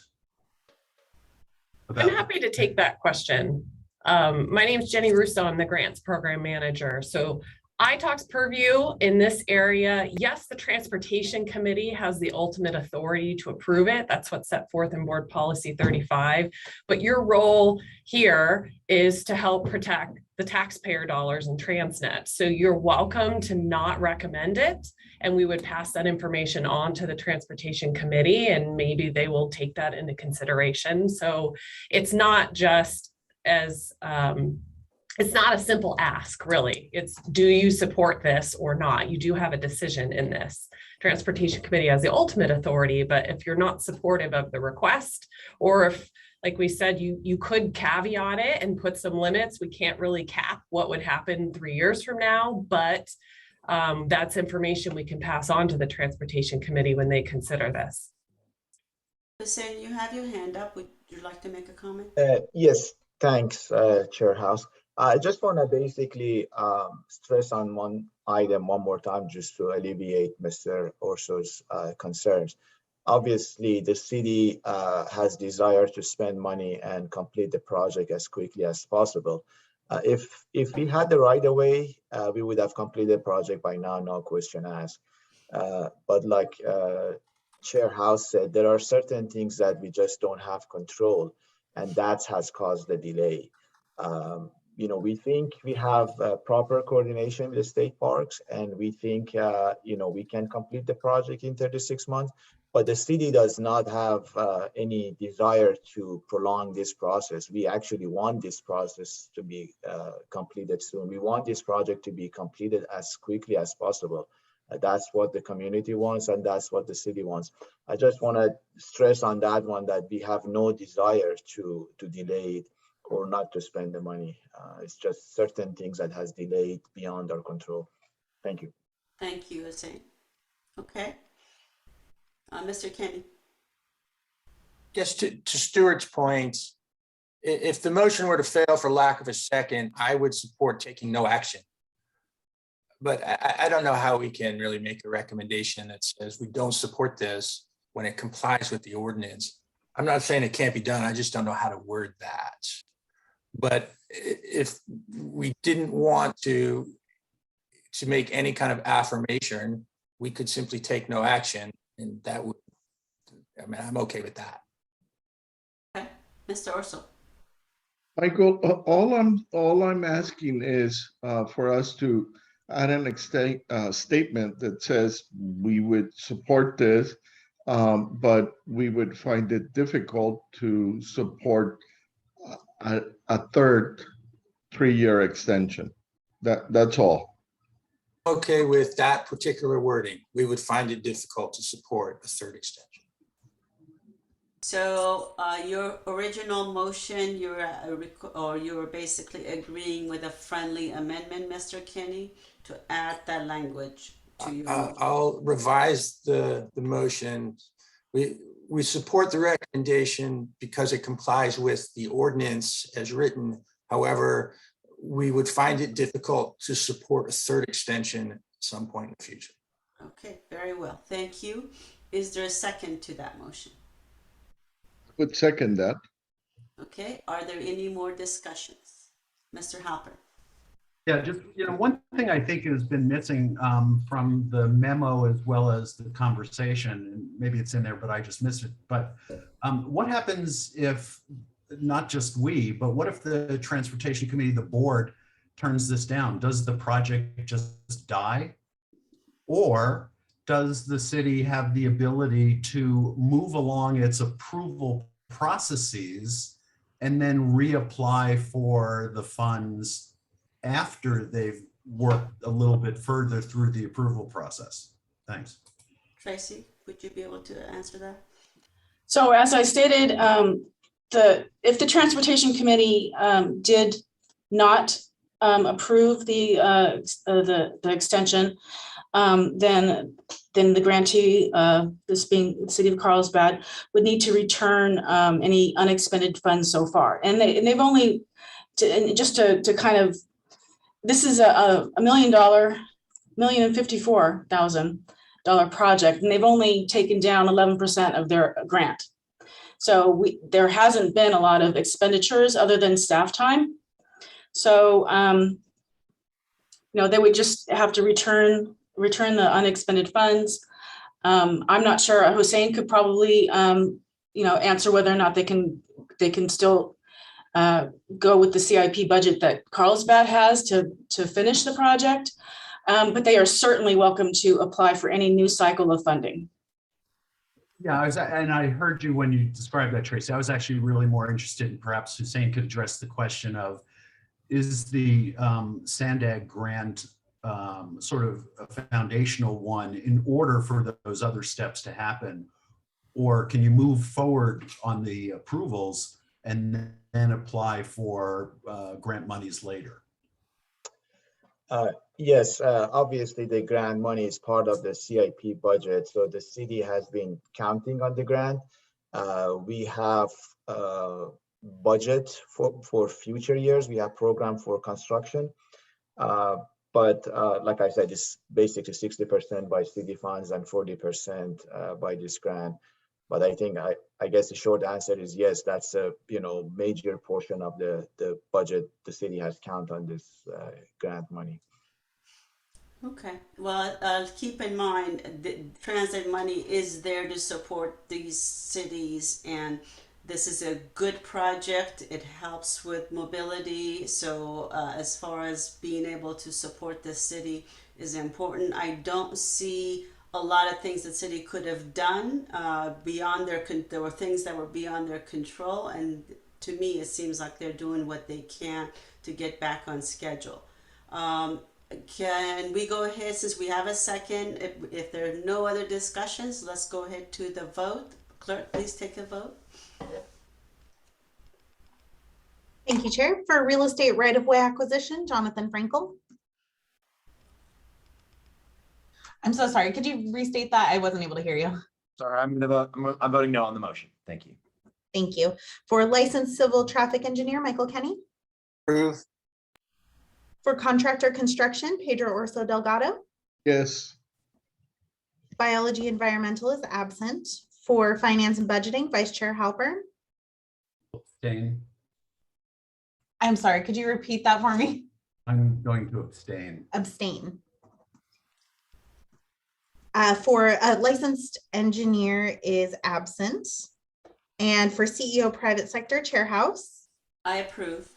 I'm happy to take that question. My name is Jenny Russo. I'm the grants program manager. So ITOC's purview in this area, yes, the Transportation Committee has the ultimate authority to approve it. That's what's set forth in Board Policy 35. But your role here is to help protect the taxpayer dollars in TransNet. So you're welcome to not recommend it, and we would pass that information on to the Transportation Committee, and maybe they will take that into consideration. So it's not just as it's not a simple ask, really. It's, do you support this or not? You do have a decision in this. Transportation Committee has the ultimate authority, but if you're not supportive of the request, or if, like we said, you could caveat it and put some limits. We can't really cap what would happen 3 years from now, but that's information we can pass on to the Transportation Committee when they consider this. Hussein, you have your hand up. Would you like to make a comment? Yes, thanks, Chair House. I just want to basically stress on one item one more time, just to alleviate Mr. Orso's concerns. Obviously, the city has desire to spend money and complete the project as quickly as possible. If we had the right of way, we would have completed the project by now, no question asked. But like Chair House said, there are certain things that we just don't have control, and that has caused the delay. We think we have proper coordination with the state parks, and we think, we can complete the project in 36 months. But the city does not have any desire to prolong this process. We actually want this process to be completed soon. We want this project to be completed as quickly as possible. That's what the community wants, and that's what the city wants. I just want to stress on that one that we have no desire to delay it or not to spend the money. It's just certain things that has delayed beyond our control. Thank you. Thank you, Hussein. Okay. Mr. Kenny. Yes, to Stuart's point, if the motion were to fail for lack of a second, I would support taking no action. But I don't know how we can really make a recommendation that says we don't support this when it complies with the ordinance. I'm not saying it can't be done. I just don't know how to word that. But if we didn't want to make any kind of affirmation, we could simply take no action, and that would, I mean, I'm okay with that. Okay, Mr. Orso. Michael, all I'm asking is for us to add an statement that says we would support this, but we would find it difficult to support a third 3-year extension. That's all. Okay with that particular wording. We would find it difficult to support a third extension. So your original motion, you're basically agreeing with a friendly amendment, Mr. Kenny, to add that language to your motion. I'll revise the motion. We support the recommendation because it complies with the ordinance as written. However, we would find it difficult to support a third extension at some point in the future. Okay, very well. Thank you. Is there a second to that motion? Would second that. Okay, are there any more discussions? Mr. Halper. Yeah, just, one thing I think has been missing from the memo as well as the conversation, and maybe it's in there, but I just missed it. But what happens if not just we, but what if the Transportation Committee, the board, turns this down? Does the project just die? Or does the city have the ability to move along its approval processes and then reapply for the funds after they've worked a little bit further through the approval process? Thanks. Tracy, would you be able to answer that? So as I stated, if the Transportation Committee did not approve the extension, then the grantee, this being the City of Carlsbad, would need to return any unexpended funds so far. And they've only, just to kind of, this is a $1,054,000 project, and they've only taken down 11% of their grant. So there hasn't been a lot of expenditures other than staff time. So, they would just have to return the unexpended funds. I'm not sure. Hussein could probably, answer whether or not they can still go with the CIP budget that Carlsbad has to finish the project. But they are certainly welcome to apply for any new cycle of funding. Yeah, and I heard you when you described that, Tracy. I was actually really more interested in perhaps Hussein could address the question of, is the SANDAG grant sort of a foundational one in order for those other steps to happen? Or can you move forward on the approvals and then apply for grant monies later? Yes, obviously the grant money is part of the CIP budget. So the city has been counting on the grant. We have budget for future years. We have program for construction. But like I said, it's basically 60% by city funds and 40% by this grant. But I think, I guess the short answer is yes, that's a major portion of the budget the city has count on this grant money. Okay, well, keep in mind the transit money is there to support these cities, and this is a good project. It helps with mobility. So as far as being able to support the city is important. I don't see a lot of things the city could have done beyond there were things that were beyond their control, and to me it seems like they're doing what they can to get back on schedule. Can we go ahead, since we have a second, if there are no other discussions, let's go ahead to the vote. Clerk, please take a vote. Thank you, Chair. For real estate right-of-way acquisition, Jonathan Frankel. I'm so sorry. Could you restate that? I wasn't able to hear you. Sorry, I'm voting no on the motion. Thank you. Thank you. For licensed civil traffic engineer, Michael Kenny. Approve. For contractor construction, Pedro Orso Delgado. Yes. Biology environmental is absent. For finance and budgeting, Vice Chair Halpern. Abstain. I'm sorry, could you repeat that for me? I'm going to abstain. Abstain. For licensed engineer is absent. And for CEO private sector, Chair House. I approve.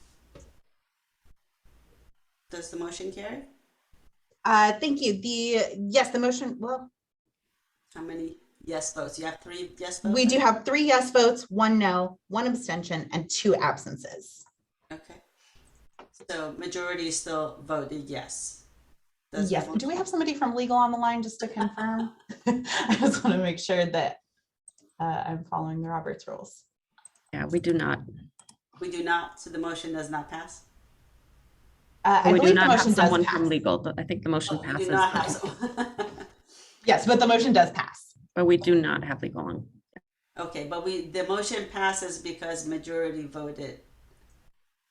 Does the motion carry? Thank you. Yes, the motion, well. How many yes votes? You have 3 yes votes? We do have 3 yes votes, 1 no, 1 abstention, and 2 absences. Okay. So majority still voted yes. Yes. Do we have somebody from legal on the line just to confirm? I just want to make sure that I'm following the Roberts rules. Yeah, we do not. We do not, so the motion does not pass? I We do believe the not have motion does someone pass. from legal, but I think the motion We passes. do not have someone. Yes, but the motion does pass. But we do not have legal on. Okay, but the motion passes because majority voted.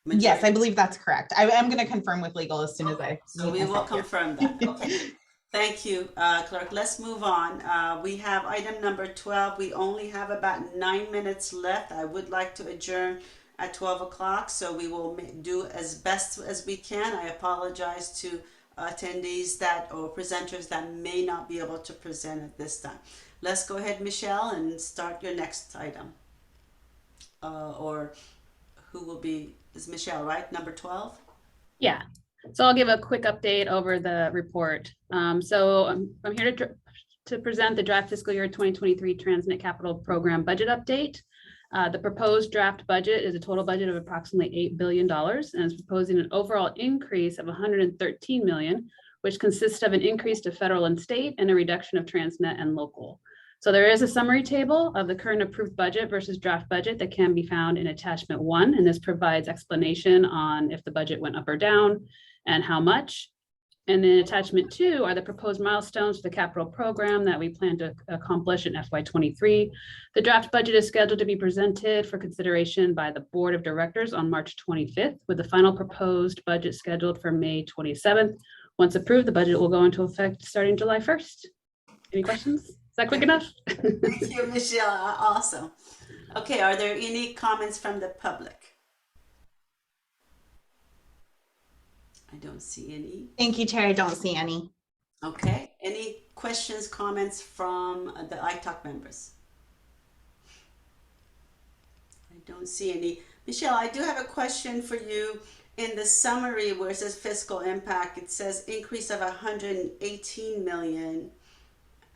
Yes, I believe that's correct. I am going to confirm with legal as soon as I. So we will confirm that. Okay. Thank you, Clerk. Let's move on. We have item number 12. We only have about 9 minutes left. I would like to adjourn at 12 o'clock, so we will do as best as we can. I apologize to attendees or presenters that may not be able to present at this time. Let's go ahead, Michelle, and start your next item. Or who will be, is Michelle, right? Number 12? Yeah, so I'll give a quick update over the report. So I'm here to present the draft fiscal year 2023 TransNet Capital Program budget update. The proposed draft budget is a total budget of approximately $8 billion and is proposing an overall increase of $113 million, which consists of an increase to federal and state and a reduction of TransNet and local. So there is a summary table of the current approved budget versus draft budget that can be found in attachment 1, and this provides explanation on if the budget went up or down and how much. And then attachment 2 are the proposed milestones for the capital program that we plan to accomplish in FY23. The draft budget is scheduled to be presented for consideration by the Board of Directors on March 25th, with the final proposed budget scheduled for May 27th. Once approved, the budget will go into effect starting July 1st. Any questions? Is that quick enough? Thank you, Michelle. Awesome. Okay, are there any comments from the public? I don't see any. Thank you, Chair. I don't see any. Okay, any questions, comments from the ITALK members? I don't see any. Michelle, I do have a question for you. In the summary where it says fiscal impact, it says increase of 118 million.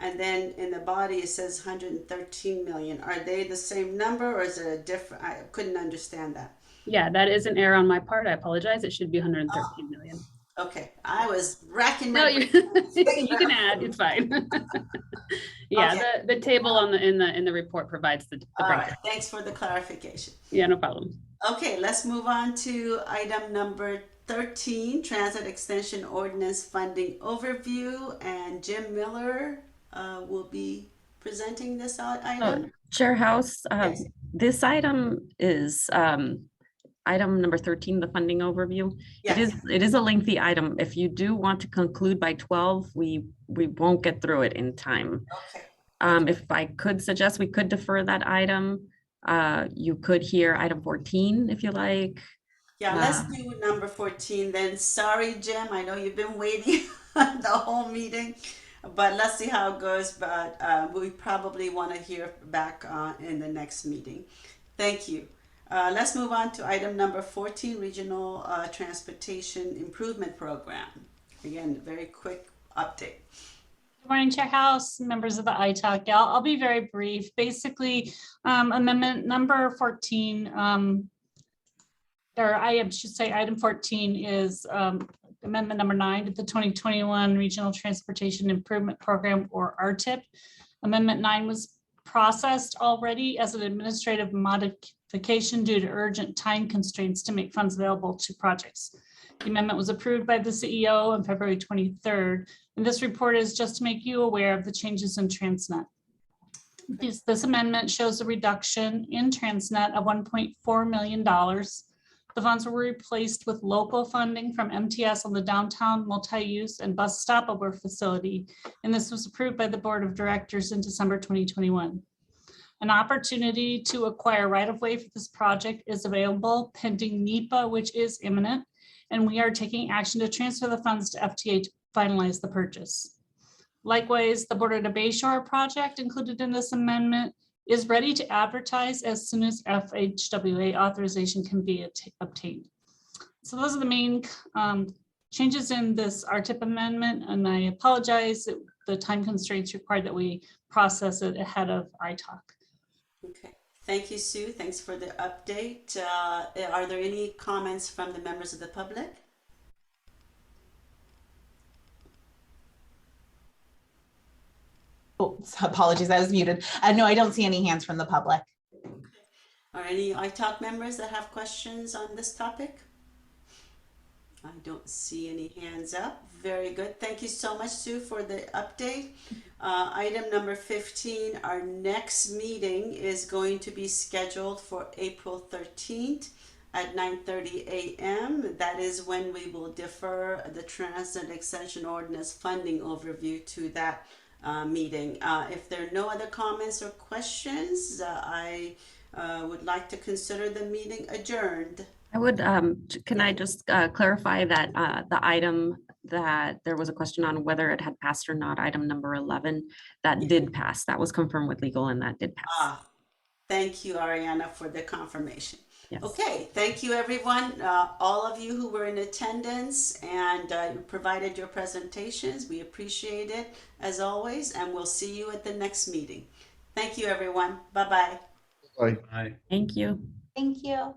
And then in the body, it says 113 million. Are they the same number or is it a different? I couldn't understand that. Yeah, that is an error on my part. I apologize. It should be 113 million. Okay, I was racking No, my you, you can add. It's fine. Yeah, Okay. the table in the report provides the All breakdown. right, thanks for the clarification. Yeah, no problem. Okay, let's move on to item number 13, Transit Extension Ordinance Funding Overview, and Jim Miller will be presenting this item. Chair House, this item is item number 13, the funding overview. Yes. It is a lengthy item. If you do want to conclude by 12, we won't get through it in time. Okay. If I could suggest, we could defer that item. You could hear item 14 if you like. Yeah, let's do number 14 then. Sorry, Jim, I know you've been waiting the whole meeting, but let's see how it goes. But we probably want to hear back in the next meeting. Thank you. Let's move on to item number 14, Regional Transportation Improvement Program. Again, very quick update. Good morning, Chair House, members of the ITAC. Yeah, I'll be very brief. Basically, amendment number 14, or I should say item 14 is amendment number 9 to the 2021 Regional Transportation Improvement Program, or RTIP. Amendment 9 was processed already as an administrative modification due to urgent time constraints to make funds available to projects. The amendment was approved by the CEO on February 23rd, and this report is just to make you aware of the changes in TransNet. This amendment shows a reduction in TransNet of $1.4 million. The funds were replaced with local funding from MTS on the downtown multi-use and bus stopover facility, and this was approved by the Board of Directors in December 2021. An opportunity to acquire right-of-way for this project is available pending NEPA, which is imminent, and we are taking action to transfer the funds to FTA to finalize the purchase. Likewise, the Border to Bayshore project included in this amendment is ready to advertise as soon as FHWA authorization can be obtained. So those are the main changes in this RTIP amendment, and I apologize that the time constraints required that we process it ahead of ITAC. Okay, thank you, Sue. Thanks for the update. Are there any comments from the members of the public? Oh, apologies, I was muted. No, I don't see any hands from the public. Are any ITAC members that have questions on this topic? I don't see any hands up. Very good. Thank you so much, Sue, for the update. Item number 15, our next meeting is going to be scheduled for April 13th at 9:30 a.m. That is when we will defer the TransNet Extension Ordinance funding overview to that meeting. If there are no other comments or questions, I would like to consider the meeting adjourned. I would, can I just clarify that the item that there was a question on whether it had passed or not, item number 11, that did pass. That was confirmed with legal and that did pass. Thank you, Ariana, for the confirmation. Yes. Okay, thank you, everyone. All of you who were in attendance and provided your presentations. We appreciate it as always, and we'll see you at the next meeting. Thank you, everyone. Bye-bye. Bye. Bye. Thank you. Thank you.